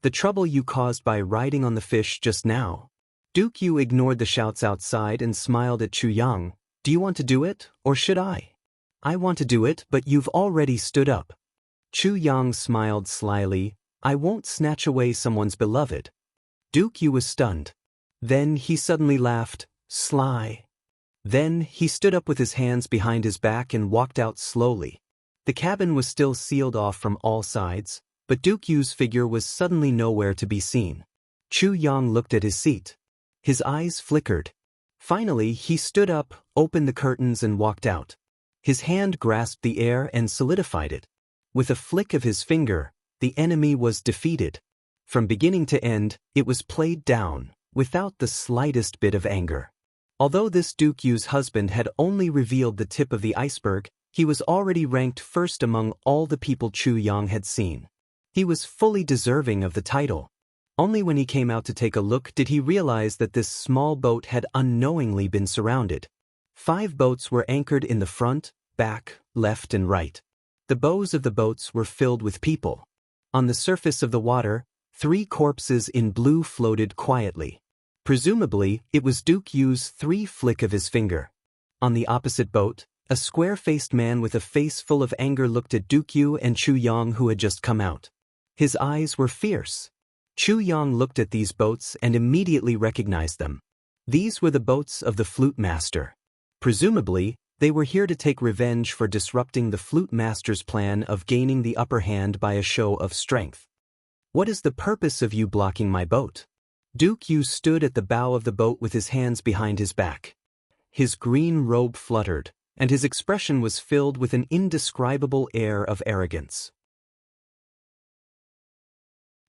The trouble you caused by riding on the fish just now." Duke Yu ignored the shouts outside and smiled at Chu Yang. "Do you want to do it, or should I?" "I want to do it, but you've already stood up." Chu Yang smiled slyly. "I won't snatch away someone's beloved." Duke Yu was stunned. Then he suddenly laughed, "Sly." Then he stood up with his hands behind his back and walked out slowly. The cabin was still sealed off from all sides, but Duke Yu's figure was suddenly nowhere to be seen. Chu Yang looked at his seat. His eyes flickered. Finally, he stood up, opened the curtains and walked out. His hand grasped the air and solidified it. With a flick of his finger, the enemy was defeated. From beginning to end, it was played down, without the slightest bit of anger. Although this Duke Yu's husband had only revealed the tip of the iceberg, he was already ranked first among all the people Chu Yang had seen. He was fully deserving of the title. Only when he came out to take a look did he realize that this small boat had unknowingly been surrounded. 5 boats were anchored in the front, back, left and right. The bows of the boats were filled with people. On the surface of the water, 3 corpses in blue floated quietly. Presumably, it was Duke Yu's 3 flick of his finger. On the opposite boat, a square-faced man with a face full of anger looked at Duke Yu and Chu Yang who had just come out. His eyes were fierce. Chu Yang looked at these boats and immediately recognized them. These were the boats of the Flute Master. Presumably, they were here to take revenge for disrupting the Flute Master's plan of gaining the upper hand by a show of strength. "What is the purpose of you blocking my boat?" Duke Yu stood at the bow of the boat with his hands behind his back. His green robe fluttered, and his expression was filled with an indescribable air of arrogance.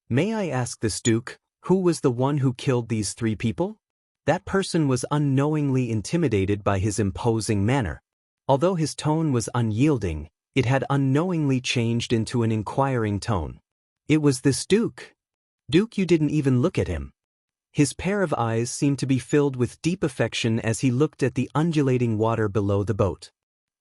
"May I ask this Duke, who was the one who killed these 3 people?" That person was unknowingly intimidated by his imposing manner. Although his tone was unyielding, it had unknowingly changed into an inquiring tone. It was this Duke. Duke Yu didn't even look at him. His pair of eyes seemed to be filled with deep affection as he looked at the undulating water below the boat.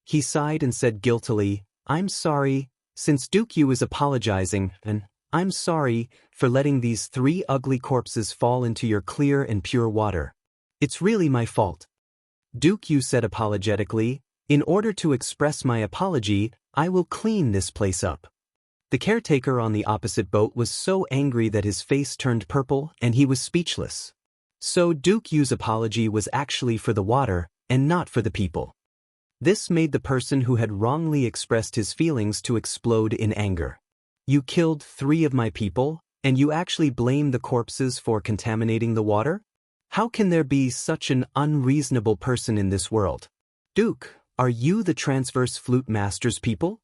He sighed and said guiltily, "I'm sorry, since Duke Yu is apologizing, and I'm sorry for letting these 3 ugly corpses fall into your clear and pure water. It's really my fault." Duke Yu said apologetically, "In order to express my apology, I will clean this place up." The caretaker on the opposite boat was so angry that his face turned purple and he was speechless. So Duke Yu's apology was actually for the water and not for the people. This made the person who had wrongly expressed his feelings to explode in anger. "You killed 3 of my people, and you actually blame the corpses for contaminating the water? How can there be such an unreasonable person in this world? Duke, are you the Transverse Flute Master's people?"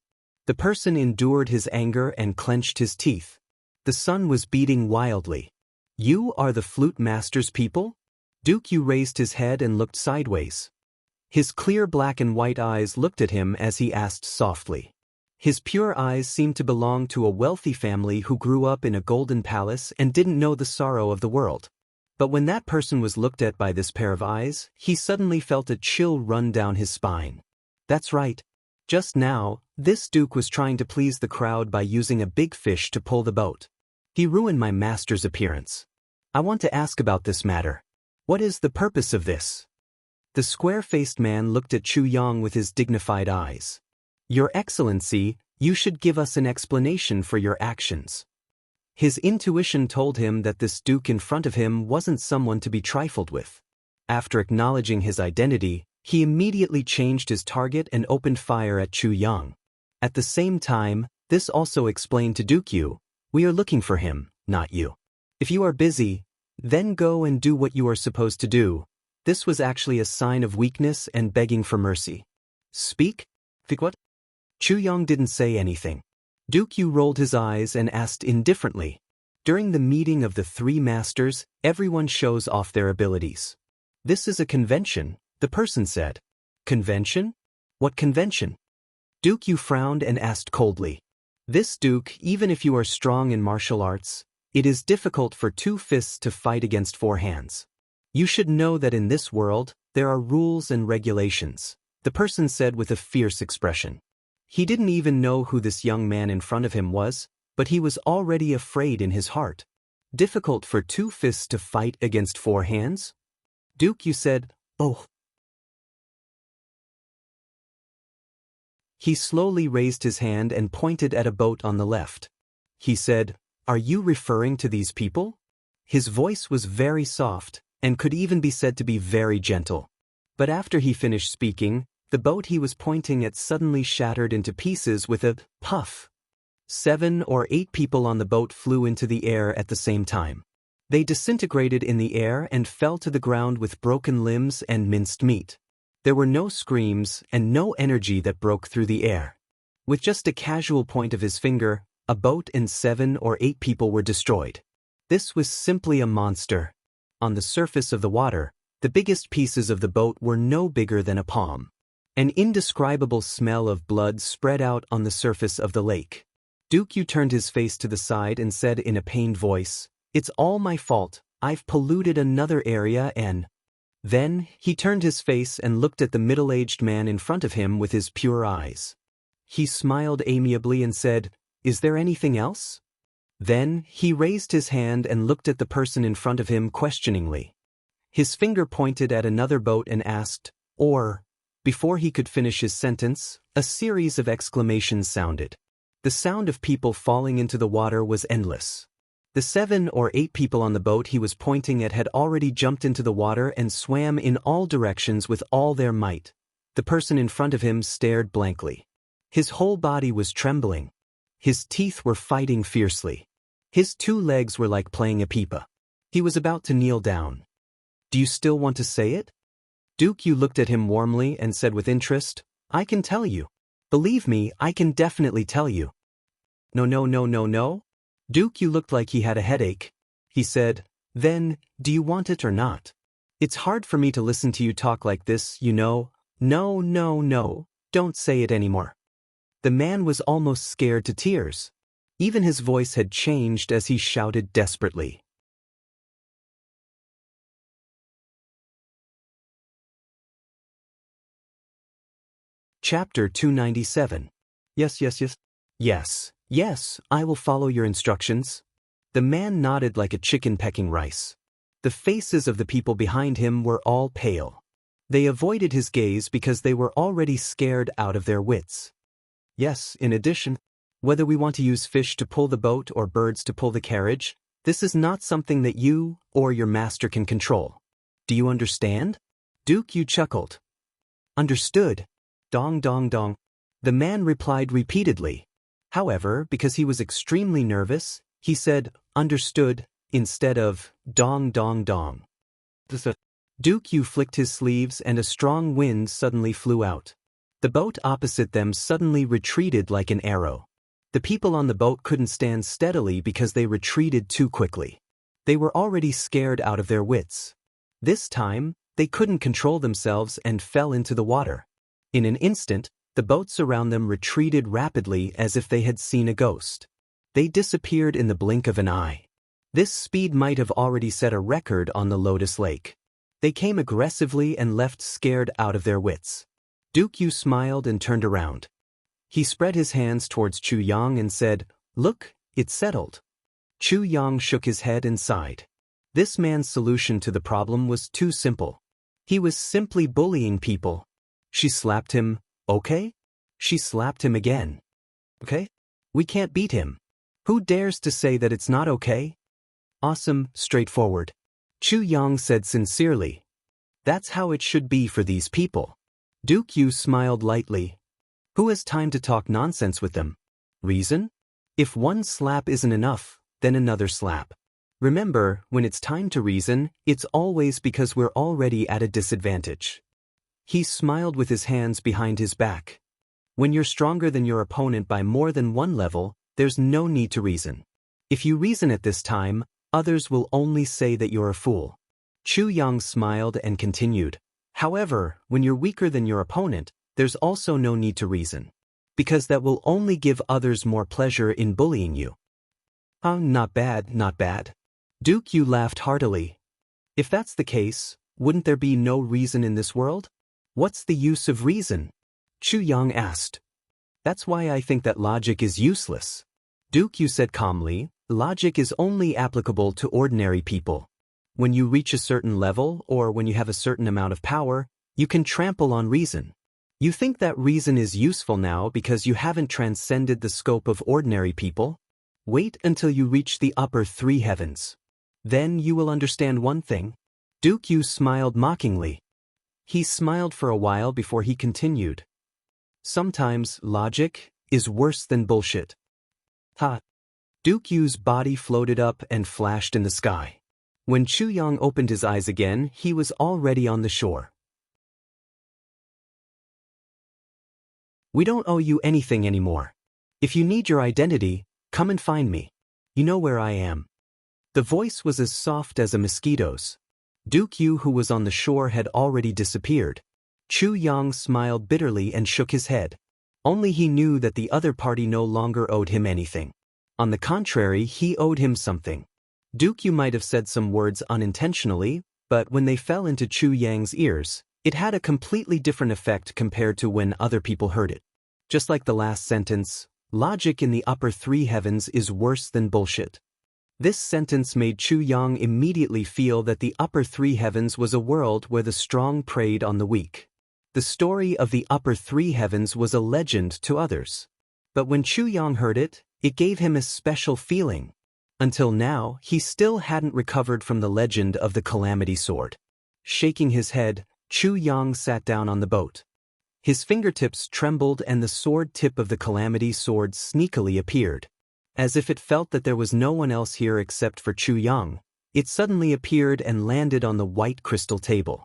The person endured his anger and clenched his teeth. The sun was beating wildly. "You are the Flute Master's people?" Duke Yu raised his head and looked sideways. His clear black and white eyes looked at him as he asked softly. His pure eyes seemed to belong to a wealthy family who grew up in a golden palace and didn't know the sorrow of the world. But when that person was looked at by this pair of eyes, he suddenly felt a chill run down his spine. That's right. Just now, this duke was trying to please the crowd by using a big fish to pull the boat. He ruined my master's appearance. I want to ask about this matter. What is the purpose of this? The square-faced man looked at Chu Yang with his dignified eyes. Your Excellency, you should give us an explanation for your actions. His intuition told him that this duke in front of him wasn't someone to be trifled with. After acknowledging his identity, he immediately changed his target and opened fire at Chu Yang. At the same time, this also explained to Duke Yu, we are looking for him, not you. If you are busy, then go and do what you are supposed to do. This was actually a sign of weakness and begging for mercy. Speak? Think what? Chu Yang didn't say anything. Duke Yu rolled his eyes and asked indifferently. During the meeting of the three masters, everyone shows off their abilities. This is a convention, the person said. Convention? What convention? Duke Yu frowned and asked coldly. This duke, even if you are strong in martial arts, it is difficult for two fists to fight against four hands. You should know that in this world, there are rules and regulations, the person said with a fierce expression. He didn't even know who this young man in front of him was, but he was already afraid in his heart. Difficult for two fists to fight against four hands? Duke Yu said, oh. He slowly raised his hand and pointed at a boat on the left. He said, are you referring to these people? His voice was very soft, and could even be said to be very gentle. But after he finished speaking, the boat he was pointing at suddenly shattered into pieces with a puff. 7 or 8 people on the boat flew into the air at the same time. They disintegrated in the air and fell to the ground with broken limbs and minced meat. There were no screams and no energy that broke through the air. With just a casual point of his finger, a boat and 7 or 8 people were destroyed. This was simply a monster. On the surface of the water, the biggest pieces of the boat were no bigger than a palm. An indescribable smell of blood spread out on the surface of the lake. Duke Yu turned his face to the side and said in a pained voice, it's all my fault, I've polluted another area and… Then, he turned his face and looked at the middle-aged man in front of him with his pure eyes. He smiled amiably and said, is there anything else? Then, he raised his hand and looked at the person in front of him questioningly. His finger pointed at another boat and asked, or… Before he could finish his sentence, a series of exclamations sounded. The sound of people falling into the water was endless. The 7 or 8 people on the boat he was pointing at had already jumped into the water and swam in all directions with all their might. The person in front of him stared blankly. His whole body was trembling. His teeth were fighting fiercely. His 2 legs were like playing a pipa. He was about to kneel down. Do you still want to say it? Duke Yu looked at him warmly and said with interest, I can tell you. Believe me, I can definitely tell you. No. Duke Yu looked like he had a headache. He said, then, do you want it or not? It's hard for me to listen to you talk like this, you know. No, don't say it anymore. The man was almost scared to tears. Even his voice had changed as he shouted desperately. Chapter 297. Yes, I will follow your instructions. The man nodded like a chicken pecking rice. The faces of the people behind him were all pale. They avoided his gaze because they were already scared out of their wits. Yes, in addition, whether we want to use fish to pull the boat or birds to pull the carriage, this is not something that you or your master can control. Do you understand? Duke Yu chuckled. Understood. Dong. The man replied repeatedly. However, because he was extremely nervous, he said, understood, instead of, dong. Duke Yu flicked his sleeves and a strong wind suddenly flew out. The boat opposite them suddenly retreated like an arrow. The people on the boat couldn't stand steadily because they retreated too quickly. They were already scared out of their wits. This time, they couldn't control themselves and fell into the water. In an instant, the boats around them retreated rapidly as if they had seen a ghost. They disappeared in the blink of an eye. This speed might have already set a record on the Lotus Lake. They came aggressively and left scared out of their wits. Duke Yu smiled and turned around. He spread his hands towards Chu Yang and said, "Look, it's settled." Chu Yang shook his head and sighed. This man's solution to the problem was too simple. He was simply bullying people. She slapped him. Okay? She slapped him again. Okay? We can't beat him. Who dares to say that it's not okay? Awesome, straightforward. Chu Yang said sincerely. That's how it should be for these people. Duke Yu smiled lightly. Who has time to talk nonsense with them? Reason? If one slap isn't enough, then another slap. Remember, when it's time to reason, it's always because we're already at a disadvantage. He smiled with his hands behind his back. When you're stronger than your opponent by more than one level, there's no need to reason. If you reason at this time, others will only say that you're a fool. Chu Yang smiled and continued. However, when you're weaker than your opponent, there's also no need to reason. Because that will only give others more pleasure in bullying you. Not bad, not bad. Duke Yu laughed heartily. If that's the case, wouldn't there be no reason in this world? What's the use of reason? Chu Yang asked. That's why I think that logic is useless. Duke Yu said calmly, logic is only applicable to ordinary people. When you reach a certain level or when you have a certain amount of power, you can trample on reason. You think that reason is useful now because you haven't transcended the scope of ordinary people? Wait until you reach the upper three heavens. Then you will understand one thing. Duke Yu smiled mockingly. He smiled for a while before he continued. Sometimes logic is worse than bullshit. Ha! Duke Yu's body floated up and flashed in the sky. When Chu Yang opened his eyes again, he was already on the shore. We don't owe you anything anymore. If you need your identity, come and find me. You know where I am. The voice was as soft as a mosquito's. Duke Yu, who was on the shore, had already disappeared. Chu Yang smiled bitterly and shook his head. Only he knew that the other party no longer owed him anything. On the contrary, he owed him something. Duke Yu might have said some words unintentionally, but when they fell into Chu Yang's ears, it had a completely different effect compared to when other people heard it. Just like the last sentence, logic in the upper three heavens is worse than bullshit. This sentence made Chu Yang immediately feel that the upper three heavens was a world where the strong preyed on the weak. The story of the upper three heavens was a legend to others. But when Chu Yang heard it, it gave him a special feeling. Until now, he still hadn't recovered from the legend of the Calamity Sword. Shaking his head, Chu Yang sat down on the boat. His fingertips trembled and the sword tip of the Calamity Sword sneakily appeared. As if it felt that there was no one else here except for Chu Yang, it suddenly appeared and landed on the white crystal table.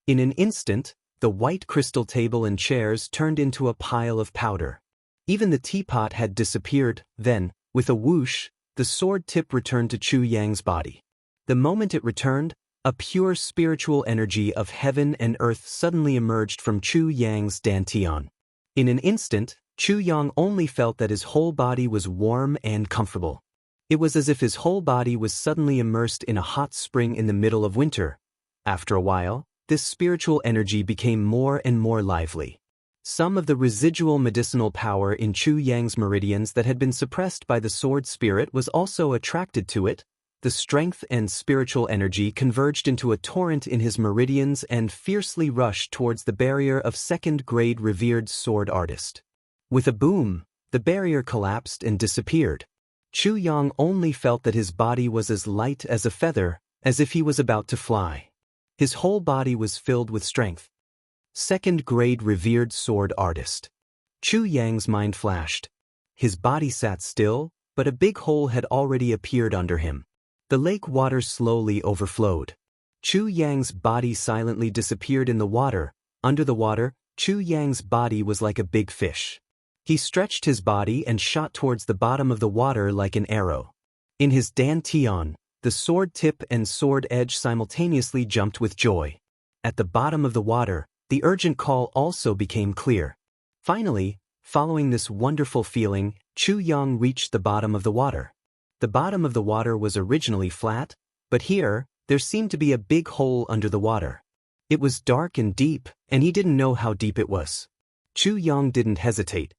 In an instant, the white crystal table and chairs turned into a pile of powder. Even the teapot had disappeared. Then, with a whoosh, the sword tip returned to Chu Yang's body. The moment it returned, a pure spiritual energy of heaven and earth suddenly emerged from Chu Yang's dantian. In an instant, Chu Yang only felt that his whole body was warm and comfortable. It was as if his whole body was suddenly immersed in a hot spring in the middle of winter. After a while, this spiritual energy became more and more lively. Some of the residual medicinal power in Chu Yang's meridians that had been suppressed by the sword spirit was also attracted to it. The strength and spiritual energy converged into a torrent in his meridians and fiercely rushed towards the barrier of second-grade revered sword artist. With a boom, the barrier collapsed and disappeared. Chu Yang only felt that his body was as light as a feather, as if he was about to fly. His whole body was filled with strength. Second-grade revered sword artist. Chu Yang's mind flashed. His body sat still, but a big hole had already appeared under him. The lake water slowly overflowed. Chu Yang's body silently disappeared in the water. Under the water, Chu Yang's body was like a big fish. He stretched his body and shot towards the bottom of the water like an arrow. In his dantian, the sword tip and sword edge simultaneously jumped with joy. At the bottom of the water, the urgent call also became clear. Finally, following this wonderful feeling, Chu Yang reached the bottom of the water. The bottom of the water was originally flat, but here, there seemed to be a big hole under the water. It was dark and deep, and he didn't know how deep it was. Chu Yang didn't hesitate.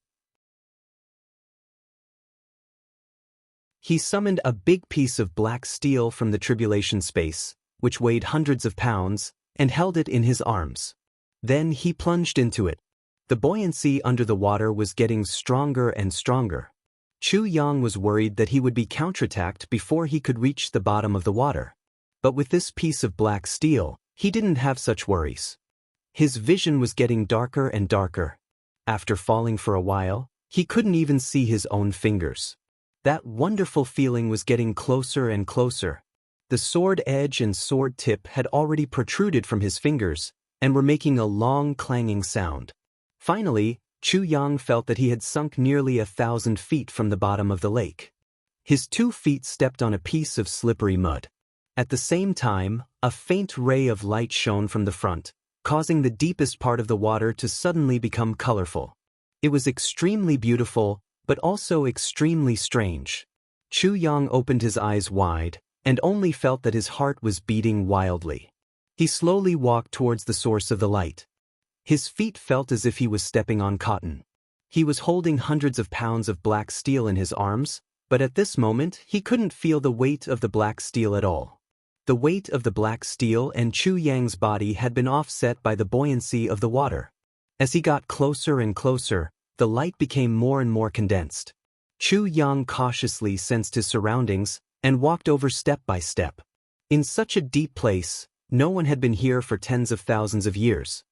He summoned a big piece of black steel from the tribulation space, which weighed hundreds of pounds, and held it in his arms. Then he plunged into it. The buoyancy under the water was getting stronger and stronger. Chu Yang was worried that he would be counterattacked before he could reach the bottom of the water. But with this piece of black steel, he didn't have such worries. His vision was getting darker and darker. After falling for a while, he couldn't even see his own fingers. That wonderful feeling was getting closer and closer. The sword edge and sword tip had already protruded from his fingers and were making a long clanging sound. Finally, Chu Yang felt that he had sunk nearly 1,000 feet from the bottom of the lake. His 2 feet stepped on a piece of slippery mud. At the same time, a faint ray of light shone from the front, causing the deepest part of the water to suddenly become colorful. It was extremely beautiful, but also extremely strange. Chu Yang opened his eyes wide, and only felt that his heart was beating wildly. He slowly walked towards the source of the light. His feet felt as if he was stepping on cotton. He was holding hundreds of pounds of black steel in his arms, but at this moment he couldn't feel the weight of the black steel at all. The weight of the black steel and Chu Yang's body had been offset by the buoyancy of the water. As he got closer and closer, the light became more and more condensed. Chu Yang cautiously sensed his surroundings and walked over step by step. In such a deep place, no one had been here for tens of thousands of years.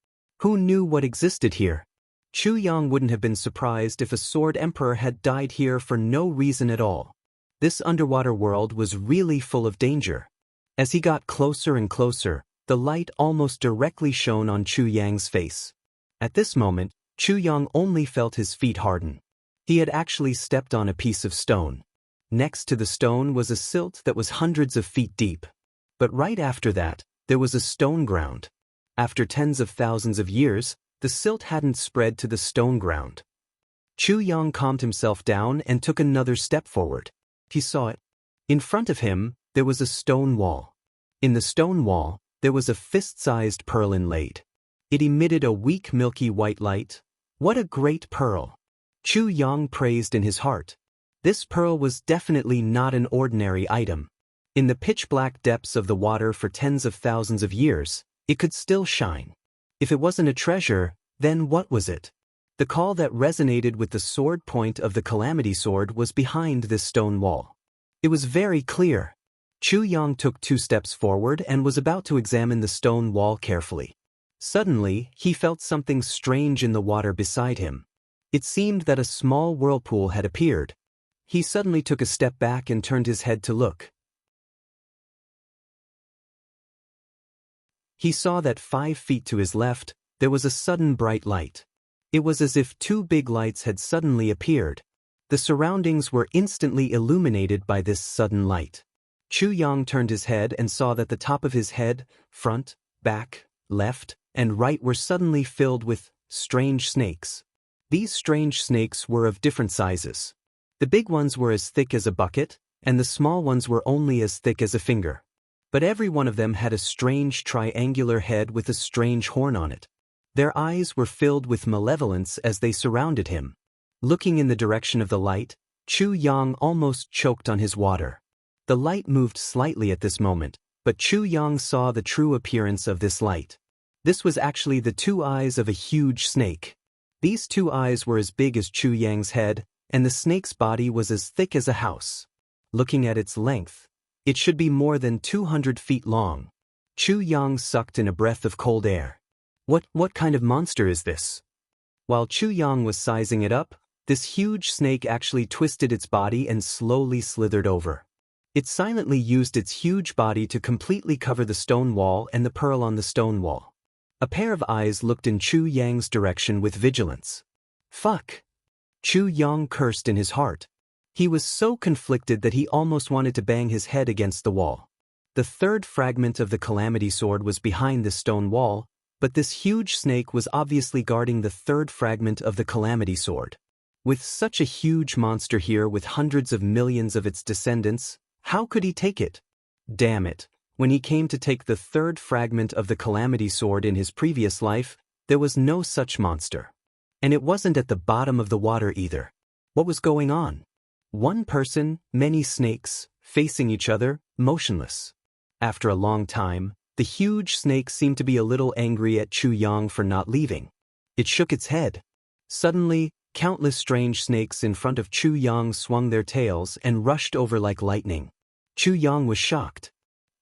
Who knew what existed here? Chu Yang wouldn't have been surprised if a sword emperor had died here for no reason at all. This underwater world was really full of danger. As he got closer and closer, the light almost directly shone on Chu Yang's face. At this moment, Chu Yang only felt his feet harden. He had actually stepped on a piece of stone. Next to the stone was a silt that was hundreds of feet deep. But right after that, there was a stone ground. After tens of thousands of years, the silt hadn't spread to the stone ground. Chu Yang calmed himself down and took another step forward. He saw it. In front of him, there was a stone wall. In the stone wall, there was a fist-sized pearl inlaid. It emitted a weak milky white light. What a great pearl! Chu Yang praised in his heart. This pearl was definitely not an ordinary item. In the pitch-black depths of the water for tens of thousands of years, it could still shine. If it wasn't a treasure, then what was it? The call that resonated with the sword point of the Calamity Sword was behind this stone wall. It was very clear. Chu Yang took 2 steps forward and was about to examine the stone wall carefully. Suddenly, he felt something strange in the water beside him. It seemed that a small whirlpool had appeared. He suddenly took a step back and turned his head to look. He saw that 5 feet to his left, there was a sudden bright light. It was as if 2 big lights had suddenly appeared. The surroundings were instantly illuminated by this sudden light. Chu Yang turned his head and saw that the top of his head, front, back, left, and right were suddenly filled with strange snakes. These strange snakes were of different sizes. The big ones were as thick as a bucket, and the small ones were only as thick as a finger. But every one of them had a strange triangular head with a strange horn on it. Their eyes were filled with malevolence as they surrounded him. Looking in the direction of the light, Chu Yang almost choked on his water. The light moved slightly at this moment, but Chu Yang saw the true appearance of this light. This was actually the 2 eyes of a huge snake. These 2 eyes were as big as Chu Yang's head, and the snake's body was as thick as a house. Looking at its length, it should be more than 200 feet long. Chu Yang sucked in a breath of cold air. What kind of monster is this? While Chu Yang was sizing it up, this huge snake actually twisted its body and slowly slithered over. It silently used its huge body to completely cover the stone wall and the pearl on the stone wall. A pair of eyes looked in Chu Yang's direction with vigilance. Fuck! Chu Yang cursed in his heart. He was so conflicted that he almost wanted to bang his head against the wall. The 3rd fragment of the Calamity Sword was behind this stone wall, but this huge snake was obviously guarding the 3rd fragment of the Calamity Sword. With such a huge monster here with hundreds of millions of its descendants, how could he take it? Damn it, when he came to take the 3rd fragment of the Calamity Sword in his previous life, there was no such monster. And it wasn't at the bottom of the water either. What was going on? One person, many snakes, facing each other, motionless. After a long time, the huge snake seemed to be a little angry at Chu Yang for not leaving. It shook its head. Suddenly, countless strange snakes in front of Chu Yang swung their tails and rushed over like lightning. Chu Yang was shocked.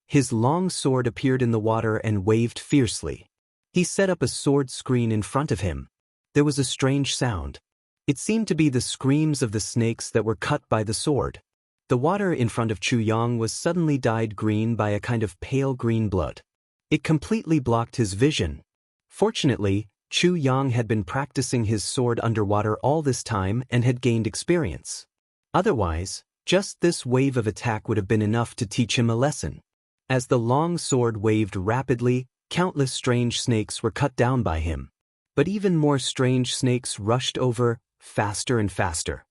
His long sword appeared in the water and waved fiercely. He set up a sword screen in front of him. There was a strange sound. It seemed to be the screams of the snakes that were cut by the sword. The water in front of Chu Yang was suddenly dyed green by a kind of pale green blood. It completely blocked his vision. Fortunately, Chu Yang had been practicing his sword underwater all this time and had gained experience. Otherwise, just this wave of attack would have been enough to teach him a lesson. As the long sword waved rapidly, countless strange snakes were cut down by him. But even more strange snakes rushed over, faster and faster.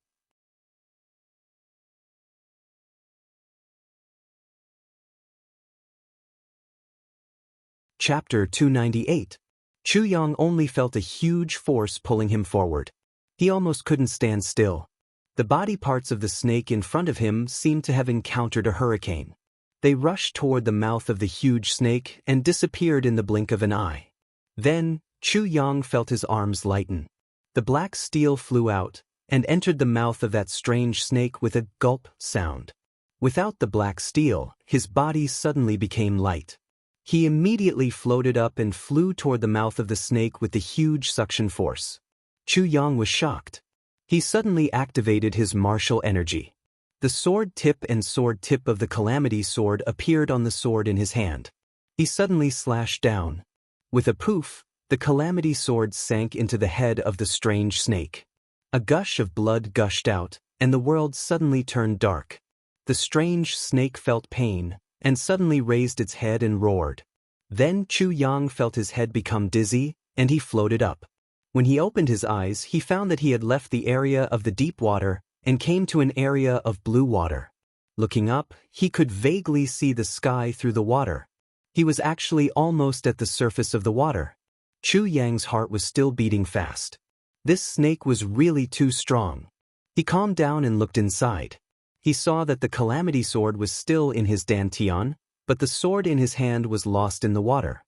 Chapter 298. Chu Yang only felt a huge force pulling him forward. He almost couldn't stand still. The body parts of the snake in front of him seemed to have encountered a hurricane. They rushed toward the mouth of the huge snake and disappeared in the blink of an eye. Then, Chu Yang felt his arms lighten. The black steel flew out and entered the mouth of that strange snake with a gulp sound. Without the black steel, his body suddenly became light. He immediately floated up and flew toward the mouth of the snake with the huge suction force. Chu Yang was shocked. He suddenly activated his martial energy. The sword tip and sword tip of the Calamity sword appeared on the sword in his hand. He suddenly slashed down. With a poof, the Calamity sword sank into the head of the strange snake. A gush of blood gushed out, and the world suddenly turned dark. The strange snake felt pain, and suddenly raised its head and roared. Then Chu Yang felt his head become dizzy, and he floated up. When he opened his eyes, he found that he had left the area of the deep water and came to an area of blue water. Looking up, he could vaguely see the sky through the water. He was actually almost at the surface of the water. Chu Yang's heart was still beating fast. This snake was really too strong. He calmed down and looked inside. He saw that the Calamity sword was still in his dantian, but the sword in his hand was lost in the water.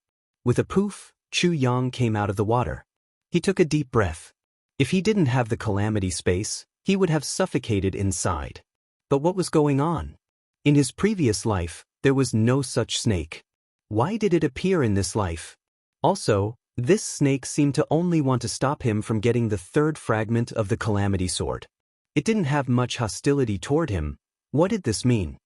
With a poof, Chu Yang came out of the water. He took a deep breath. If he didn't have the Calamity space, he would have suffocated inside. But what was going on? In his previous life, there was no such snake. Why did it appear in this life? Also, this snake seemed to only want to stop him from getting the third fragment of the Calamity sword. It didn't have much hostility toward him. What did this mean?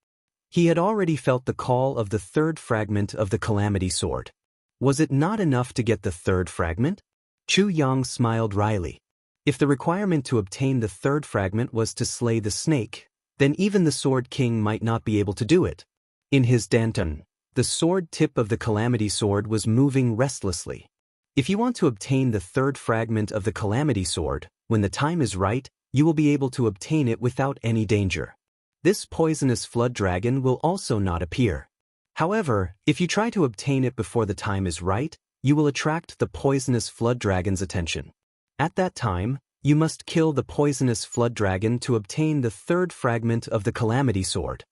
He had already felt the call of the third fragment of the Calamity sword. Was it not enough to get the third fragment? Chu Yang smiled wryly. If the requirement to obtain the third fragment was to slay the snake, then even the Sword King might not be able to do it. In his dantian, the sword tip of the Calamity sword was moving restlessly. If you want to obtain the third fragment of the Calamity sword, when the time is right, you will be able to obtain it without any danger. This poisonous flood dragon will also not appear. However, if you try to obtain it before the time is right, you will attract the poisonous flood dragon's attention. At that time, you must kill the poisonous flood dragon to obtain the third fragment of the Calamity sword.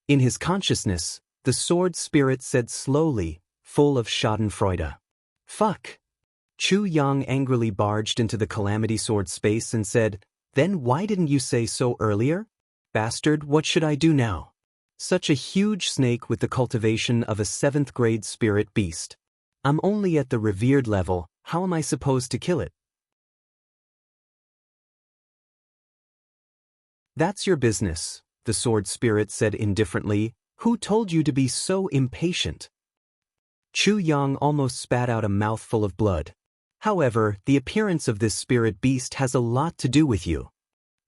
In his consciousness, the sword spirit said slowly, full of schadenfreude. Fuck! Chu Yang angrily barged into the Calamity sword space and said, "Then why didn't you say so earlier? Bastard, what should I do now? Such a huge snake with the cultivation of a 7th grade spirit beast. I'm only at the revered level, how am I supposed to kill it?" "That's your business," the sword spirit said indifferently. "Who told you to be so impatient?" Chu Yang almost spat out a mouthful of blood. However, the appearance of this spirit beast has a lot to do with you.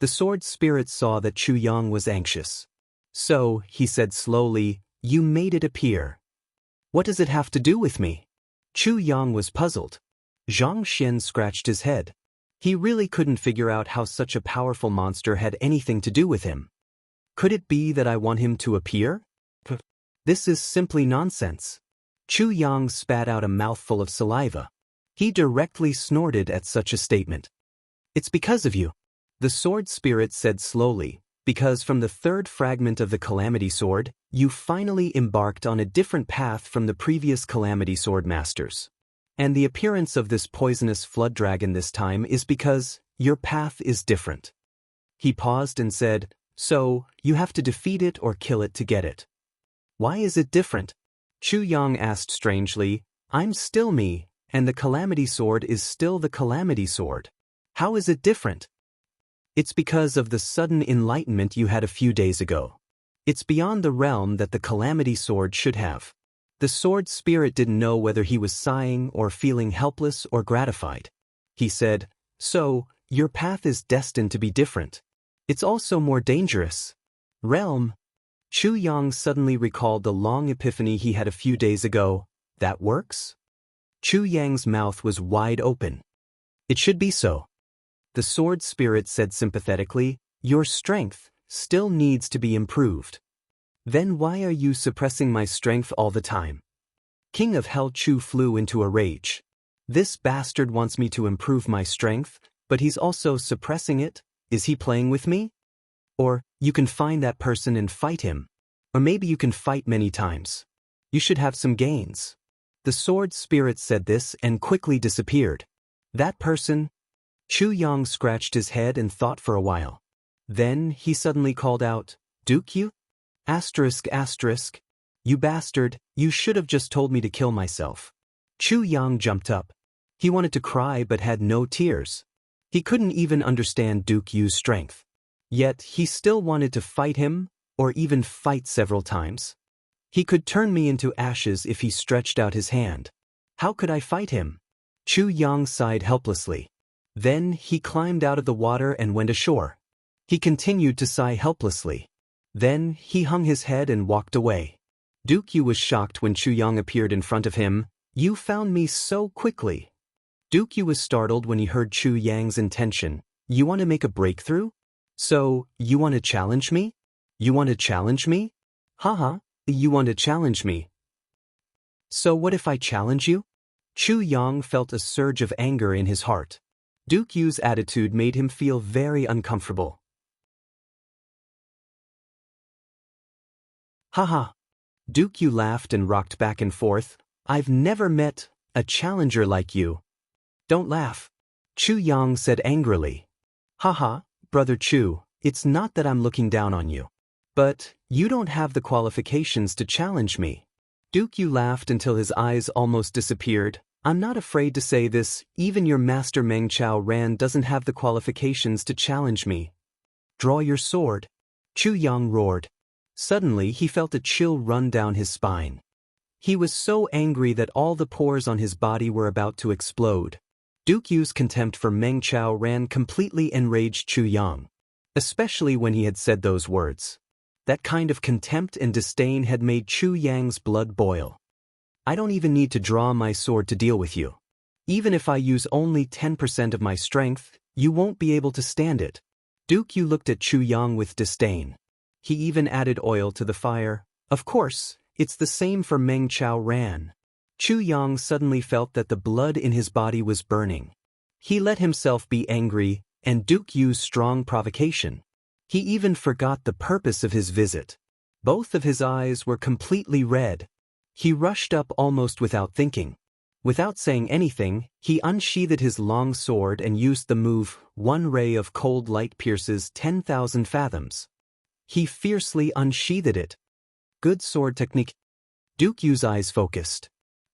The sword spirit saw that Chu Yang was anxious. "So," he said slowly, "you made it appear. What does it have to do with me?" Chu Yang was puzzled. Zhang Xian scratched his head. He really couldn't figure out how such a powerful monster had anything to do with him. Could it be that I want him to appear? This is simply nonsense. Chu Yang spat out a mouthful of saliva. He directly snorted at such a statement. "It's because of you," the sword spirit said slowly. because from the third fragment of the Calamity Sword, you finally embarked on a different path from the previous Calamity Sword masters. And the appearance of this poisonous flood dragon this time is because your path is different. He paused and said, "So, you have to defeat it or kill it to get it." "Why is it different?" Chu Yang asked strangely. "I'm still me, and the Calamity Sword is still the Calamity Sword. How is it different?" "It's because of the sudden enlightenment you had a few days ago. It's beyond the realm that the Calamity Sword should have." The sword spirit didn't know whether he was sighing or feeling helpless or gratified. He said, "So, your path is destined to be different. It's also more dangerous." Realm? Chu Yang suddenly recalled the long epiphany he had a few days ago. That works? Chu Yang's mouth was wide open. "It should be so." The sword spirit said sympathetically, "Your strength still needs to be improved." "Then why are you suppressing my strength all the time?" King of Hell Chu flew into a rage. "This bastard wants me to improve my strength, but he's also suppressing it. Is he playing with me? Or, you can find that person and fight him. Or maybe you can fight many times. You should have some gains." The sword spirit said this and quickly disappeared. "That person?" Chu Yang scratched his head and thought for a while. Then he suddenly called out, "Duke you? Asterisk asterisk. You bastard, you should have just told me to kill myself." Chu Yang jumped up. He wanted to cry but had no tears. He couldn't even understand Duke Yu's strength. Yet he still wanted to fight him, or even fight several times. "He could turn me into ashes if he stretched out his hand. How could I fight him?" Chu Yang sighed helplessly. Then he climbed out of the water and went ashore. He continued to sigh helplessly. Then he hung his head and walked away. Duke Yu was shocked when Chu Yang appeared in front of him. "You found me so quickly." Duke Yu was startled when he heard Chu Yang's intention. "You want to make a breakthrough? So, you want to challenge me? You want to challenge me? Haha, you want to challenge me. So what if I challenge you?" Chu Yang felt a surge of anger in his heart. Duke Yu's attitude made him feel very uncomfortable. "Haha." Duke Yu laughed and rocked back and forth. "I've never met a challenger like you." "Don't laugh," Chu Yang said angrily. "Haha, brother Chu, it's not that I'm looking down on you. But you don't have the qualifications to challenge me." Duke Yu laughed until his eyes almost disappeared. "I'm not afraid to say this, even your master Meng Chao Ran doesn't have the qualifications to challenge me." "Draw your sword," Chu Yang roared. Suddenly he felt a chill run down his spine. He was so angry that all the pores on his body were about to explode. Duke Yu's contempt for Meng Chao Ran completely enraged Chu Yang, especially when he had said those words. That kind of contempt and disdain had made Chu Yang's blood boil. "I don't even need to draw my sword to deal with you. Even if I use only 10% of my strength, you won't be able to stand it." Duke Yu looked at Chu Yang with disdain. He even added oil to the fire. "Of course, it's the same for Meng Chao Ran." Chu Yang suddenly felt that the blood in his body was burning. He let himself be angry, and Duke Yu's strong provocation. He even forgot the purpose of his visit. Both of his eyes were completely red. He rushed up almost without thinking. Without saying anything, he unsheathed his long sword and used the move, "One ray of cold light pierces 10,000 fathoms." He fiercely unsheathed it. Good sword technique. Duke Yu's eyes focused.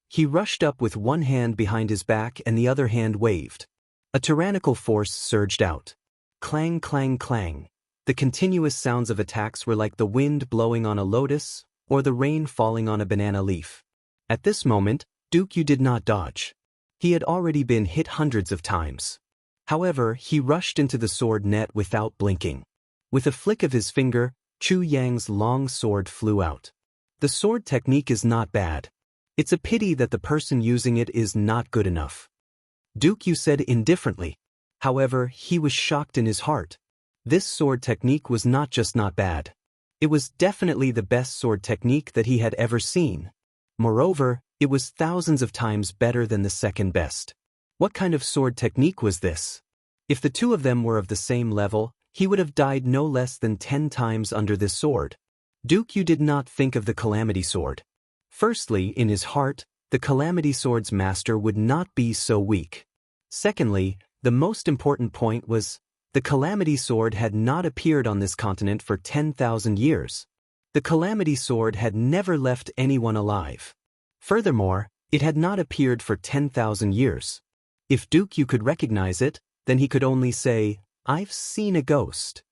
He rushed up with one hand behind his back and the other hand waved. A tyrannical force surged out. Clang, clang, clang. The continuous sounds of attacks were like the wind blowing on a lotus, or the rain falling on a banana leaf. At this moment, Duke Yu did not dodge. He had already been hit hundreds of times. However, he rushed into the sword net without blinking. With a flick of his finger, Chu Yang's long sword flew out. The sword technique is not bad. It's a pity that the person using it is not good enough. Duke Yu said indifferently. However, he was shocked in his heart. This sword technique was not just not bad. It was definitely the best sword technique that he had ever seen. Moreover, it was thousands of times better than the second best. What kind of sword technique was this? If the two of them were of the same level, he would have died no less than 10 times under this sword. Duke Yu did not think of the Calamity Sword. Firstly, in his heart, the Calamity Sword's master would not be so weak. Secondly, the most important point was, the Calamity Sword had not appeared on this continent for 10,000 years. The Calamity Sword had never left anyone alive. Furthermore, it had not appeared for 10,000 years. If Duke Yu could recognize it, then he could only say, "I've seen a ghost."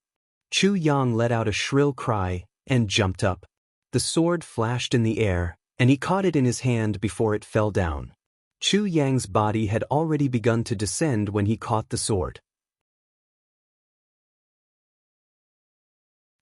Chu Yang let out a shrill cry and jumped up. The sword flashed in the air, and he caught it in his hand before it fell down. Chu Yang's body had already begun to descend when he caught the sword.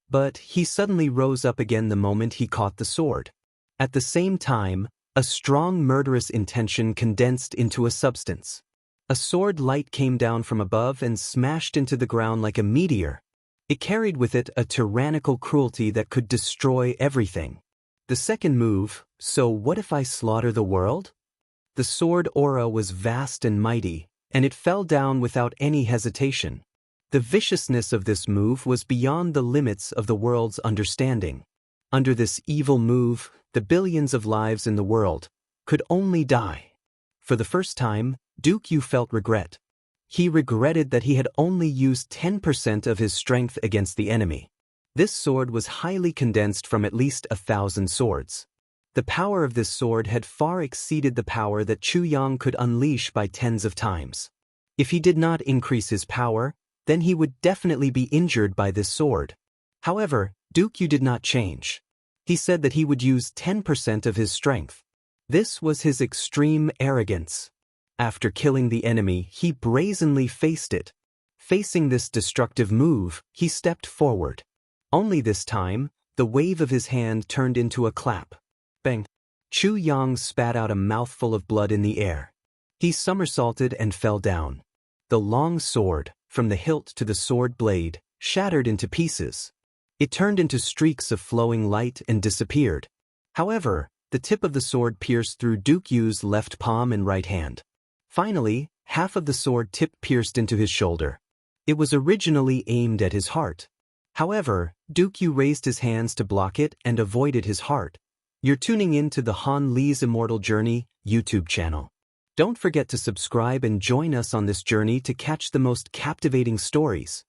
But he suddenly rose up again the moment he caught the sword. At the same time, a strong murderous intention condensed into a substance. A sword light came down from above and smashed into the ground like a meteor. It carried with it a tyrannical cruelty that could destroy everything. The second move, so what if I slaughter the world? The sword aura was vast and mighty, and it fell down without any hesitation. The viciousness of this move was beyond the limits of the world's understanding. Under this evil move, the billions of lives in the world could only die. For the first time, Duke Yu felt regret. He regretted that he had only used 10% of his strength against the enemy. This sword was highly condensed from at least 1,000 swords. The power of this sword had far exceeded the power that Chu Yang could unleash by tens of times. If he did not increase his power, then he would definitely be injured by this sword. However, Duke Yu did not change. He said that he would use 10% of his strength. This was his extreme arrogance. After killing the enemy, he brazenly faced it. Facing this destructive move, he stepped forward. Only this time, the wave of his hand turned into a clap. Bang! Chu Yang spat out a mouthful of blood in the air. He somersaulted and fell down. The long sword, from the hilt to the sword blade, shattered into pieces. It turned into streaks of flowing light and disappeared. However, the tip of the sword pierced through Duke Yu's left palm and right hand. Finally, half of the sword tip pierced into his shoulder. It was originally aimed at his heart. However, Duke Yu raised his hands to block it and avoided his heart. You're tuning in to the Han Li's Immortal Journey YouTube channel. Don't forget to subscribe and join us on this journey to catch the most captivating stories.